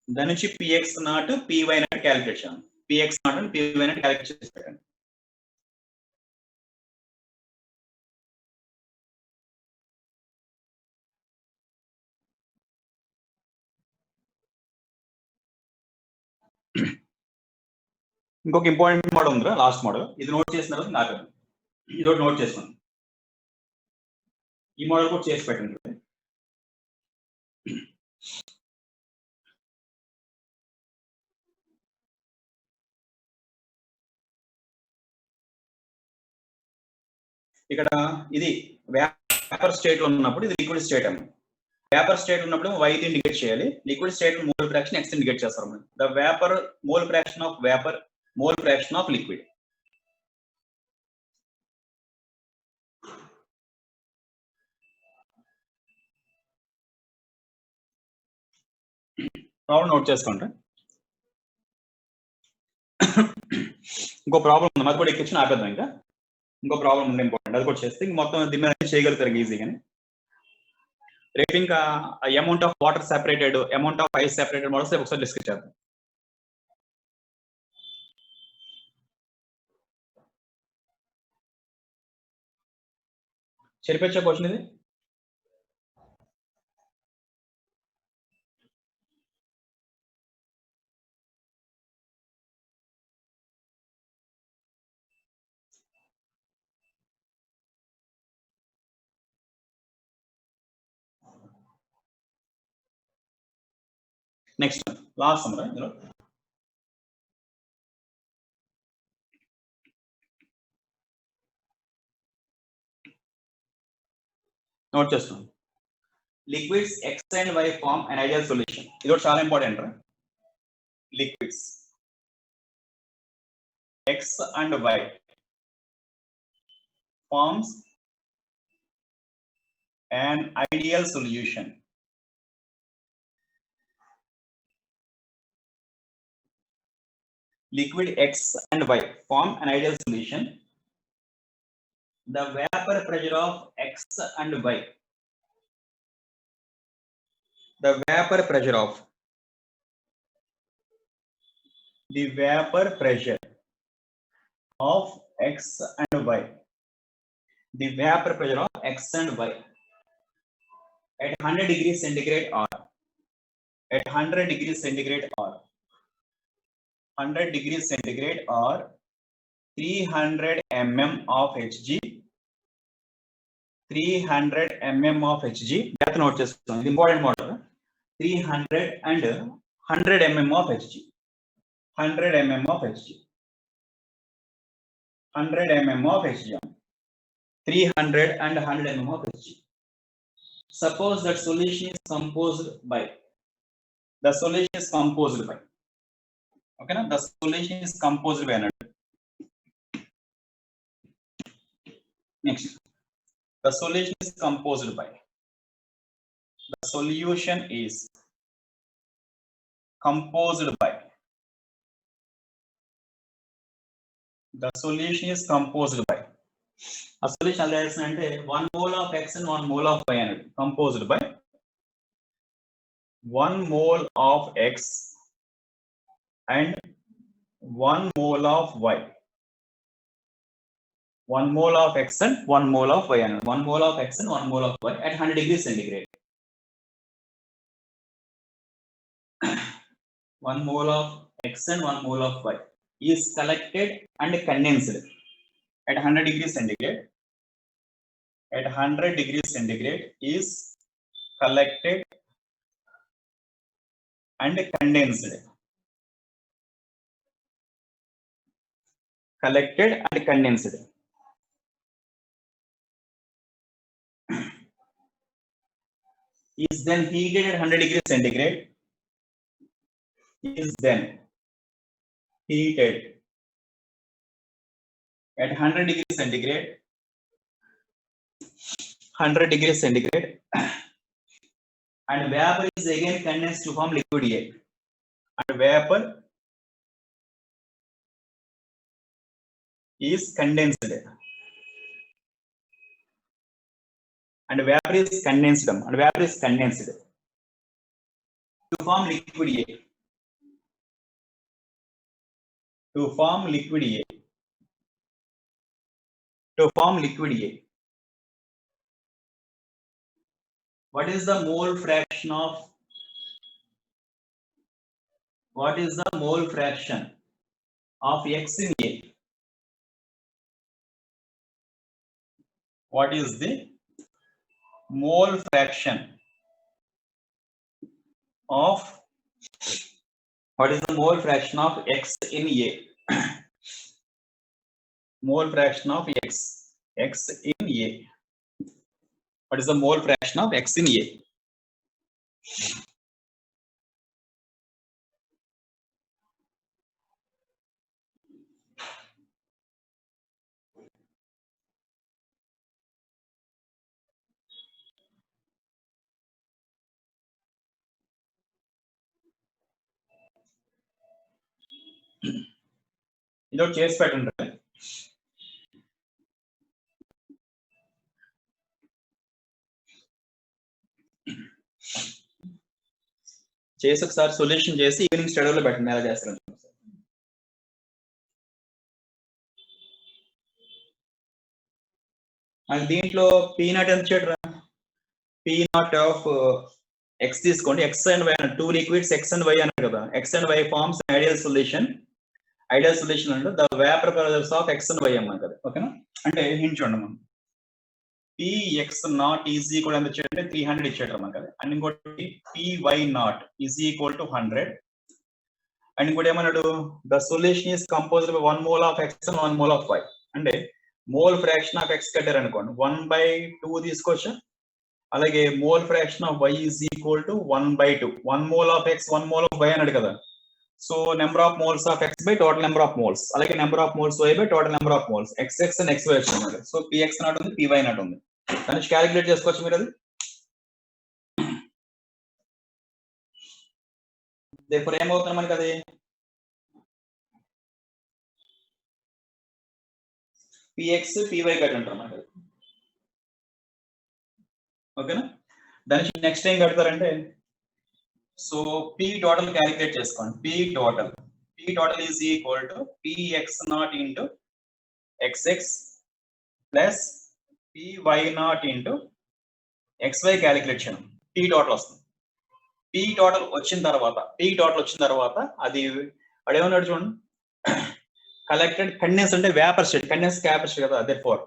దాని నుంచి px naught py naught calculate చేయాలి. px naught and py naught calculate చేసి పెట్టండి. ఇంకొక ఇంపార్టెంట్ మోడల్ ఉందిరా, లాస్ట్ మోడల్. ఇది నోట్ చేసిన తర్వాత నాకు ఇది ఒకటి నోట్ చేసుకోండి. ఈ మోడల్ కూడా చేసి పెట్టండి. ఇక్కడ ఇది వేపర్ స్టేట్ లో ఉన్నప్పుడు ఇది లిక్విడ్ స్టేట్ అన్నమాట. వేపర్ స్టేట్ ఉన్నప్పుడు y ఇండికేట్ చేయాలి. Liquid state mole fraction x indicate చేస్తారు మనం. The vapour mole fraction of vapour, mole fraction of liquid. Problem note చేసుకోండి. ఇంకో ప్రాబ్లం ఉంది, మరి కూడా ఎక్కించిన ఆపేద్దాం. ఇంకా ఇంకో ప్రాబ్లం ఉంది ఇంపార్టెంట్, అది కూడా చేస్తే మొత్తం దీని మీద చేయగలుగుతారు ఈజీగానే. రేపు ఇంకా amount of water separated, amount of ice separated models ఒకసారి డిస్కస్ చేద్దాం. చెరిపేచ్చే క్వశ్చన్ ఇది. నెక్స్ట్ లాస్ట్ సమ్మర్ ఇందులో నోట్ చేస్తున్నాం. Liquids X and Y form and ideal solution. ఇది కూడా చాలా important. Liquids X and Y forms an ideal solution. Liquid X and Y form an ideal solution. The vapor pressure of X and Y. The vapor pressure of X and Y. The vapor pressure of X and Y at 100 degrees centigrade or at 100 degrees centigrade or 100 degrees centigrade or 300 mm of Hg. 300 mm of Hg. That note just important model. 300 and 100 mm of Hg. 100 mm of Hg. 100 mm of Hg. 300 and 100 mm of Hg. Suppose that solution is composed by. The solution is composed by. Okay, na? The solution is composed by another. Next, the solution is composed by. The solution is composed by. The solution is composed by. A solution is 1 mole of X and 1 mole of Y composed by 1 mole of X and 1 mole of Y. 1 mole of X and 1 mole of Y. 1 mole of X and 1 mole of Y at 100 degrees centigrade. 1 mole of X and 1 mole of Y is collected and condensed at 100 degrees centigrade. At 100 degrees centigrade is collected and condensed. Collected and condensed. Is then heated at 100 degrees centigrade. Is then heated at 100 degrees centigrade. 100 degrees centigrade. And vapor is again condensed to form liquid A. And vapor is condensed. And vapor is condensed. And vapor is condensed to form liquid A. to form liquid A. To form liquid A. What is the mole fraction of? What is the mole fraction of X in A? What is the mole fraction of? What is the mole fraction of X in A? Mole fraction of X in A. What is the mole fraction of X in A? ఇది చేసి పెట్టండి. చేసి ఒకసారి solution చేసి evening స్టడీలో పెట్టండి. ఎలా చేస్తారు? అండ్ దీంట్లో పీ నాట్ ఎంత చేయడరా? పీ నాట్ ఆఫ్ ఎక్స్ తీసుకోండి. X and Y two liquids X and Y అన్నారు కదా. X and Y forms ideal solution. Ideal solution అంటే the vapour pressures of X and Y అన్నారు కదా. ఓకేనా? అంటే హింట్ చూడండి మనం. Px naught is equal to 300 ఇచ్చాడు మనకి. అండ్ ఇంకోటి Py naught is equal to 100. And ఇంకోటి ఏమన్నాడు? The solution is composed by 1 mole of x and 1 mole of y. అంటే మోల్ ఫ్రాక్షన్ ఆఫ్ x కట్టారు అనుకోండి 1/2 తీసుకోవచ్చు. అలాగే mole fraction of y is equal to 1/2. 1 mole of x 1 mole of y అన్నాడు కదా. So number of moles of x by total number of moles, అలాగే number of moles y by total number of moles. xx and xy వచ్చింది. సో px naught ఉంది, py naught ఉంది. దాన్ని calculate చేసుకోవచ్చు మీరు. అది దేర్ఫోర్ ఏమవుతుంది మనకి? అది px py కట్ అంటారు మనకి. ఓకేనా? దానికి నెక్స్ట్ ఏం కడతారంటే, సో p టోటల్ క్యాలిక్యులేట్ చేసుకోండి. p total is equal to px naught into xx plus py naught into xy calculate చేయండి. p టోటల్ వస్తుంది. p టోటల్ వచ్చిన తర్వాత అది అడేమన్నాడు చూడండి, కలెక్టెడ్ కండెన్స్ అంటే వేపర్ స్టేట్, కండెన్స్ కెపాసిటీ కదా. Therefore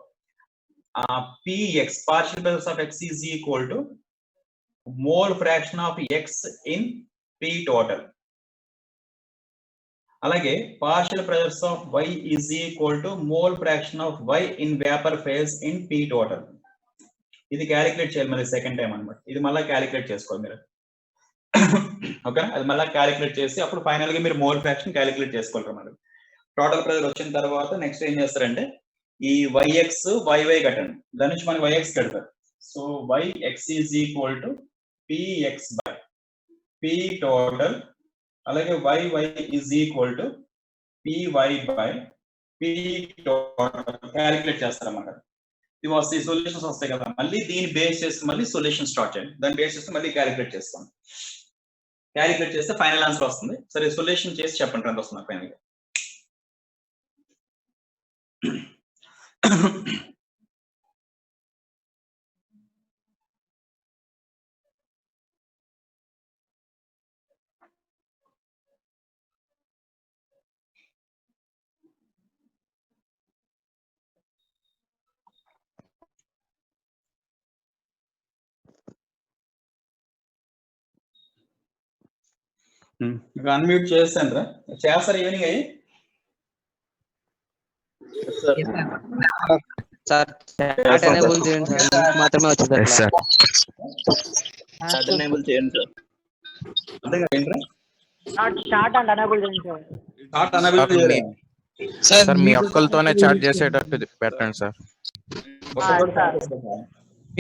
px partial pressures of x is equal to mole fraction of x in p total. అలాగే partial pressures of y is equal to mole fraction of y in vapour phase in p total. ఇది calculate చేయాలి మరి second time అన్నమాట. ఇది మళ్ళీ calculate చేసుకోవాలి మీరు. Okay, అది మళ్ళీ క్యాలిక్యులేట్ చేసి అప్పుడు ఫైనల్ గా మీరు మోల్ ఫ్రాక్షన్ క్యాలిక్యులేట్ చేసుకోవాలి మరి. టోటల్ ప్రెజర్ వచ్చిన తర్వాత నెక్స్ట్ ఏం చేస్తారంటే ఈ yx y కట్టండి. దాని నుంచి మనకి yx కడతారు. So yx is equal to px by p total, అలాగే y is equal to py by p total calculate చేస్తారన్నమాట. ఇవి వస్తాయి, సొల్యూషన్స్ వస్తాయి కదా. మళ్ళీ దీన్ని బేస్ చేసి మళ్ళీ సొల్యూషన్ స్టార్ట్ చేయండి. దాన్ని బేస్ చేస్తే మళ్ళీ క్యాలిక్యులేట్ చేసుకోండి. క్యాలిక్యులేట్ చేస్తే ఫైనల్ ఆన్సర్ వస్తుంది. సరే, సొల్యూషన్ చేసి చెప్పండి ఎంత వస్తుంది ఫైనల్ గా. అన్మ్యూట్ చేస్తాను రా, చేస్తారు ఈవినింగ్ అయ్యి. సార్ చాట్ ఎనేబుల్ చేయండి సార్, మాత్రమే వచ్చింది సార్. చాట్ ఎనేబుల్ చేయండి సార్. అంతే కదా ఏంట్రా? చాట్ అండ్ ఎనేబుల్ చేయండి సార్. చాట్ ఎనేబుల్ చేయండి సార్. మీ ఒక్కలతోనే చాట్ చేసేటట్టు పెట్టండి సార్.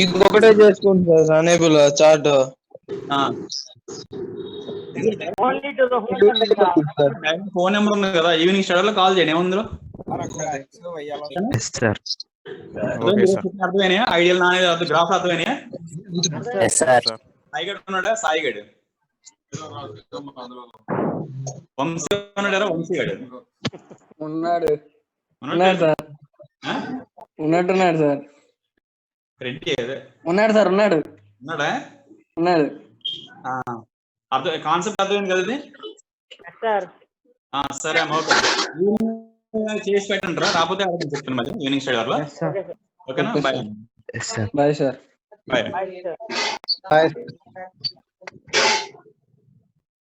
ఇంకొకటే చేసుకోండి sir enable chat. Phone number ఉంది కదా, ఈవినింగ్ స్టడీలో కాల్ చేయండి. ఏముందో అర్థమైనా? ఐడియల్ నానేది గ్రాఫ్ అర్థమైనా? సాయిగడ్ ఉన్నాడా? సాయిగడ్ వంశీ ఉన్నాడా? వంశీ గాడు ఉన్నాడు ఉన్నాడు సార్ ఉన్నట్టున్నాడు సార్ రెడ్డి ఉన్నాడు సార్ ఉన్నాడు ఉన్నాడా? ఉన్నాడు అర్థం కాన్సెప్ట్ అర్థమైంది కదా ఇది? సార్ సరే అమ్మ ఓకే చేసి పెట్టండి రా, రాకపోతే అర్థం చెప్తాను మరి ఈవినింగ్ స్టడీ అవర్లో. ఓకేనా? Bye bye sir bye. Bye sir. Bye